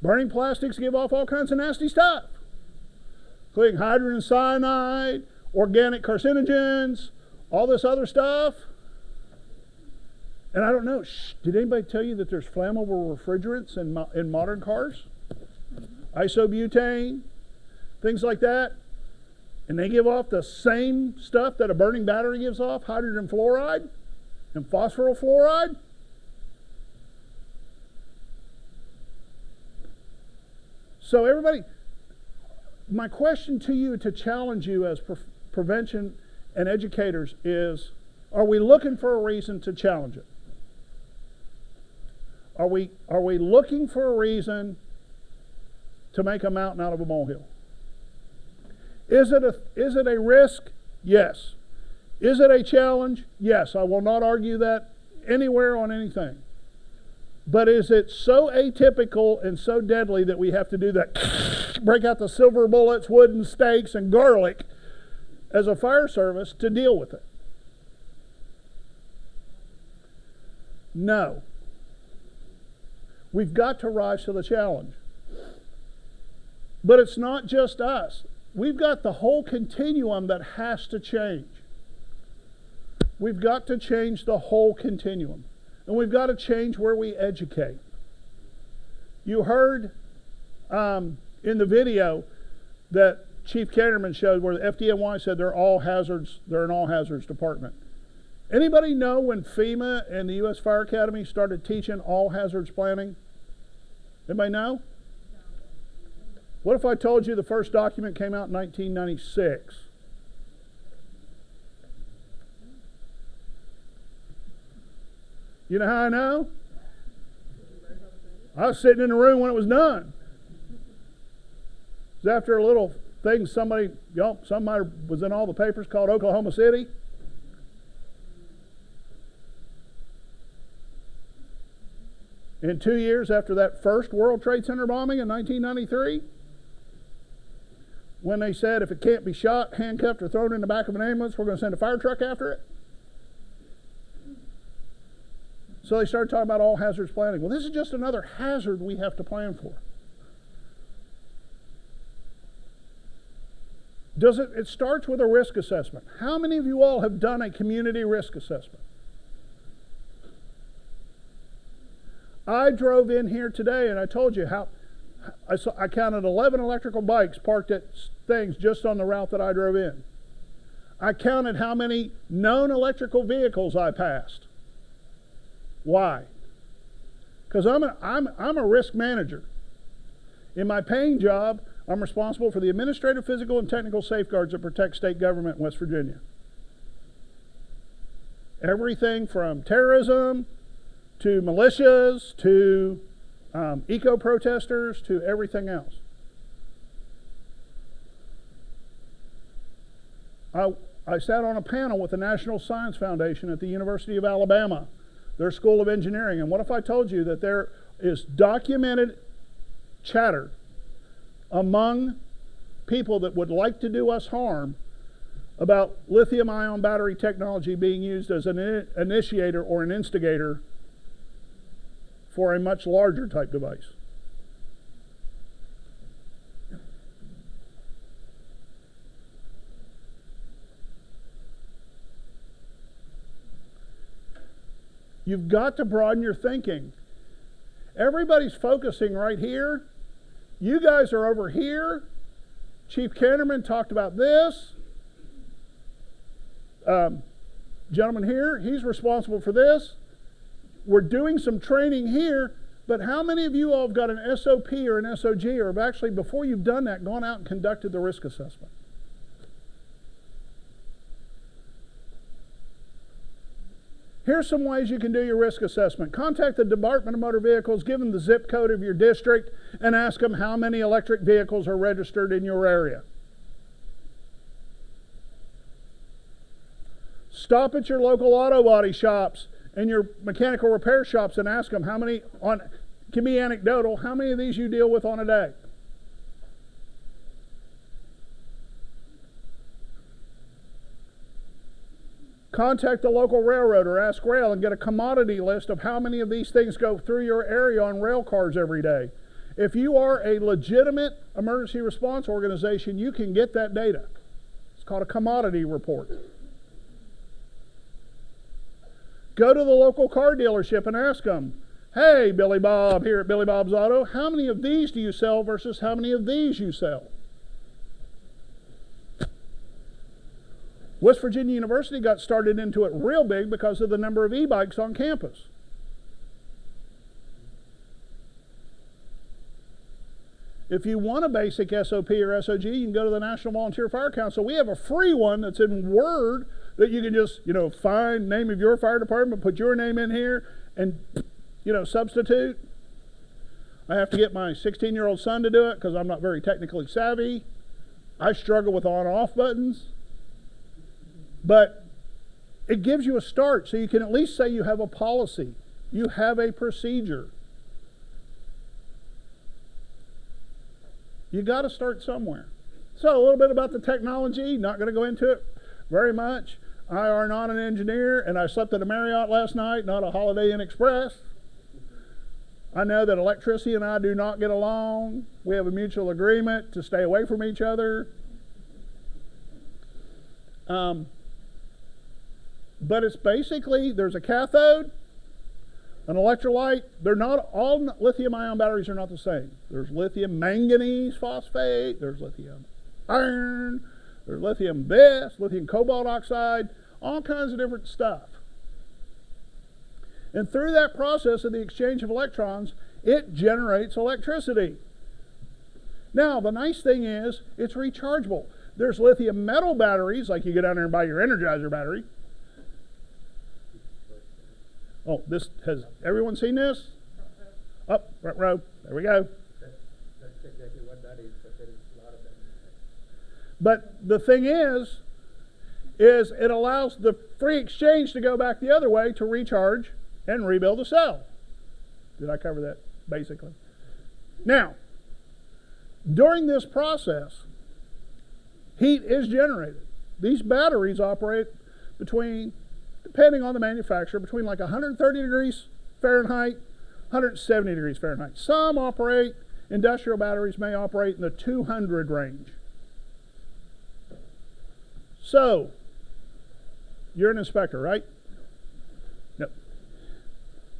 S14: Burning plastics give off all kinds of nasty stuff, including hydrogen cyanide, organic carcinogens, all this other stuff. And I don't know, did anybody tell you that there's flammable refrigerants in modern cars? Isobutane, things like that. And they give off the same stuff that a burning battery gives off, hydrogen fluoride and phosphoryl fluoride. So everybody, my question to you, to challenge you as prevention and educators, is, are we looking for a reason to challenge it? Are we looking for a reason to make a mountain out of a molehill? Is it a risk? Yes. Is it a challenge? Yes. I will not argue that anywhere on anything. But is it so atypical and so deadly that we have to do that, break out the silver bullets, wooden stakes, and garlic as a fire service to deal with it? No. We've got to rise to the challenge. But it's not just us. We've got the whole continuum that has to change. We've got to change the whole continuum. And we've got to change where we educate. You heard in the video that Chief Kennerman showed where the FDNY said they're an all hazards department. Anybody know when FEMA and the U.S. Fire Academy started teaching all hazards planning? Anybody know? What if I told you the first document came out in 1996? You know how I know? I was sitting in the room when it was done. It was after a little thing somebody was in all the papers called Oklahoma City. And 2 years after that first World Trade Center bombing in 1993, when they said if it can't be shot, handcuffed, or thrown in the back of an ambulance, we're going to send a fire truck after it. So they started talking about all hazards planning. Well, this is just another hazard we have to plan for. It starts with a risk assessment. How many of you all have done a community risk assessment? I drove in here today and I told you how I counted 11 electrical bikes parked at things just on the route that I drove in. I counted how many known electrical vehicles I passed. Why? Because I'm a risk manager. In my paying job, I'm responsible for the administrative, physical, and technical safeguards that protect state government in West Virginia. Everything from terrorism to militias to eco-protesters to everything else. I sat on a panel with the National Science Foundation at the University of Alabama, their School of Engineering. And what if I told you that there is documented chatter among people that would like to do us harm about lithium-ion battery technology being used as an initiator or an instigator for a much larger type device? You've got to broaden your thinking. Everybody's focusing right here. You guys are over here. Chief Kennerman talked about this. Gentleman here, he's responsible for this. We're doing some training here, but how many of you all have got an SOP or an SOG, or have actually, before you've done that, gone out and conducted the risk assessment? Here's some ways you can do your risk assessment. Contact the Department of Motor Vehicles, give them the zip code of your district, and ask them how many electric vehicles are registered in your area. Stop at your local auto body shops and your mechanical repair shops and ask them how many, can be anecdotal, how many of these you deal with on a day. Contact the local railroad or ask rail and get a commodity list of how many of these things go through your area on rail cars every day. If you are a legitimate emergency response organization, you can get that data. It's called a commodity report. Go to the local car dealership and ask them, hey, Billy Bob here at Billy Bob's Auto, how many of these do you sell versus how many of these you sell? West Virginia University got started into it real big because of the number of e-bikes on campus. If you want a basic SOP or SOG, you can go to the National Volunteer Fire Council. We have a free one that's in Word that you can just, find name of your fire department, put your name in here, and, substitute. I have to get my 16-year-old son to do it because I'm not very technically savvy. I struggle with on-off buttons. But it gives you a start, so you can at least say you have a policy. You have a procedure. You got to start somewhere. So a little bit about the technology. Not going to go into it very much. I are not an engineer, and I slept at a Marriott last night, not a Holiday Inn Express. I know that electricity and I do not get along. We have a mutual agreement to stay away from each other. But it's basically, there's a cathode, an electrolyte. They're not, all lithium-ion batteries are not the same. There's lithium manganese phosphate, there's lithium iron, there's lithium this, lithium cobalt oxide, all kinds of different stuff. And through that process of the exchange of electrons, it generates electricity. Now, the nice thing is, it's rechargeable. There's lithium metal batteries, like you go down there and buy your Energizer battery. Oh, this has everyone seen this? Up, front row. There we go.
S15: That's exactly what that is, but there is a lot of them.
S14: But the thing is it allows the free exchange to go back the other way to recharge and rebuild the cell. Did I cover that basically? Now, during this process, heat is generated. These batteries operate between, depending on the manufacturer, between like 130 degrees Fahrenheit, 170 degrees Fahrenheit. Some operate, industrial batteries may operate in the 200 range. So, you're an inspector, right? No.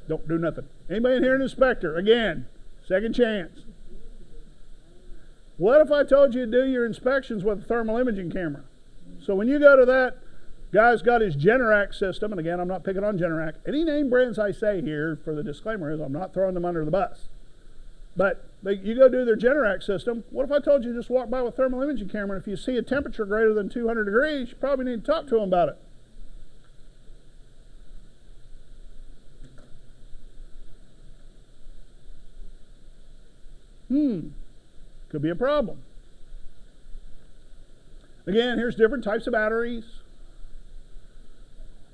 S14: Don't do nothing. Anybody in here an inspector? Again, second chance. What if I told you to do your inspections with a thermal imaging camera? So when you go to that, guy's got his Generac system, and again, I'm not picking on Generac. Any name brands I say here, for the disclaimer is I'm not throwing them under the bus. But you go do their Generac system. What if I told you to just walk by with a thermal imaging camera, and if you see a temperature greater than 200 degrees, you probably need to talk to them about it. Could be a problem. Again, here's different types of batteries.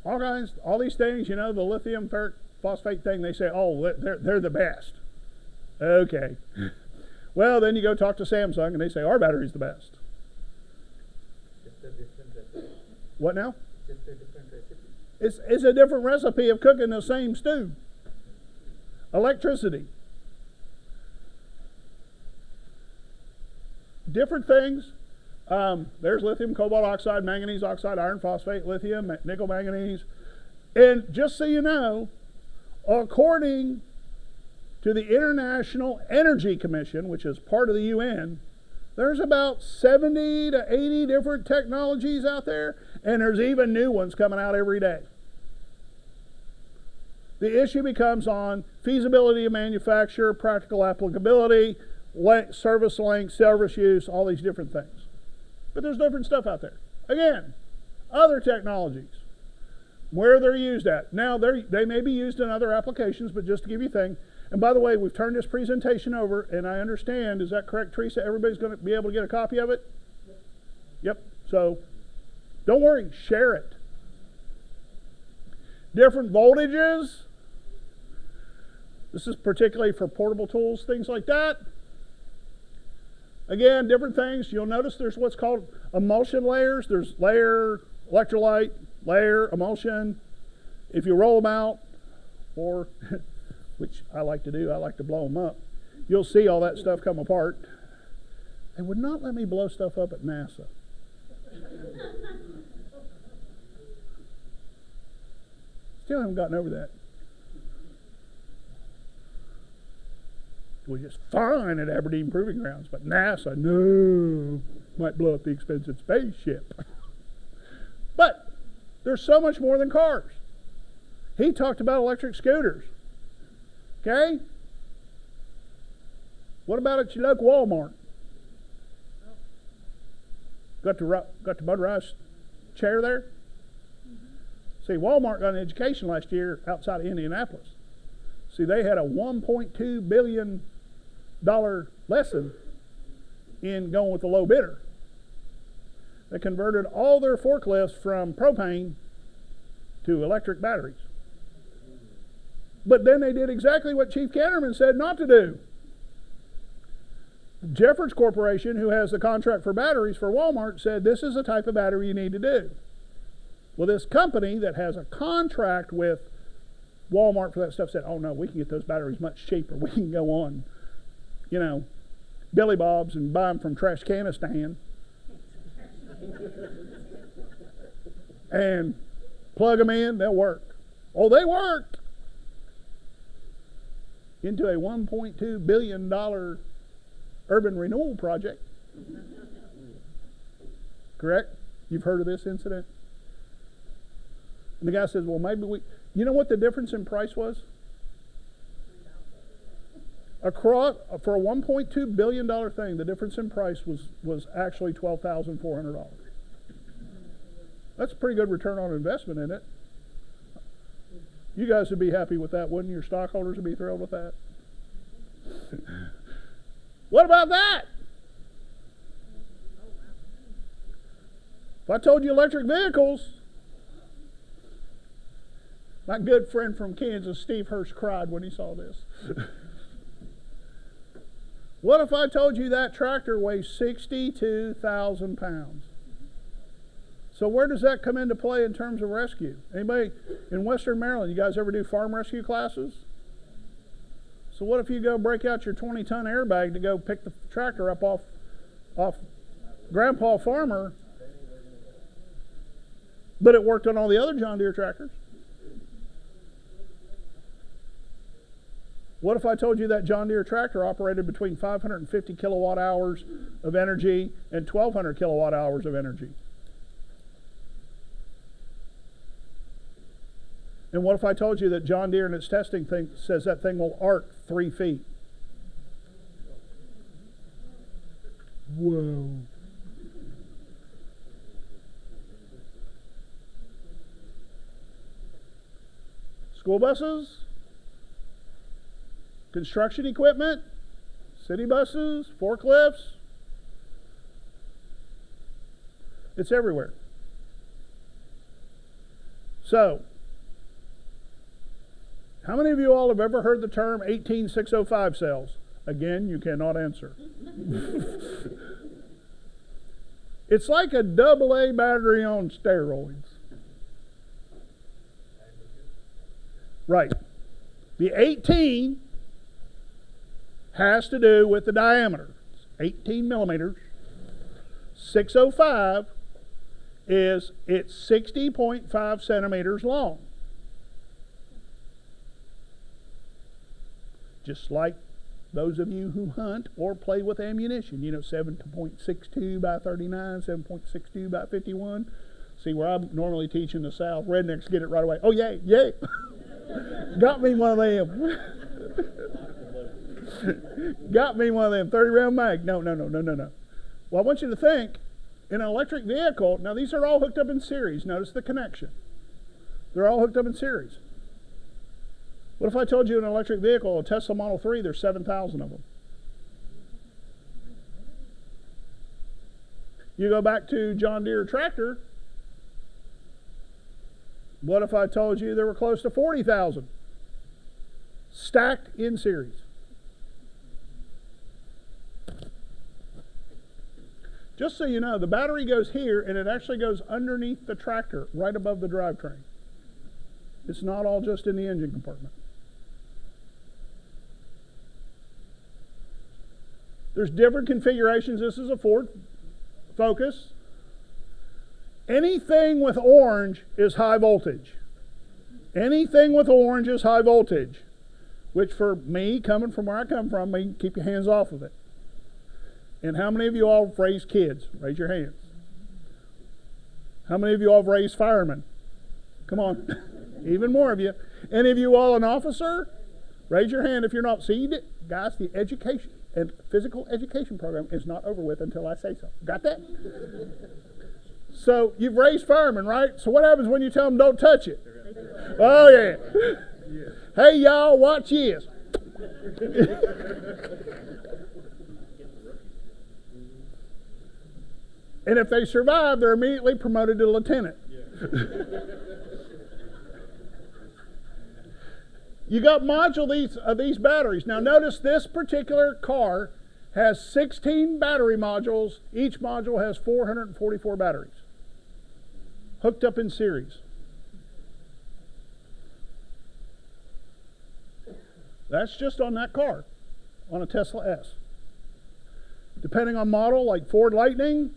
S14: All these things, the lithium ferric phosphate thing, they say, oh, they're the best. Okay. Well, then you go talk to Samsung and they say, our battery's the best.
S15: Just a different recipe.
S14: What now?
S15: Just a different recipe.
S14: It's a different recipe of cooking the same stew. Electricity. Different things. There's lithium, cobalt oxide, manganese oxide, iron phosphate, lithium, nickel manganese. And just so you know, according to the International Energy Commission, which is part of the UN, there's about 70 to 80 different technologies out there, and there's even new ones coming out every day. The issue becomes on feasibility of manufacture, practical applicability, service length, service use, all these different things. But there's different stuff out there. Again, other technologies, where they're used at. Now, they may be used in other applications, but just to give you a thing. And by the way, we've turned this presentation over, and I understand, is that correct, Teresa? Everybody's going to be able to get a copy of it? Yep. So, don't worry, share it. Different voltages. This is particularly for portable tools, things like that. Again, different things. You'll notice there's what's called emulsion layers. There's layer, electrolyte, layer, emulsion. If you roll them out, or, which I like to do, I like to blow them up, you'll see all that stuff come apart. They would not let me blow stuff up at NASA. Still haven't gotten over that. We're just fine at Aberdeen Proving Grounds, but NASA, no, might blow up the expensive spaceship. But there's so much more than cars. He talked about electric scooters. Okay? What about at your local Walmart? Got the motorized chair there? See, Walmart got an education last year outside of Indianapolis. See, they had a $1.2 billion lesson in going with the low bidder. They converted all their forklifts from propane to electric batteries. But then they did exactly what Chief Canterman said not to do. Jeffords Corporation, who has the contract for batteries for Walmart, said this is the type of battery you need to do. Well, this company that has a contract with Walmart for that stuff said, oh no, we can get those batteries much cheaper. We can go on, Billy Bob's and buy them from Trash Canistan and plug them in, they'll work. Oh, they worked into a $1.2 billion urban renewal project. Correct? You've heard of this incident? And the guy says, well, maybe you know what the difference in price was? For a $1.2 billion thing, the difference in price was actually $12,400. That's a pretty good return on investment, isn't it? You guys would be happy with that, wouldn't you? Your stockholders would be thrilled with that. What about that? If I told you electric vehicles, my good friend from Kansas, Steve Hurst, cried when he saw this. What if I told you that tractor weighs 62,000 pounds? So where does that come into play in terms of rescue? Anybody in Western Maryland, you guys ever do farm rescue classes? So what if you go break out your 20-ton airbag to go pick the tractor up off Grandpa Farmer, but it worked on all the other John Deere tractors? What if I told you that John Deere tractor operated between 550 kilowatt hours of energy and 1,200 kilowatt hours of energy? And what if I told you that John Deere in its testing thing says that thing will arc 3 feet? Whoa. School buses? Construction equipment? City buses? Forklifts? It's everywhere. So, how many of you all have ever heard the term 18605 cells? Again, you cannot answer. It's like a AA battery on steroids. Right. The 18 has to do with the diameter. It's 18 millimeters. 605 is it's 60.5 centimeters long. Just like those of you who hunt or play with ammunition, 7.62 by 39, 7.62 by 51. See, where I normally teach in the South, rednecks get it right away. Oh, yay, yay. Got me one of them. Got me one of them 30-round mag. No. Well, I want you to think, in an electric vehicle, now these are all hooked up in series. Notice the connection. They're all hooked up in series. What if I told you an electric vehicle, a Tesla Model 3, there's 7,000 of them? You go back to John Deere tractor. What if I told you there were close to 40,000 stacked in series? Just so you know, the battery goes here and it actually goes underneath the tractor, right above the drivetrain. It's not all just in the engine compartment. There's different configurations. This is a Ford Focus. Anything with orange is high voltage. Anything with orange is high voltage. Which for me, coming from where I come from, means keep your hands off of it. And how many of you all have raised kids? Raise your hands. How many of you all have raised firemen? Come on. Even more of you. Any of you all an officer? Raise your hand if you're not. See, guys, the education and physical education program is not over with until I say so. Got that? So you've raised firemen, right? So what happens when you tell them don't touch it? Oh, yeah. Hey, y'all, watch this. And if they survive, they're immediately promoted to lieutenant. You got modules of these batteries. Now notice this particular car has 16 battery modules. Each module has 444 batteries hooked up in series. That's just on that car, on a Tesla S. Depending on model, like Ford Lightning,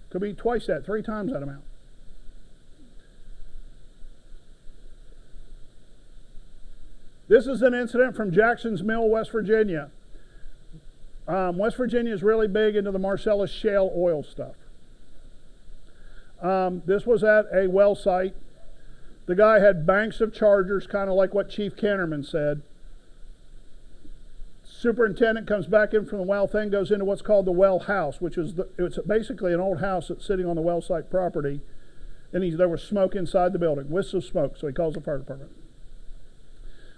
S14: could be twice that, 3 times that amount. This is an incident from Jackson's Mill, West Virginia. West Virginia is really big into the Marcellus shale oil stuff. This was at a well site. The guy had banks of chargers, kind of like what Chief Canterman said. Superintendent comes back in from the well thing, goes into what's called the well house, which is it's basically an old house that's sitting on the well site property. And there was smoke inside the building, wisps of smoke, so he calls the fire department.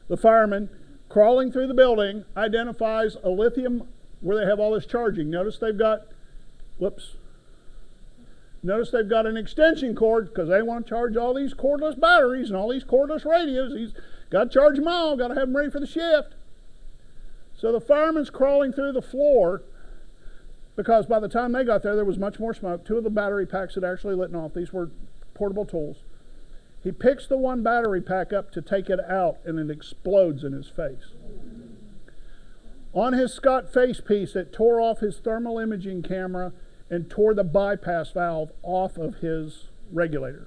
S14: The fireman, crawling through the building, identifies a lithium where they have all this charging. Notice they've got an extension cord because they want to charge all these cordless batteries and all these cordless radios. He's got to charge them all, got to have them ready for the shift. So the fireman's crawling through the floor because by the time they got there was much more smoke. 2 of the battery packs had actually lit off. These were portable tools. He picks the one battery pack up to take it out, and it explodes in his face. On his Scott face piece, it tore off his thermal imaging camera and tore the bypass valve off of his regulator.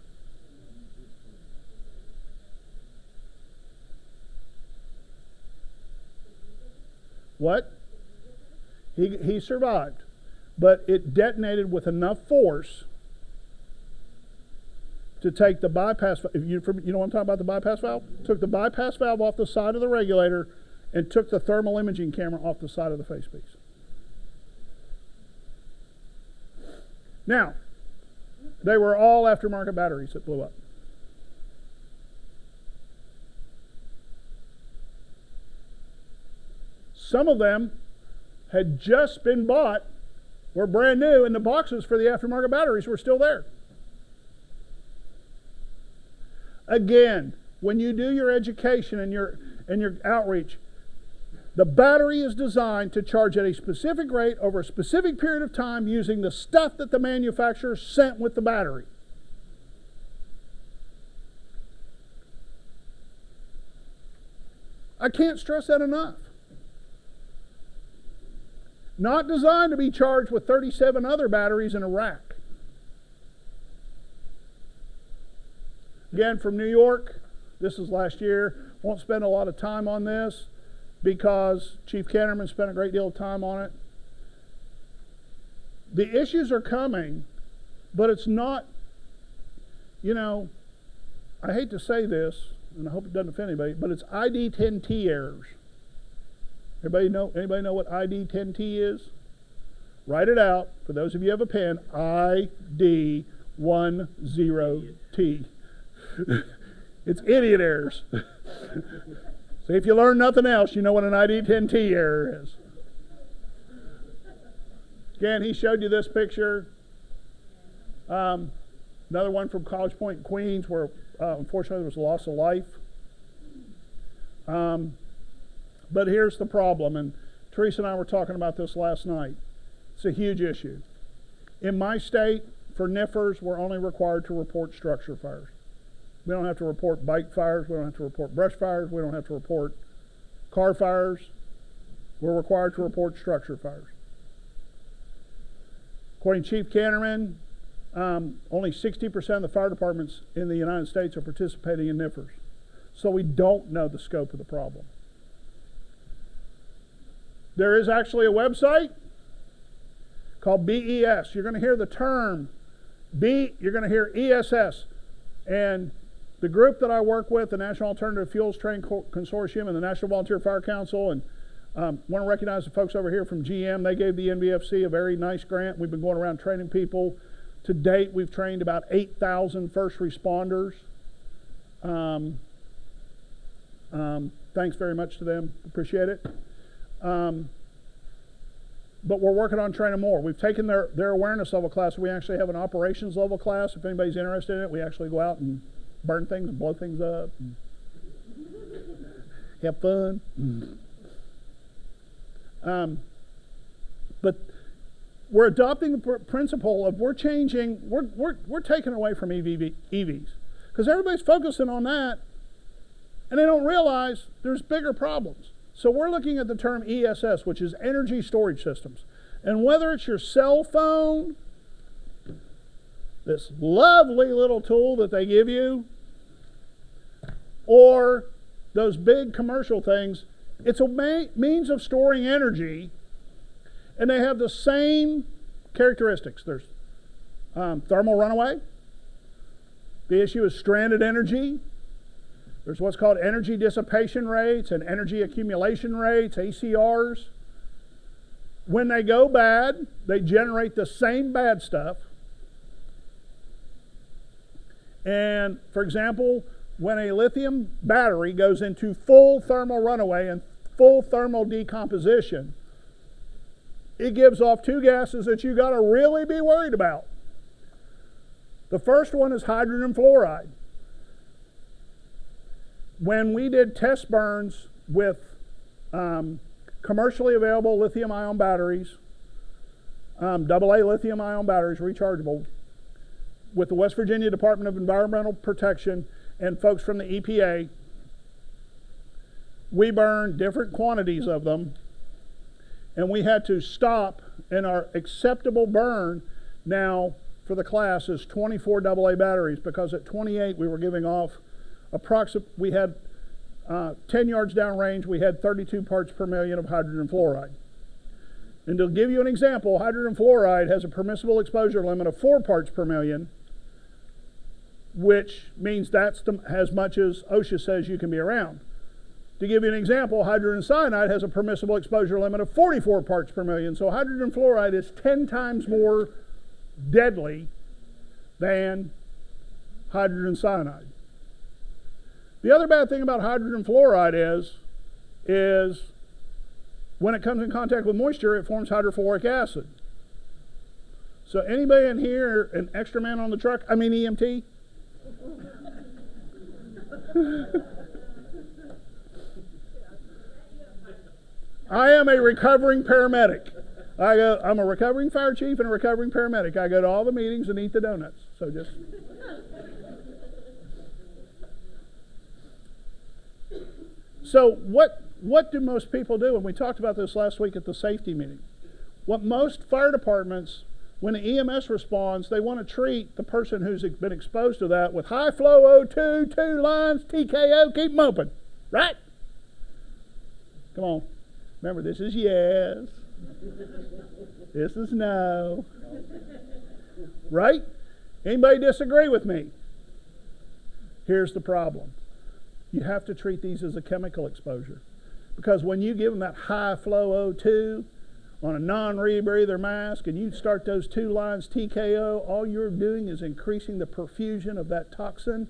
S14: What? He survived, but it detonated with enough force to take the bypass, you know what I'm talking about, the bypass valve? Took the bypass valve off the side of the regulator and took the thermal imaging camera off the side of the facepiece. Now, they were all aftermarket batteries that blew up. Some of them had just been bought, were brand new, and the boxes for the aftermarket batteries were still there. Again, when you do your education and your outreach, the battery is designed to charge at a specific rate over a specific period of time using the stuff that the manufacturer sent with the battery. I can't stress that enough. Not designed to be charged with 37 other batteries in a rack. Again, from New York, this is last year. Won't spend a lot of time on this because Chief Canterman spent a great deal of time on it. The issues are coming, but it's not, I hate to say this, and I hope it doesn't offend anybody, but it's ID10T errors. Anybody know what ID10T is? Write it out. For those of you who have a pen, ID10T. It's idiot errors. So if you learn nothing else, you know what an ID10T error is. Again, he showed you this picture. Another one from College Point, Queens, where unfortunately there was a loss of life. But here's the problem, and Teresa and I were talking about this last night. It's a huge issue. In my state, for NIFRs, we're only required to report structure fires. We don't have to report bike fires. We don't have to report brush fires. We don't have to report car fires. We're required to report structure fires. According to Chief Canterman, only 60% of the fire departments in the United States are participating in NIFRs. So we don't know the scope of the problem. There is actually a website called BES. You're going to hear the term you're going to hear ESS. And the group that I work with, the National Alternative Fuels Training Consortium and the National Volunteer Fire Council, and want to recognize the folks over here from GM. They gave the NVFC a very nice grant. We've been going around training people. To date, we've trained about 8,000 first responders. Thanks very much to them. Appreciate it. But we're working on training more. We've taken their awareness level class. We actually have an operations level class. If anybody's interested in it, we actually go out and burn things and blow things up. And have fun. But we're adopting the principle of we're taking away from EVs. Because everybody's focusing on that, and they don't realize there's bigger problems. So we're looking at the term ESS, which is energy storage systems. And whether it's your cell phone, this lovely little tool that they give you, or those big commercial things, it's a means of storing energy, and they have the same characteristics. There's thermal runaway. The issue is stranded energy. There's what's called energy dissipation rates and energy accumulation rates, ACRs. When they go bad, they generate the same bad stuff. And for example, when a lithium battery goes into full thermal runaway and full thermal decomposition, it gives off two gases that you got to really be worried about. The first one is hydrogen fluoride. When we did test burns with commercially available lithium-ion batteries, AA lithium-ion batteries, rechargeable, with the West Virginia Department of Environmental Protection and folks from the EPA, we burned different quantities of them, and we had to stop, and our acceptable burn now for the class is 24 AA batteries, because at 28 we were giving off we had 10 yards downrange, we had 32 parts per million of hydrogen fluoride. And to give you an example, hydrogen fluoride has a permissible exposure limit of 4 parts per million, which means that's as much as OSHA says you can be around. To give you an example, hydrogen cyanide has a permissible exposure limit of 44 parts per million, so hydrogen fluoride is 10 times more deadly than hydrogen cyanide. The other bad thing about hydrogen fluoride is when it comes in contact with moisture, it forms hydrofluoric acid. So anybody in here, an extra man on the truck, EMT? I am a recovering paramedic. I'm a recovering fire chief and a recovering paramedic. I go to all the meetings and eat the donuts. So just... So what do most people do? And we talked about this last week at the safety meeting. What most fire departments, when the EMS responds, they want to treat the person who's been exposed to that with high flow O2, 2 lines, TKO, keep them open. Right? Come on. Remember, this is yes. This is no. Right? Anybody disagree with me? Here's the problem. You have to treat these as a chemical exposure. Because when you give them that high flow O2 on a non-rebreather mask and you start those 2 lines TKO, all you're doing is increasing the perfusion of that toxin,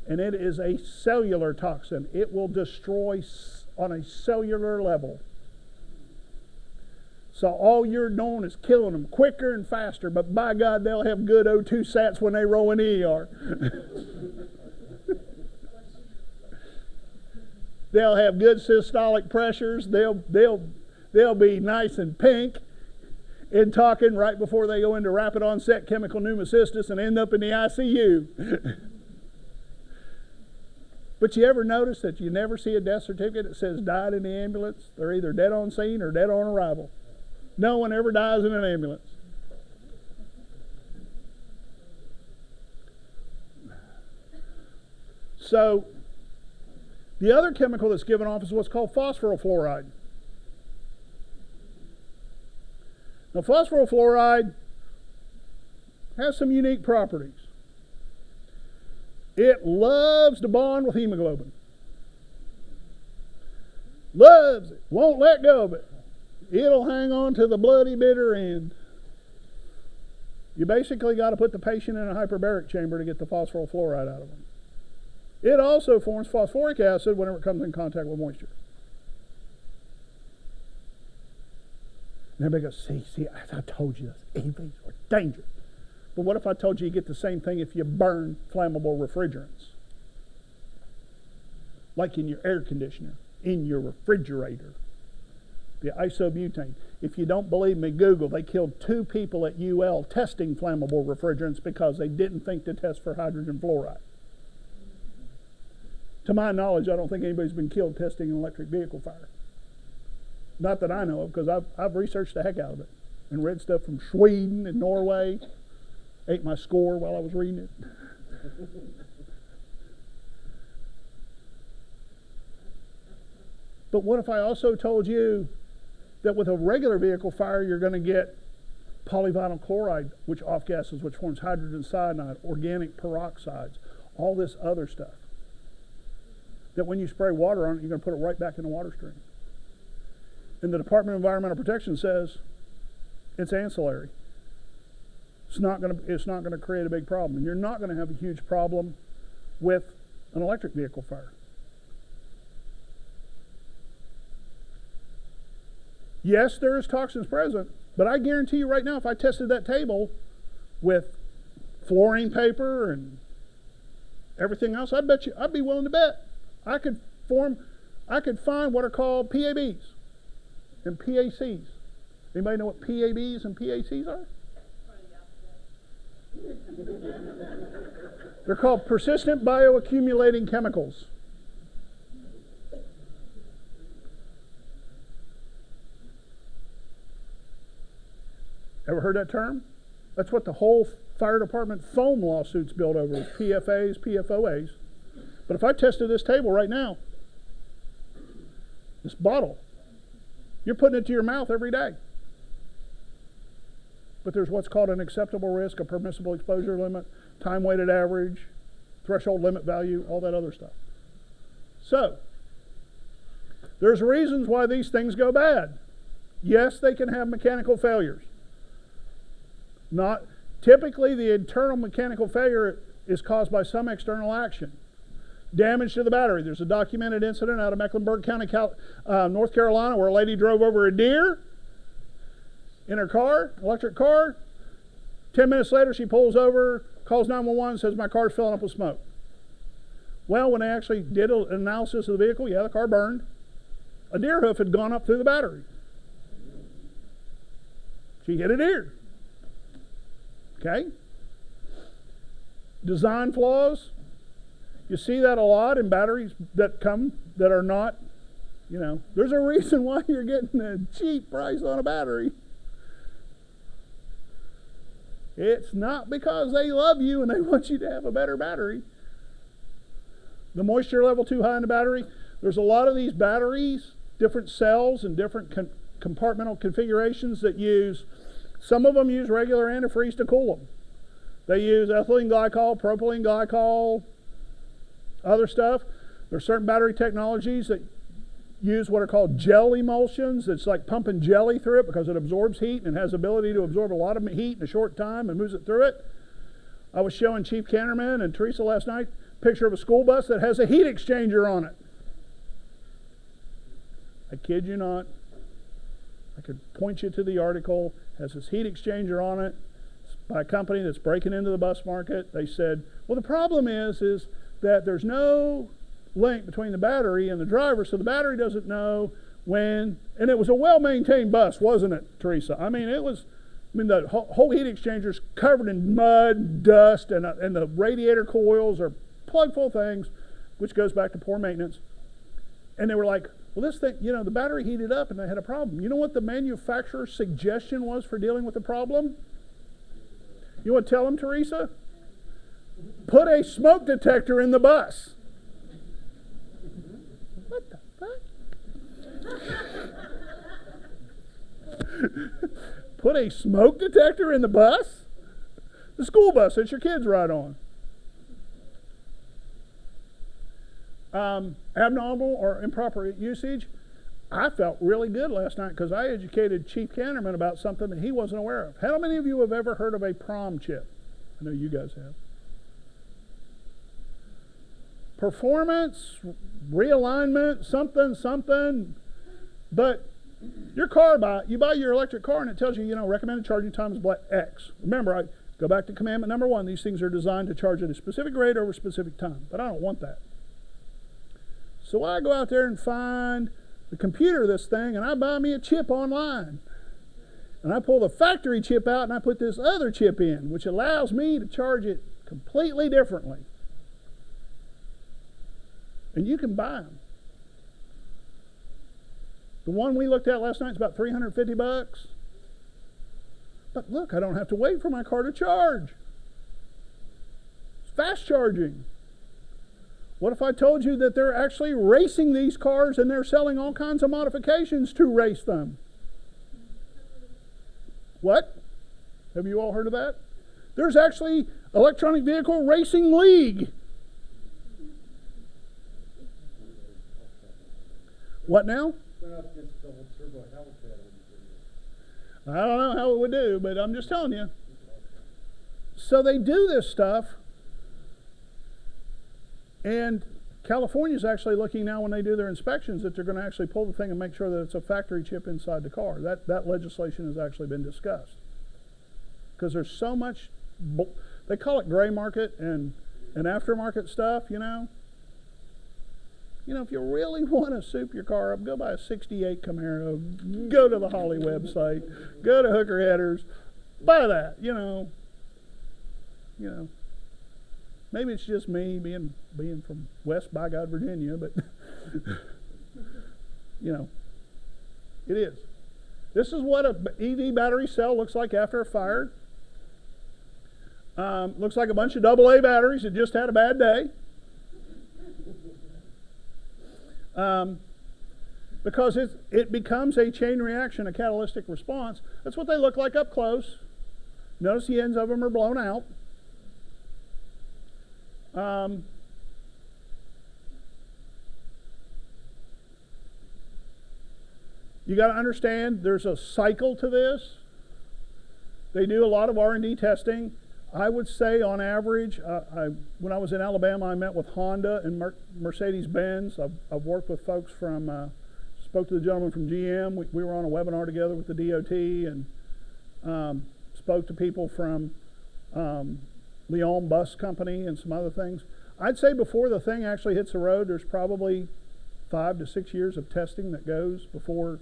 S14: and it is a cellular toxin. It will destroy on a cellular level. So all you're doing is killing them quicker and faster, but by God, they'll have good O2 sats when they roll in the ER. They'll have good systolic pressures. They'll be nice and pink. in talking right before they go into rapid onset chemical pneumocystis and end up in the ICU. But you ever notice that you never see a death certificate that says died in the ambulance? They're either dead on scene or dead on arrival. No one ever dies in an ambulance. So, the other chemical that's given off is what's called phosphorofluoride. Now, phosphorofluoride has some unique properties. It loves to bond with hemoglobin. Loves it. Won't let go of it. It'll hang on to the bloody bitter end. You basically got to put the patient in a hyperbaric chamber to get the phosphorofluoride out of them. It also forms phosphoric acid whenever it comes in contact with moisture. And everybody goes, see, I told you this. EVs are dangerous. But what if I told you get the same thing if you burn flammable refrigerants? Like in your air conditioner, in your refrigerator. The isobutane. If you don't believe me, Google. They killed 2 people at UL testing flammable refrigerants because they didn't think to test for hydrogen fluoride. To my knowledge, I don't think anybody's been killed testing an electric vehicle fire. Not that I know of, because I've researched the heck out of it and read stuff from Sweden and Norway. Ate my score while I was reading it. But what if I also told you that with a regular vehicle fire, you're going to get polyvinyl chloride, which off-gases, which forms hydrogen cyanide, organic peroxides, all this other stuff. That when you spray water on it, you're going to put it right back in the water stream. And the Department of Environmental Protection says it's ancillary. It's not going to create a big problem. And you're not going to have a huge problem with an electric vehicle fire. Yes, there is toxins present, but I guarantee you right now, if I tested that table with fluorine paper and everything else, I'd be willing to bet I could find what are called PABs and PACs. Anybody know what PABs and PACs are? They're called persistent bioaccumulating chemicals. Ever heard that term? That's what the whole fire department foam lawsuits built over, PFAs, PFOAs. But if I tested this table right now, this bottle, you're putting it to your mouth every day. But there's what's called an acceptable risk, a permissible exposure limit, time-weighted average, threshold limit value, all that other stuff. So, there's reasons why these things go bad. Yes, they can have mechanical failures. Not typically, the internal mechanical failure is caused by some external action. Damage to the battery. There's a documented incident out of Mecklenburg County, North Carolina, where a lady drove over a deer in her car, electric car. 10 minutes later, she pulls over, calls 911, and says, my car's filling up with smoke. Well, when they actually did an analysis of the vehicle, yeah, the car burned. A deer hoof had gone up through the battery. She hit a deer. Okay? Design flaws. You see that a lot in batteries that are not, there's a reason why you're getting a cheap price on a battery. It's not because they love you and they want you to have a better battery. The moisture level too high in the battery. There's a lot of these batteries, different cells and different compartmental configurations that use, some of them use regular antifreeze to cool them. They use ethylene glycol, propylene glycol, other stuff. There's certain battery technologies that use what are called gel emulsions. It's like pumping jelly through it because it absorbs heat and has the ability to absorb a lot of heat in a short time and moves it through it. I was showing Chief Canterman and Teresa last night a picture of a school bus that has a heat exchanger on it. I kid you not. I could point you to the article. It has this heat exchanger on it. It's by a company that's breaking into the bus market. They said, well, the problem is that there's no link between the battery and the driver, so the battery doesn't know when, and it was a well-maintained bus, wasn't it, Teresa? I mean, it was I mean, the whole heat exchanger's covered in mud, dust, and the radiator coils are plugged full of things, which goes back to poor maintenance. And they were like, well, this thing, the battery heated up and they had a problem. You know what the manufacturer's suggestion was for dealing with the problem? You want to tell them, Teresa? Put a smoke detector in the bus. What the fuck? Put a smoke detector in the bus? The school bus that your kids ride on. Abnormal or improper usage. I felt really good last night because I educated Chief Canterman about something that he wasn't aware of. How many of you have ever heard of a PROM chip? I know you guys have. Performance, realignment, something. But your car, you buy your electric car and it tells you, recommended charging time is X. Remember, I go back to commandment number 1. These things are designed to charge at a specific rate over a specific time. But I don't want that. So I go out there and find the computer of this thing, and I buy me a chip online. And I pull the factory chip out, and I put this other chip in, which allows me to charge it completely differently. And you can buy them. The one we looked at last night is about $350. But look, I don't have to wait for my car to charge. It's fast charging. What if I told you that they're actually racing these cars and they're selling all kinds of modifications to race them? What? Have you all heard of that? There's actually Electronic Vehicle Racing League. What now? I don't know how it would do, but I'm just telling you. So they do this stuff. And California's actually looking now when they do their inspections that they're going to actually pull the thing and make sure that it's a factory chip inside the car. That legislation has actually been discussed. Because there's so much, they call it gray market and aftermarket stuff, if you really want to soup your car up, go buy a 68 Camaro, go to the Holley website, go to Hooker Headers, buy that, Maybe it's just me being from West by God, Virginia, but it is. This is what an EV battery cell looks like after a fire. Looks like a bunch of AA batteries that just had a bad day. Because it becomes a chain reaction, a catalytic response. That's what they look like up close. Notice the ends of them are blown out. You got to understand there's a cycle to this. They do a lot of R&D testing. I would say on average, when I was in Alabama, I met with Honda and Mercedes-Benz. I've worked with folks from, spoke to the gentleman from GM. We were on a webinar together with the DOT and spoke to people from Lyon Bus Company and some other things. I'd say before the thing actually hits the road, there's probably 5 to 6 years of testing that goes before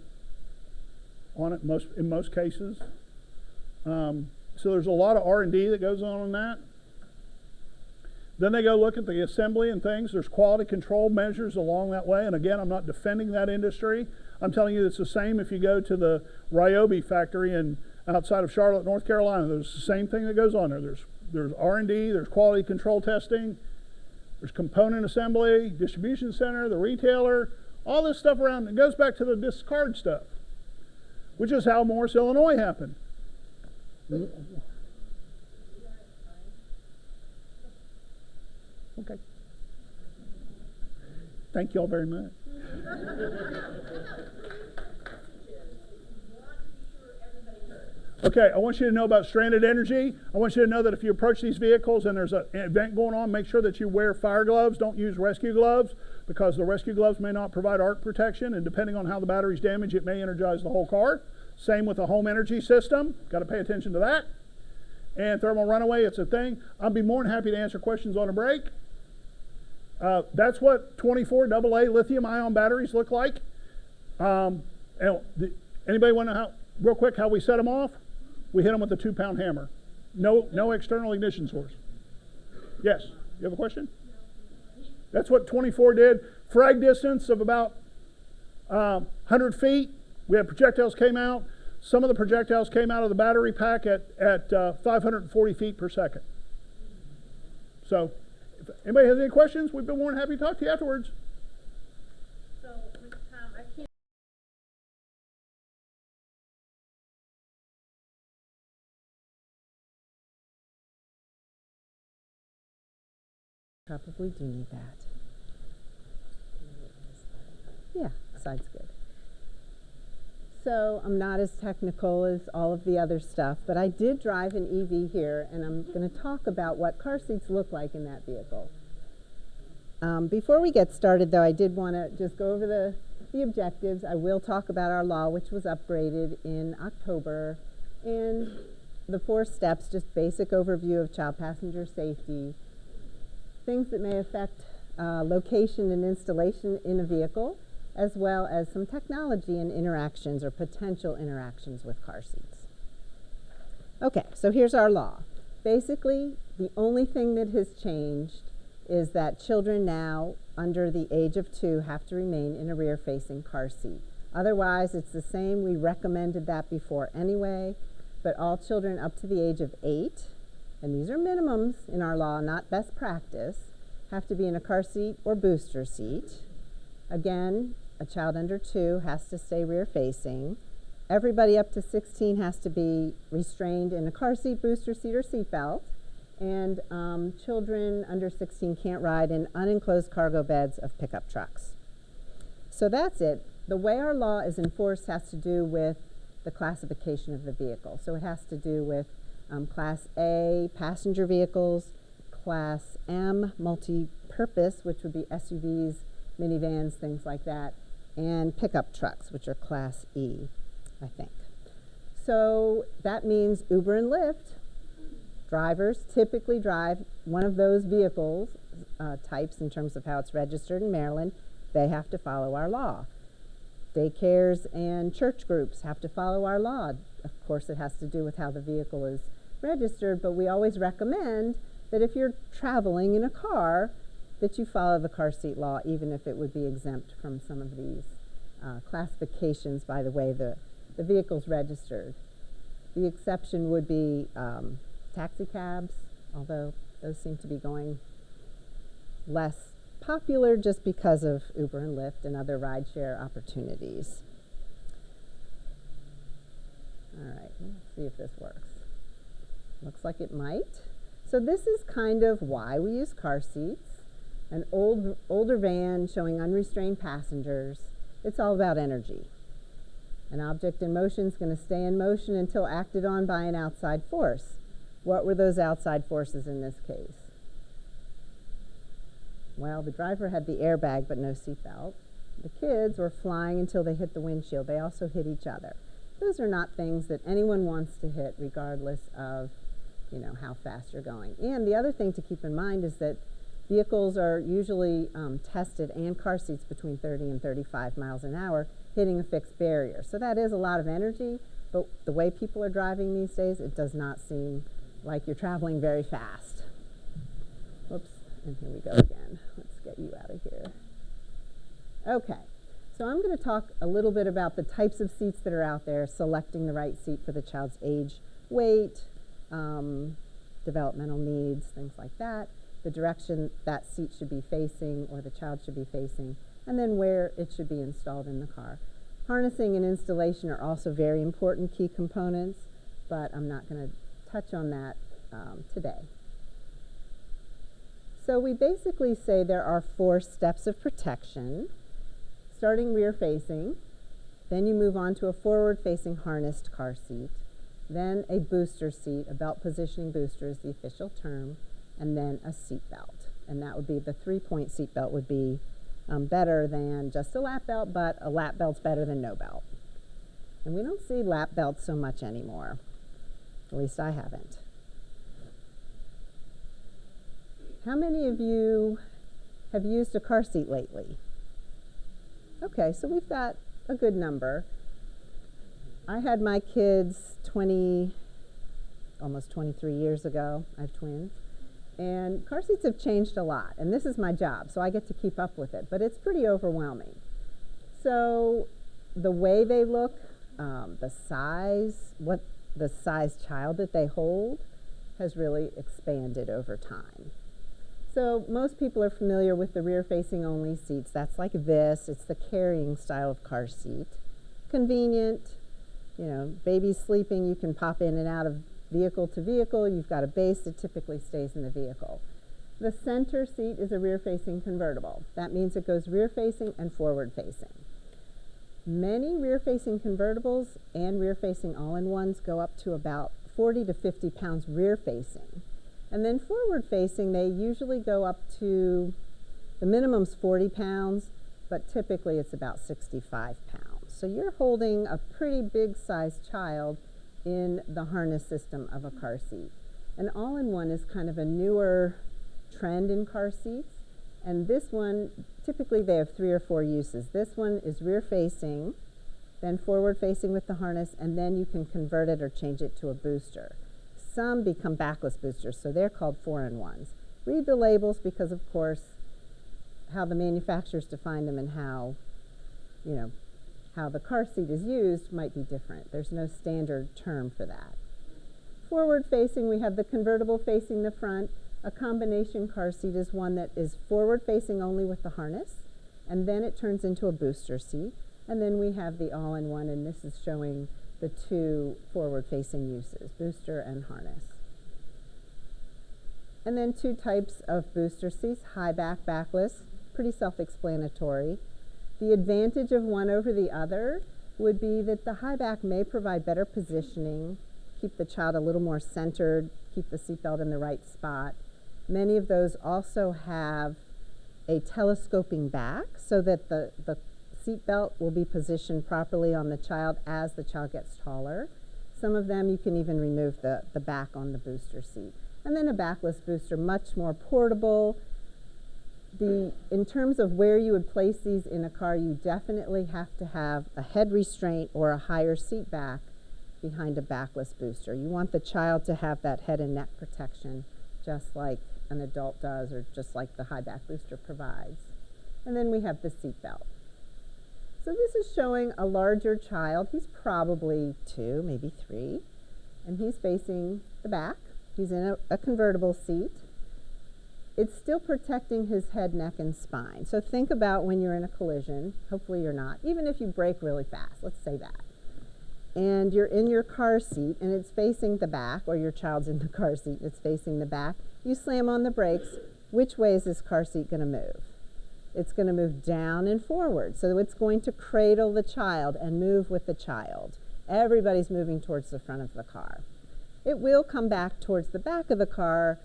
S14: on it in most cases. So there's a lot of R&D that goes on that. Then they go look at the assembly and things. There's quality control measures along that way. And again, I'm not defending that industry. I'm telling you it's the same if you go to the Ryobi factory outside of Charlotte, North Carolina. There's the same thing that goes on there. There's R&D, there's quality control testing, there's component assembly, distribution center, the retailer, all this stuff around. It goes back to the discard stuff, which is how Morris, Illinois happened. Okay. Thank you all very much. Okay, I want you to know about stranded energy. I want you to know that if you approach these vehicles and there's an event going on, make sure that you wear fire gloves. Don't use rescue gloves because the rescue gloves may not provide arc protection, and depending on how the battery's damaged, it may energize the whole car. Same with the home energy system. Got to pay attention to that. And thermal runaway, it's a thing. I'll be more than happy to answer questions on a break. That's what 24 AA lithium-ion batteries look like. Anybody want to know real quick how we set them off? we hit them with a 2-pound hammer. No external ignition source. Yes, you have a question? That's what 24 did. Frag distance of about 100 feet. We had projectiles came out. Some of the projectiles came out of the battery pack at 540 feet per second. So, if anybody has any questions, we've been more than happy to talk to you afterwards.
S11: So, Mr. Tom, I can't.
S16: Probably do need that. Yeah, side's good. So I'm not as technical as all of the other stuff, but I did drive an EV here, and I'm going to talk about what car seats look like in that vehicle. Before we get started, though, I did want to just go over the objectives. I will talk about our law, which was upgraded in October, and the 4 steps, just basic overview of child passenger safety, things that may affect location and installation in a vehicle, as well as some technology and interactions or potential interactions with car seats. Okay, so here's our law. Basically, the only thing that has changed is that children now under the age of 2 have to remain in a rear-facing car seat. Otherwise, it's the same. We recommended that before anyway, but all children up to the age of 8, and these are minimums in our law, not best practice, have to be in a car seat or booster seat. Again, a child under 2 has to stay rear-facing. Everybody up to 16 has to be restrained in a car seat, booster seat, or seatbelt. And children under 16 can't ride in unenclosed cargo beds of pickup trucks. So that's it. The way our law is enforced has to do with the classification of the vehicle. So it has to do with Class A passenger vehicles, Class M multi-purpose, which would be SUVs, minivans, things like that, and pickup trucks, which are Class E, I think. So that means Uber and Lyft drivers typically drive one of those vehicles types in terms of how it's registered in Maryland. They have to follow our law. Daycares and church groups have to follow our law. Of course, it has to do with how the vehicle is registered, but we always recommend that if you're traveling in a car, that you follow the car seat law, even if it would be exempt from some of these classifications by the way the vehicle's registered. The exception would be taxi cabs, although those seem to be going less popular just because of Uber and Lyft and other rideshare opportunities. All right, let's see if this works. Looks like it might. So this is kind of why we use car seats. An older van showing unrestrained passengers. It's all about energy. An object in motion is going to stay in motion until acted on by an outside force. What were those outside forces in this case? Well, the driver had the airbag but no seatbelt. The kids were flying until they hit the windshield. They also hit each other. Those are not things that anyone wants to hit regardless of, how fast you're going. And the other thing to keep in mind is that vehicles are usually tested, and car seats, between 30 and 35 miles an hour, hitting a fixed barrier. So that is a lot of energy, but the way people are driving these days, it does not seem like you're traveling very fast. Whoops, and here we go again. Let's get you out of here. Okay, so I'm going to talk a little bit about the types of seats that are out there, selecting the right seat for the child's age, weight, developmental needs, things like that, the direction that seat should be facing or the child should be facing, and then where it should be installed in the car. Harnessing and installation are also very important key components, but I'm not going to touch on that today. So we basically say there are 4 steps of protection, starting rear facing, then you move on to a forward facing harnessed car seat, then a booster seat, a belt positioning booster is the official term, and then a seat belt. And that would be the 3-point seat belt would be better than just a lap belt, but a lap belt's better than no belt. And we don't see lap belts so much anymore. At least I haven't. How many of you have used a car seat lately? Okay, so we've got a good number. I had my kids 20 almost 23 years ago. I have twins. And car seats have changed a lot, and this is my job, so I get to keep up with it, but it's pretty overwhelming. So the way they look, the size, what the size child that they hold has really expanded over time. So most people are familiar with the rear-facing only seats. That's like this. It's the carrying style of car seat. Convenient, you know, baby's sleeping, you can pop in and out of vehicle to vehicle. You've got a base that typically stays in the vehicle. The center seat is a rear-facing convertible. That means it goes rear-facing and forward-facing. Many rear-facing convertibles and rear-facing all-in-ones go up to about 40 to 50 pounds rear-facing. And then forward-facing, they usually go up to, the minimum's 40 pounds, but typically it's about 65 pounds. So you're holding a pretty big sized child in the harness system of a car seat. An all-in-one is kind of a newer trend in car seats. And this one, typically they have 3 or 4 uses. This one is rear-facing, then forward-facing with the harness, and then you can convert it or change it to a booster. Some become backless boosters, so they're called 4-in-1s. Read the labels because, of course, how the manufacturers define them and how, you know, how the car seat is used might be different. There's no standard term for that. Forward-facing, we have the convertible facing the front. A combination car seat is one that is forward-facing only with the harness, and then it turns into a booster seat. And then we have the all-in-one, and this is showing the 2 forward-facing uses, booster and harness. And then 2 types of booster seats, high back, backless, pretty self-explanatory. The advantage of one over the other would be that the high back may provide better positioning, keep the child a little more centered, keep the seatbelt in the right spot. Many of those also have a telescoping back so that the seatbelt will be positioned properly on the child as the child gets taller. Some of them you can even remove the back on the booster seat. And then a backless booster, much more portable. In terms of where you would place these in a car, you definitely have to have a head restraint or a higher seat back behind a backless booster. You want the child to have that head and neck protection just like an adult does or just like the high back booster provides. And then we have the seat belt. So this is showing a larger child. He's probably 2, maybe 3, and he's facing the back. He's in a convertible seat. It's still protecting his head, neck, and spine. So think about when you're in a collision, hopefully you're not, even if you brake really fast, let's say that, and you're in your car seat and it's facing the back, or your child's in the car seat, it's facing the back, you slam on the brakes, which way is this car seat going to move? It's going to move down and forward. So it's going to cradle the child and move with the child. Everybody's moving towards the front of the car. It will come back towards the back of the car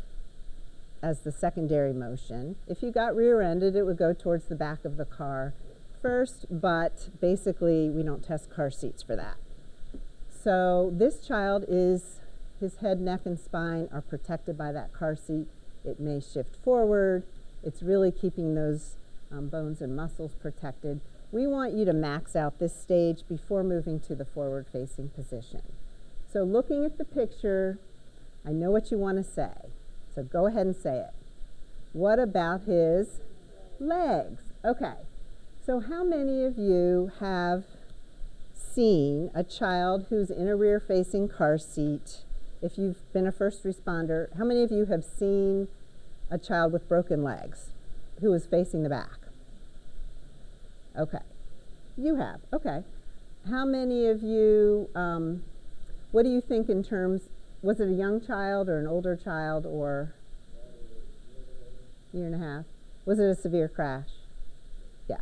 S16: as the secondary motion. If you got rear-ended, it would go towards the back of the car first, but basically we don't test car seats for that. So this child is, his head, neck, and spine are protected by that car seat. It may shift forward. It's really keeping those bones and muscles protected. We want you to max out this stage before moving to the forward-facing position. So looking at the picture, I know what you want to say. So go ahead and say it. What about his legs? Okay. So how many of you have seen a child who's in a rear-facing car seat? If you've been a first responder, how many of you have seen a child with broken legs who is facing the back? Okay. You have. Okay. How many of you, what do you think in terms, was it a young child or an older child or year and a half? Was it a severe crash? Yeah.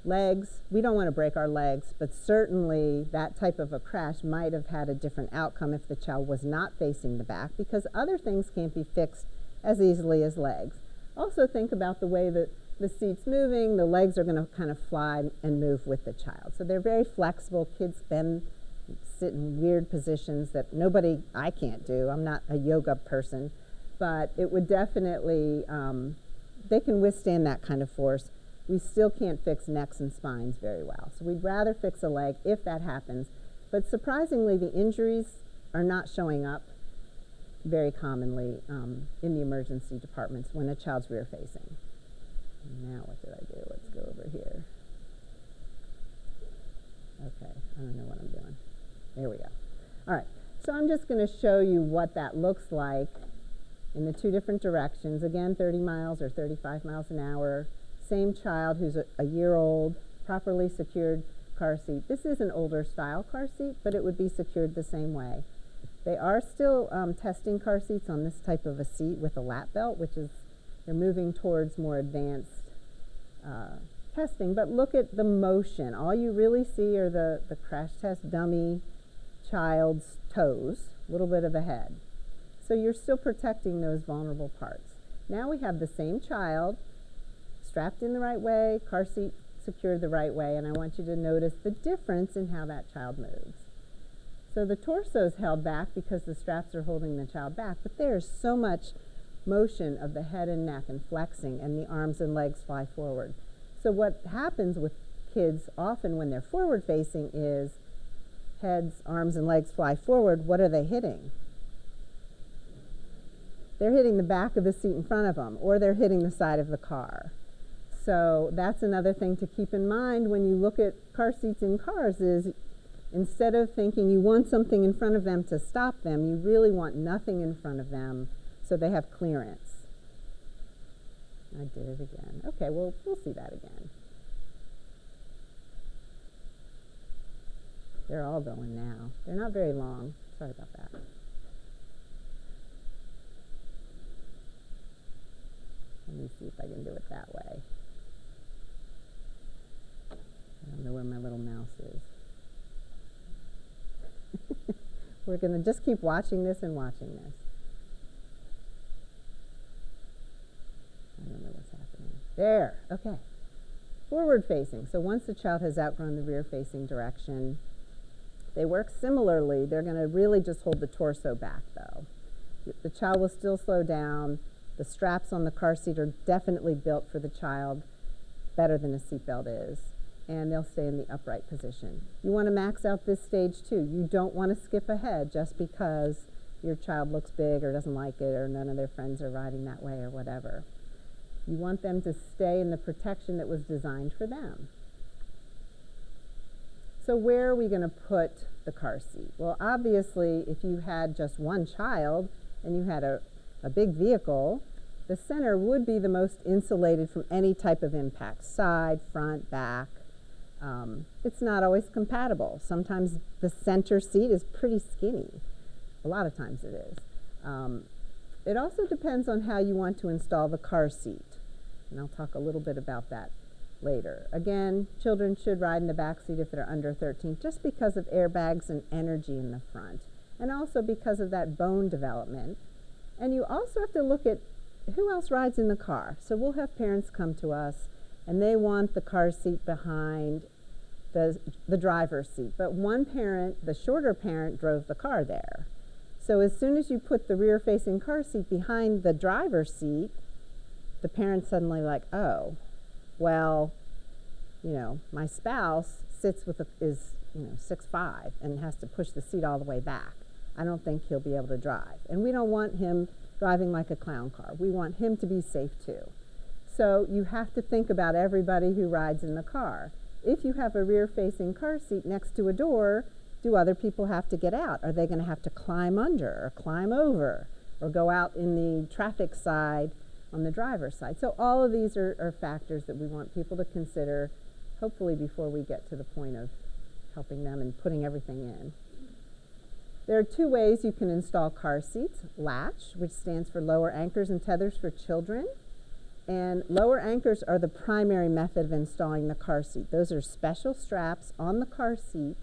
S16: Legs, we don't want to break our legs, but certainly that type of a crash might have had a different outcome if the child was not facing the back, because other things can't be fixed as easily as legs. Also think about the way that the seat's moving, the legs are going to kind of fly and move with the child. So they're very flexible. Kids sit in weird positions that I can't do. I'm not a yoga person, but it would definitely, they can withstand that kind of force. We still can't fix necks and spines very well. So we'd rather fix a leg if that happens. But surprisingly, the injuries are not showing up very commonly in the emergency departments when a child's rear facing. Now what did I do? Let's go over here. Okay, I don't know what I'm doing. There we go. All right, so I'm just going to show you what that looks like in the two different directions. Again, 30 miles or 35 miles an hour. Same child who's a year old, properly secured car seat. This is an older style car seat, but it would be secured the same way. They are still testing car seats on this type of a seat with a lap belt, which is, they're moving towards more advanced testing. But look at the motion. All you really see are the crash test dummy child's toes, a little bit of a head. So you're still protecting those vulnerable parts. Now we have the same child strapped in the right way, car seat secured the right way, and I want you to notice the difference in how that child moves. So the torso is held back because the straps are holding the child back, but there's so much motion of the head and neck and flexing, and the arms and legs fly forward. So what happens with kids often when they're forward facing is heads, arms, and legs fly forward. What are they hitting? They're hitting the back of the seat in front of them, or they're hitting the side of the car. So that's another thing to keep in mind when you look at car seats in cars is instead of thinking you want something in front of them to stop them, you really want nothing in front of them so they have clearance. I did it again. Okay, well, we'll see that again. They're all going now. They're not very long. Sorry about that. Let me see if I can do it that way. I don't know where my little mouse is. We're going to just keep watching this and watching this. I don't know what's happening. There, okay. Forward facing. So once the child has outgrown the rear facing direction, they work similarly. They're going to really just hold the torso back though. The child will still slow down. The straps on the car seat are definitely built for the child better than a seatbelt is. And they'll stay in the upright position. You want to max out this stage too. You don't want to skip ahead just because your child looks big or doesn't like it or none of their friends are riding that way or whatever. You want them to stay in the protection that was designed for them. So where are we going to put the car seat? Well, obviously, if you had just one child and you had a big vehicle, the center would be the most insulated from any type of impact, side, front, back. It's not always compatible. Sometimes the center seat is pretty skinny. A lot of times it is. It also depends on how you want to install the car seat. And I'll talk a little bit about that later. Again, children should ride in the back seat if they're under 13 just because of airbags and energy in the front. And also because of that bone development. And you also have to look at who else rides in the car. So we'll have parents come to us and they want the car seat behind the driver's seat. But one parent, the shorter parent, drove the car there. So as soon as you put the rear-facing car seat behind the driver's seat, the parent's suddenly like, oh, well, you know, my spouse is 6'5" and has to push the seat all the way back. I don't think he'll be able to drive. And we don't want him driving like a clown car. We want him to be safe too. So you have to think about everybody who rides in the car. If you have a rear-facing car seat next to a door, do other people have to get out? Are they going to have to climb under or climb over or go out in the traffic side on the driver's side? So all of these are factors that we want people to consider, hopefully before we get to the point of helping them and putting everything in. There are two ways you can install car seats. Latch, which stands for lower anchors and tethers for children. And lower anchors are the primary method of installing the car seat. Those are special straps on the car seat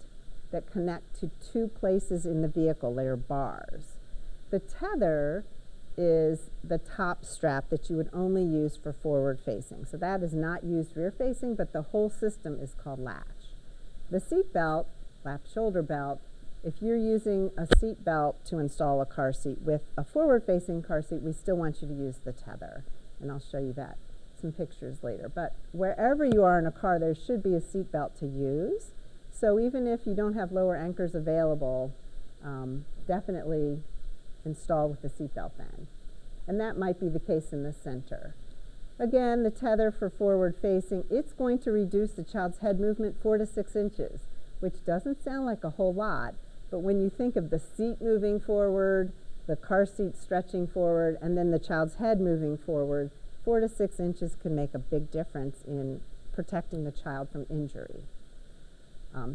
S16: that connect to two places in the vehicle. They are bars. The tether is the top strap that you would only use for forward facing. So that is not used rear facing, but the whole system is called latch. The seat belt, lap shoulder belt, if you're using a seat belt to install a car seat with a forward facing car seat, we still want you to use the tether. And I'll show you that, some pictures later. But wherever you are in a car, there should be a seat belt to use. So even if you don't have lower anchors available, definitely installed with the seatbelt then. And that might be the case in the center. Again, the tether for forward facing, it's going to reduce the child's head movement 4 to 6 inches, which doesn't sound like a whole lot, but when you think of the seat moving forward, the car seat stretching forward, and then the child's head moving forward, 4 to 6 inches can make a big difference in protecting the child from injury.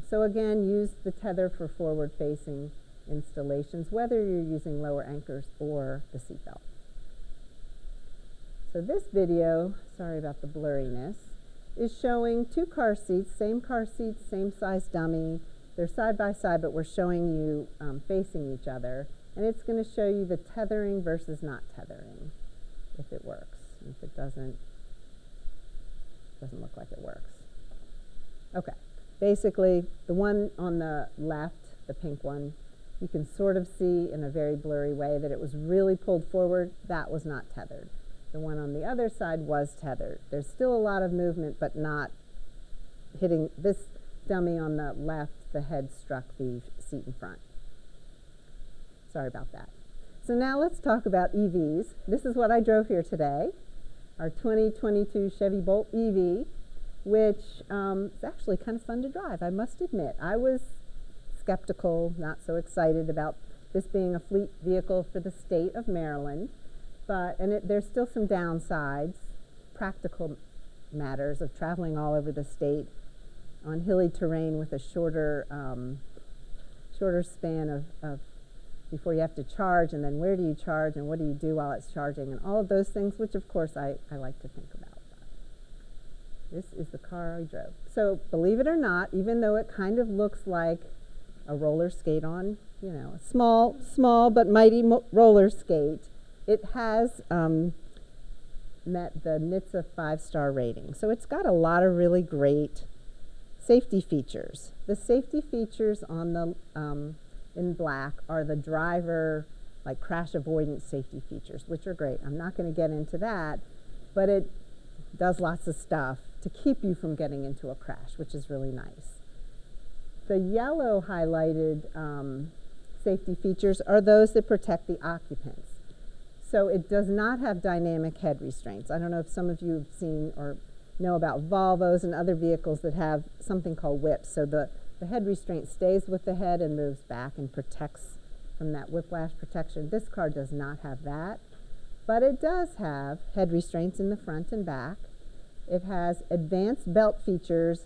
S16: So again, use the tether for forward facing installations, whether you're using lower anchors or the seatbelt. So this video, sorry about the blurriness, is showing 2 car seats, same size dummy. They're side by side, but we're showing you facing each other. And it's going to show you the tethering versus not tethering, if it works. And if it doesn't look like it works. Okay, basically the one on the left, the pink one, you can sort of see in a very blurry way that it was really pulled forward. That was not tethered. The one on the other side was tethered. There's still a lot of movement, but not hitting this dummy on the left. The head struck the seat in front. Sorry about that. So now let's talk about EVs. This is what I drove here today, our 2022 Chevy Bolt EV, which is actually kind of fun to drive, I must admit. I was skeptical, not so excited about this being a fleet vehicle for the state of Maryland, but there's still some downsides, practical matters of traveling all over the state on hilly terrain with a shorter span of before you have to charge, and then where do you charge and what do you do while it's charging, and all of those things, which of course I like to think about. This is the car I drove. So believe it or not, even though it kind of looks like a roller skate on, you know, a small but mighty roller skate, it has met the NHTSA 5-star rating. So it's got a lot of really great safety features. The safety features on the in black are the driver, like crash avoidance safety features, which are great. I'm not going to get into that, but it does lots of stuff to keep you from getting into a crash, which is really nice. The yellow highlighted safety features are those that protect the occupants. So it does not have dynamic head restraints. I don't know if some of you have seen or know about Volvos and other vehicles that have something called whips. So the head restraint stays with the head and moves back and protects from that whiplash protection. This car does not have that, but it does have head restraints in the front and back. It has advanced belt features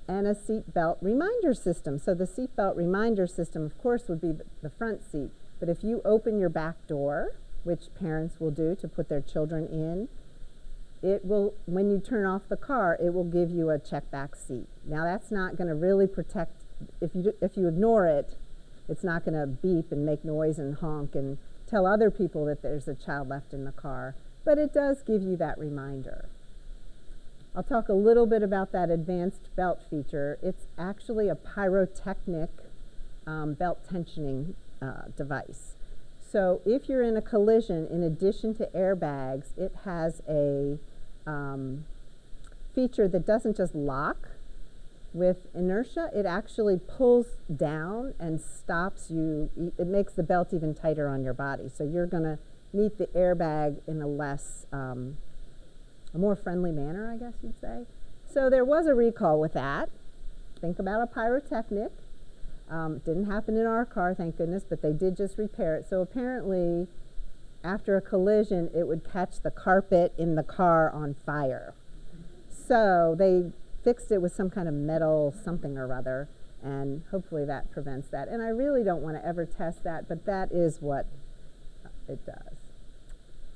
S16: and a seat belt reminder system. So the seat belt reminder system, of course, would be the front seat, but if you open your back door, which parents will do to put their children in, it will, when you turn off the car, it will give you a check back seat. Now that's not going to really protect, if you ignore it, it's not going to beep and make noise and honk and tell other people that there's a child left in the car, but it does give you that reminder. I'll talk a little bit about that advanced belt feature. It's actually a pyrotechnic belt tensioning device. So if you're in a collision, in addition to airbags, it has a feature that doesn't just lock with inertia, it actually pulls down and stops you. It makes the belt even tighter on your body. So you're going to meet the airbag in a less, a more friendly manner, I guess you'd say. So there was a recall with that. Think about a pyrotechnic. Didn't happen in our car, thank goodness, but they did just repair it. So apparently, after a collision, it would catch the carpet in the car on fire. So they fixed it with some kind of metal something or other, and hopefully that prevents that. And I really don't want to ever test that, but that is what it does.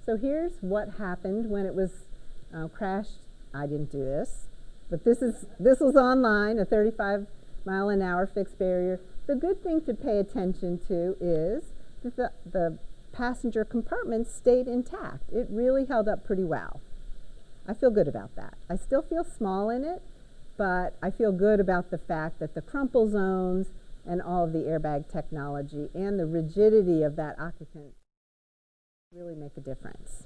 S16: So here's what happened when it was crashed. I didn't do this, but this was online, a 35-mile-an-hour fixed barrier. The good thing to pay attention to is that the passenger compartment stayed intact. It really held up pretty well. I feel good about that. I still feel small in it, but I feel good about the fact that the crumple zones and all of the airbag technology and the rigidity of that occupant really make a difference.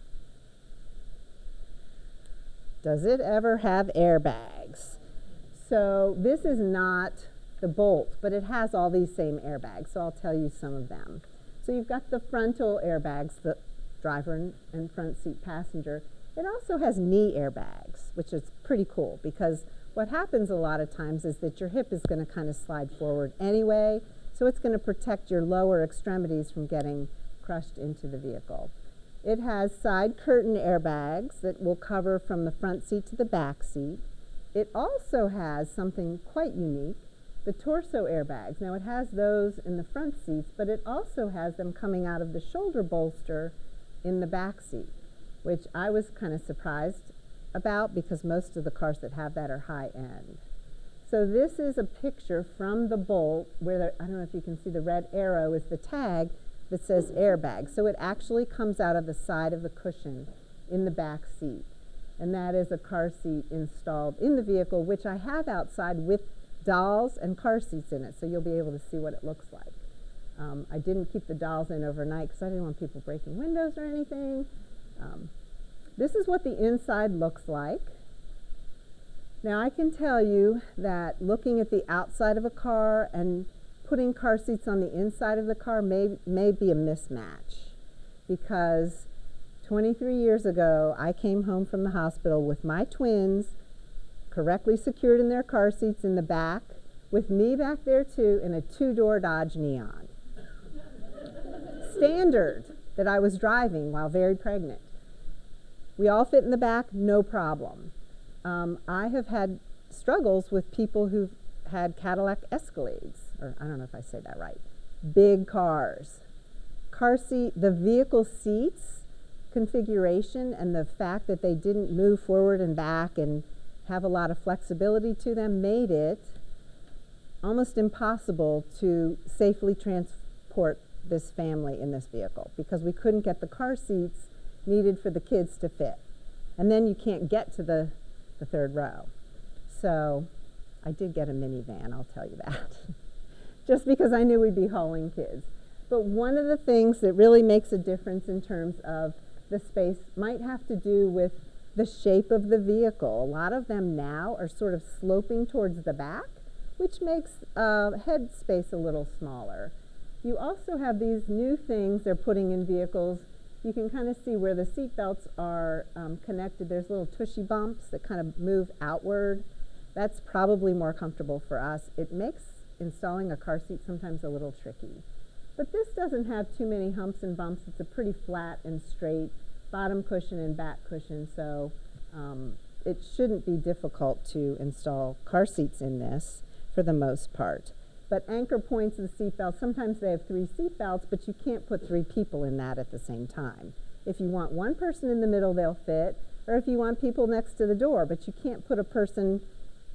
S16: Does it ever have airbags? So this is not the Bolt, but it has all these same airbags, so I'll tell you some of them. So you've got the frontal airbags, the driver and front seat passenger. It also has knee airbags, which is pretty cool because what happens a lot of times is that your hip is going to kind of slide forward anyway, so it's going to protect your lower extremities from getting crushed into the vehicle. It has side curtain airbags that will cover from the front seat to the back seat. It also has something quite unique, the torso airbags. Now it has those in the front seats, but it also has them coming out of the shoulder bolster in the back seat, which I was kind of surprised about because most of the cars that have that are high end. So this is a picture from the Bolt where I don't know if you can see the red arrow is the tag that says airbag. So it actually comes out of the side of the cushion in the back seat. And that is a car seat installed in the vehicle, which I have outside with dolls and car seats in it, so you'll be able to see what it looks like. I didn't keep the dolls in overnight because I didn't want people breaking windows or anything. This is what the inside looks like. Now I can tell you that looking at the outside of a car and putting car seats on the inside of the car may be a mismatch, because 23 years ago I came home from the hospital with my twins correctly secured in their car seats in the back, with me back there too in a 2-door Dodge Neon. Standard that I was driving while very pregnant. We all fit in the back, no problem. I have had struggles with people who've had Cadillac Escalades, or I don't know if I say that right, big cars. Car seat, the vehicle seats configuration and the fact that they didn't move forward and back and have a lot of flexibility to them made it almost impossible to safely transport this family in this vehicle because we couldn't get the car seats needed for the kids to fit. And then you can't get to the third row. So I did get a minivan, I'll tell you that, just because I knew we'd be hauling kids. But one of the things that really makes a difference in terms of the space might have to do with the shape of the vehicle. A lot of them now are sort of sloping towards the back, which makes head space a little smaller. You also have these new things they're putting in vehicles. You can kind of see where the seat belts are connected. There's little tushy bumps that kind of move outward. That's probably more comfortable for us. It makes installing a car seat sometimes a little tricky. But this doesn't have too many humps and bumps. It's a pretty flat and straight bottom cushion and back cushion, so it shouldn't be difficult to install car seats in this for the most part. But anchor points of the seat belts, sometimes they have 3 seat belts, but you can't put 3 people in that at the same time. If you want one person in the middle, they'll fit, or if you want people next to the door, but you can't put a person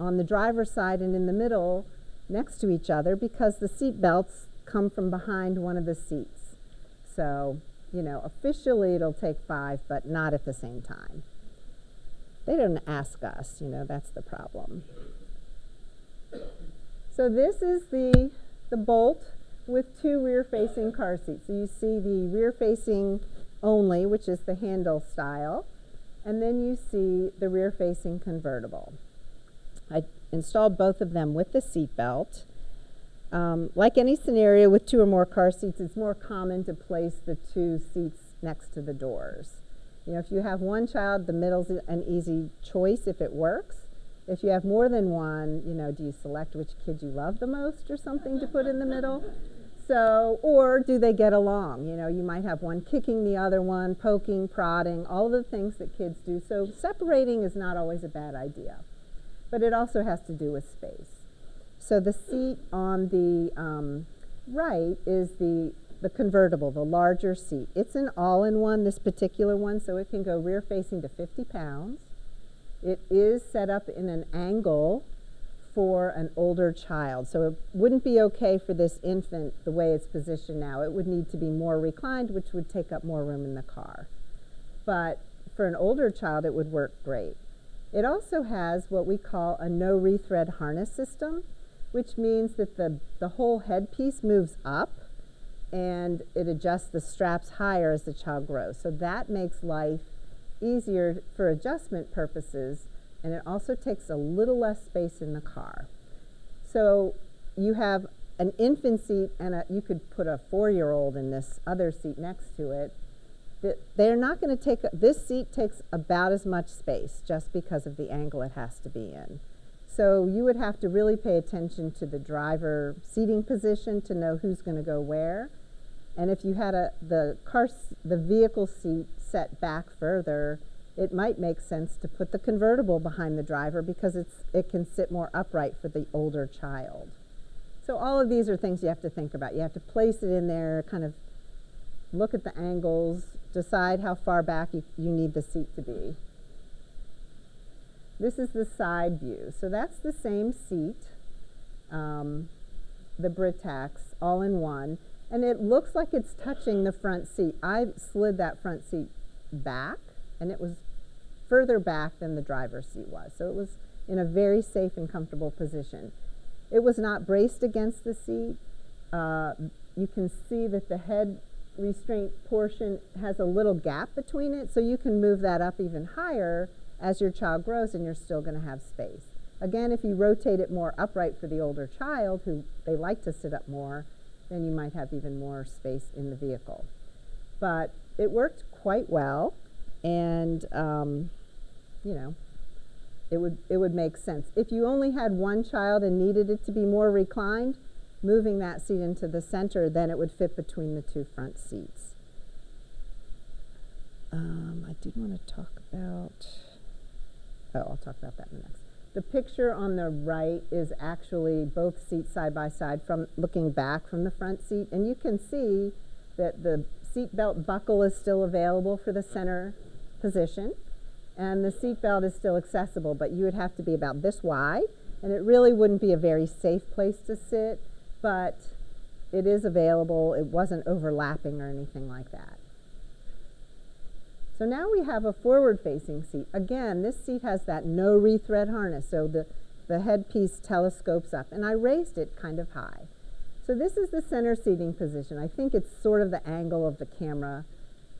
S16: on the driver's side and in the middle next to each other because the seat belts come from behind one of the seats. So, you know, officially it'll take 5, but not at the same time. They don't ask us, you know, that's the problem. So this is the Bolt with 2 rear-facing car seats. So you see the rear-facing only, which is the handle style, and then you see the rear-facing convertible. I installed both of them with the seat belt. Like any scenario with 2 or more car seats, it's more common to place the 2 seats next to the doors. You know, if you have one child, the middle's an easy choice if it works. If you have more than one, you know, do you select which kid you love the most or something to put in the middle? So, or do they get along? You know, you might have one kicking the other one, poking, prodding, all the things that kids do. So separating is not always a bad idea. But it also has to do with space. So the seat on the right is the convertible, the larger seat. It's an all-in-one, this particular one, so it can go rear-facing to 50 pounds. It is set up in an angle for an older child, so it wouldn't be okay for this infant the way it's positioned now. It would need to be more reclined, which would take up more room in the car. But for an older child, it would work great. It also has what we call a no rethread harness system, which means that the whole headpiece moves up and it adjusts the straps higher as the child grows. So that makes life easier for adjustment purposes, and it also takes a little less space in the car. So you have an infant seat and you could put a 4-year-old in this other seat next to it, they're not going to take, this seat takes about as much space just because of the angle it has to be in. So you would have to really pay attention to the driver seating position to know who's going to go where. And if you had the vehicle seat set back further, it might make sense to put the convertible behind the driver because it can sit more upright for the older child. So all of these are things you have to think about. You have to place it in there, kind of look at the angles, decide how far back you need the seat to be. This is the side view. So that's the same seat, the Britax, all in one. And it looks like it's touching the front seat. I slid that front seat back, and it was further back than the driver's seat was. So it was in a very safe and comfortable position. It was not braced against the seat. You can see that the head restraint portion has a little gap between it, so you can move that up even higher as your child grows, and you're still going to have space. Again, if you rotate it more upright for the older child, who they like to sit up more, then you might have even more space in the vehicle. But it worked quite well, and you know, it would make sense. If you only had one child and needed it to be more reclined, moving that seat into the center, then it would fit between the two front seats. I did want to talk about, I'll talk about that in the next. The picture on the right is actually both seats side by side from looking back from the front seat, and you can see that the seat belt buckle is still available for the center position, and the seat belt is still accessible, but you would have to be about this wide, and it really wouldn't be a very safe place to sit, but it is available. It wasn't overlapping or anything like that. So now we have a forward-facing seat. Again, this seat has that no rethread harness, so the headpiece telescopes up, and I raised it kind of high. So this is the center seating position. I think it's sort of the angle of the camera,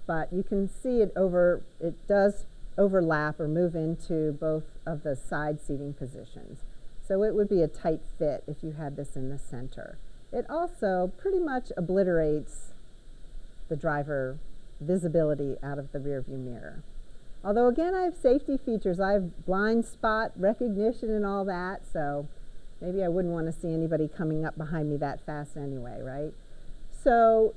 S16: but you can see it does overlap or move into both of the side seating positions. So it would be a tight fit if you had this in the center. It also pretty much obliterates the driver visibility out of the rear view mirror. Although again, I have safety features. I have blind spot recognition and all that, so maybe I wouldn't want to see anybody coming up behind me that fast anyway, right? So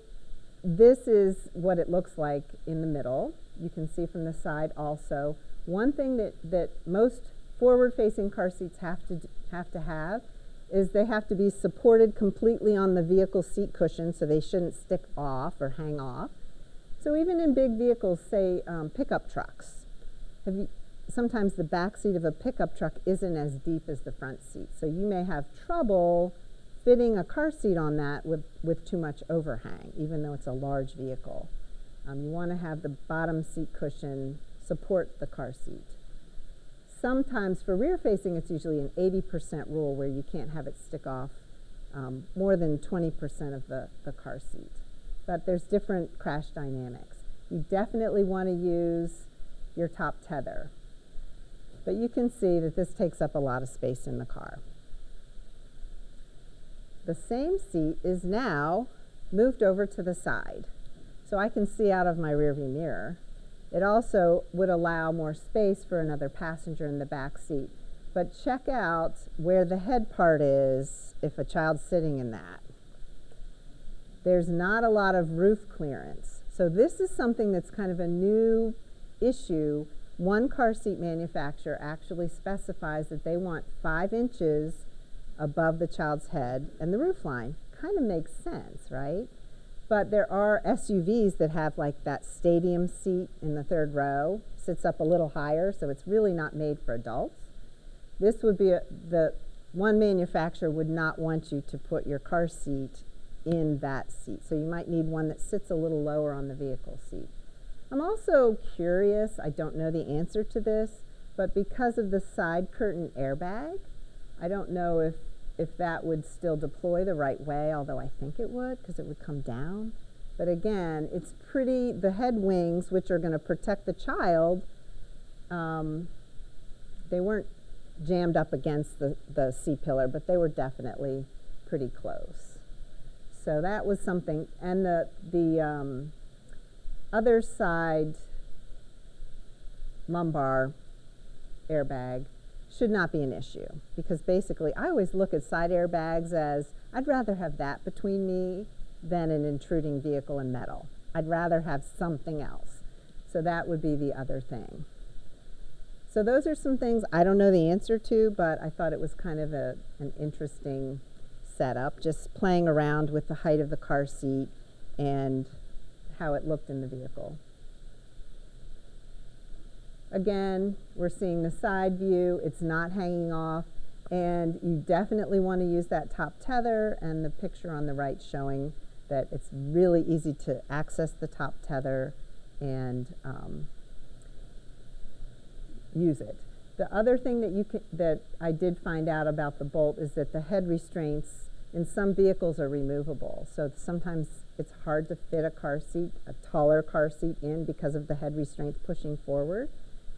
S16: this is what it looks like in the middle. You can see from the side also. One thing that most forward-facing car seats have to have is they have to be supported completely on the vehicle seat cushion, so they shouldn't stick off or hang off. So even in big vehicles, say pickup trucks, sometimes the back seat of a pickup truck isn't as deep as the front seat. So you may have trouble fitting a car seat on that with too much overhang, even though it's a large vehicle. You want to have the bottom seat cushion support the car seat. Sometimes for rear facing, it's usually an 80% rule where you can't have it stick off more than 20% of the car seat. But there's different crash dynamics. You definitely want to use your top tether. But you can see that this takes up a lot of space in the car. The same seat is now moved over to the side, so I can see out of my rearview mirror. It also would allow more space for another passenger in the back seat. But check out where the head part is if a child's sitting in that. There's not a lot of roof clearance. So this is something that's kind of a new issue. One car seat manufacturer actually specifies that they want 5 inches above the child's head and the roof line. Kind of makes sense, right? But there are SUVs that have like that stadium seat in the 3rd row, sits up a little higher, so it's really not made for adults. This would be the one manufacturer would not want you to put your car seat in that seat. So you might need one that sits a little lower on the vehicle seat. I'm also curious, I don't know the answer to this, but because of the side curtain airbag, I don't know if that would still deploy the right way, although I think it would because it would come down. But again, it's pretty, the head wings, which are going to protect the child, they weren't jammed up against the C-pillar, but they were definitely pretty close. So that was something. And the other side lumbar airbag should not be an issue, because basically I always look at side airbags as I'd rather have that between me than an intruding vehicle and metal. I'd rather have something else. So that would be the other thing. So those are some things I don't know the answer to, but I thought it was kind of an interesting setup, just playing around with the height of the car seat and how it looked in the vehicle. Again, we're seeing the side view. It's not hanging off, and you definitely want to use that top tether, and the picture on the right showing that it's really easy to access the top tether and use it. The other thing that I did find out about the Bolt is that the head restraints in some vehicles are removable. So sometimes it's hard to fit a car seat, a taller car seat in, because of the head restraints pushing forward,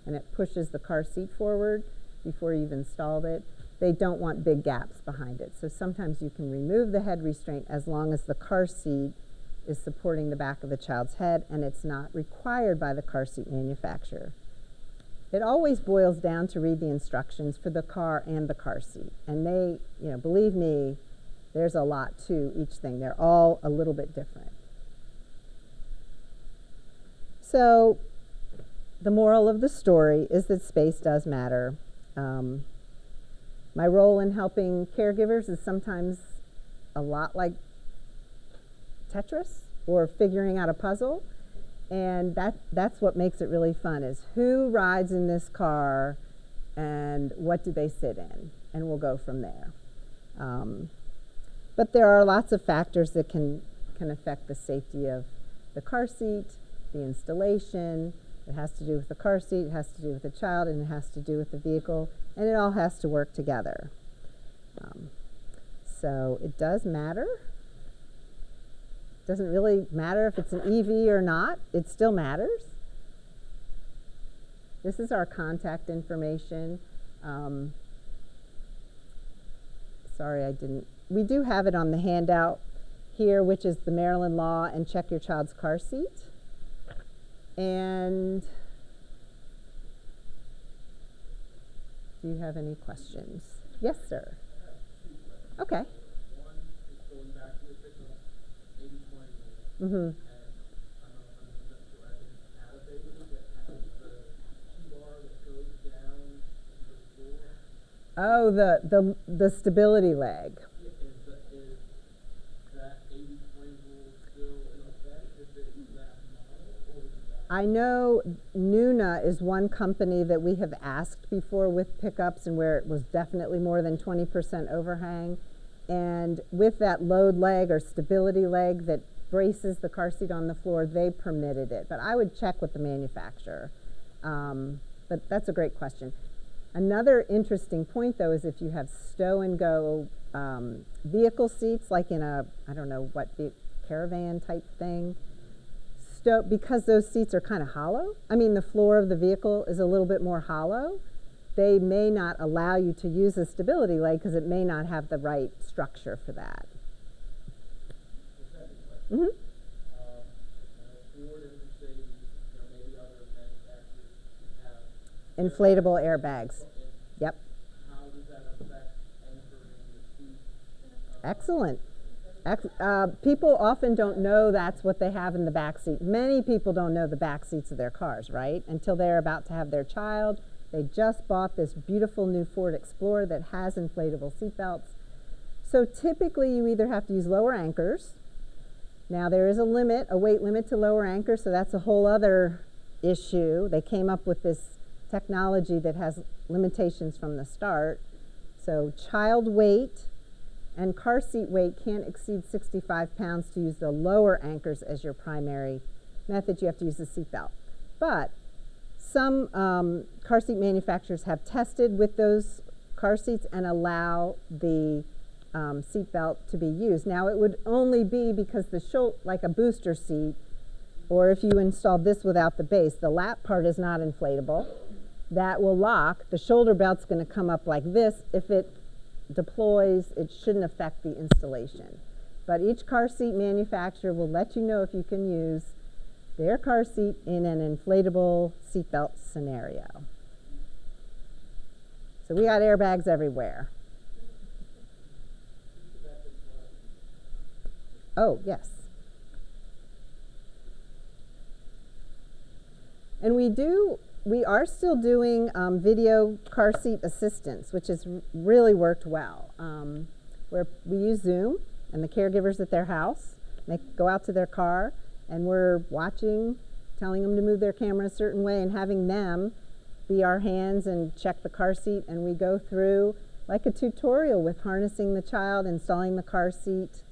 S16: and it pushes the car seat forward before you've installed it. They don't want big gaps behind it. So sometimes you can remove the head restraint as long as the car seat is supporting the back of the child's head and it's not required by the car seat manufacturer. It always boils down to read the instructions for the car and the car seat. And they, believe me, there's a lot to each thing. They're all a little bit different. So the moral of the story is that space does matter. My role in helping caregivers is sometimes a lot like Tetris or figuring out a puzzle. And that's what makes it really fun, is who rides in this car and what do they sit in? And we'll go from there. But there are lots of factors that can affect the safety of the car seat, the installation. It has to do with the car seat, it has to do with the child, and it has to do with the vehicle, and it all has to work together. So it does matter. It doesn't really matter if it's an EV or not, it still matters. This is our contact information. Sorry, we do have it on the handout here, which is the Maryland law and check your child's car seat. And do you have any questions? Yes, sir. Okay.
S12: One is going back to the pickup, 80/20
S16: Mm-hmm.
S12: and I'm not 100% sure. I think it's elevated that has the T-bar that goes down to the floor.
S16: Oh, the stability leg.
S12: Is that 80/20 rule still in effect if it's that model, or is that?
S16: I know Nuna is one company that we have asked before with pickups, and where it was definitely more than 20% overhang. And with that load leg or stability leg that braces the car seat on the floor, they permitted it. But I would check with the manufacturer. But that's a great question. Another interesting point, though, is if you have stow and go vehicle seats, like in a, I don't know what, caravan type thing, because those seats are kind of hollow, the floor of the vehicle is a little bit more hollow, they may not allow you to use a stability leg because it may not have the right structure for that. Mm-hmm.
S12: Ford and Mercedes, maybe other manufacturers have
S16: inflatable airbags. Yep.
S12: How does that affect anchoring the seat?
S16: Excellent. People often don't know that's what they have in the back seat. Many people don't know the back seats of their cars, right? Until they're about to have their child. They just bought this beautiful new Ford Explorer that has inflatable seat belts. So typically you either have to use lower anchors. Now there is a weight limit to lower anchors, so that's a whole other issue. They came up with this technology that has limitations from the start. So child weight and car seat weight can't exceed 65 pounds to use the lower anchors as your primary method. You have to use the seat belt. But some car seat manufacturers have tested with those car seats and allow the seat belt to be used. Now it would only be because like a booster seat, or if you installed this without the base, the lap part is not inflatable. That will lock. The shoulder belt's going to come up like this. If it deploys, it shouldn't affect the installation. But each car seat manufacturer will let you know if you can use their car seat in an inflatable seatbelt scenario. So we got airbags everywhere. Oh, yes. And we are still doing video car seat assistance, which has really worked well. Where we use Zoom and the caregivers at their house, they go out to their car and we're watching, telling them to move their camera a certain way and having them be our hands and check the car seat, and we go through like a tutorial with harnessing the child, installing the car seat.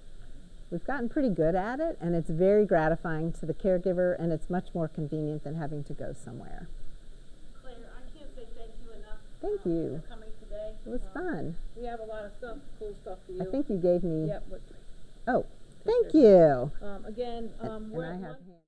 S16: We've gotten pretty good at it, and it's very gratifying to the caregiver, and it's much more convenient than having to go somewhere.
S13: Claire, I can't say thank you enough.
S16: Thank you.
S13: For coming today.
S16: It was fun.
S13: We have a lot of stuff, cool stuff for you.
S16: I think you gave me.
S13: Yep.
S16: Oh, thank you.
S13: Again,
S16: And
S13: we're
S16: I
S13: at
S16: have
S13: one-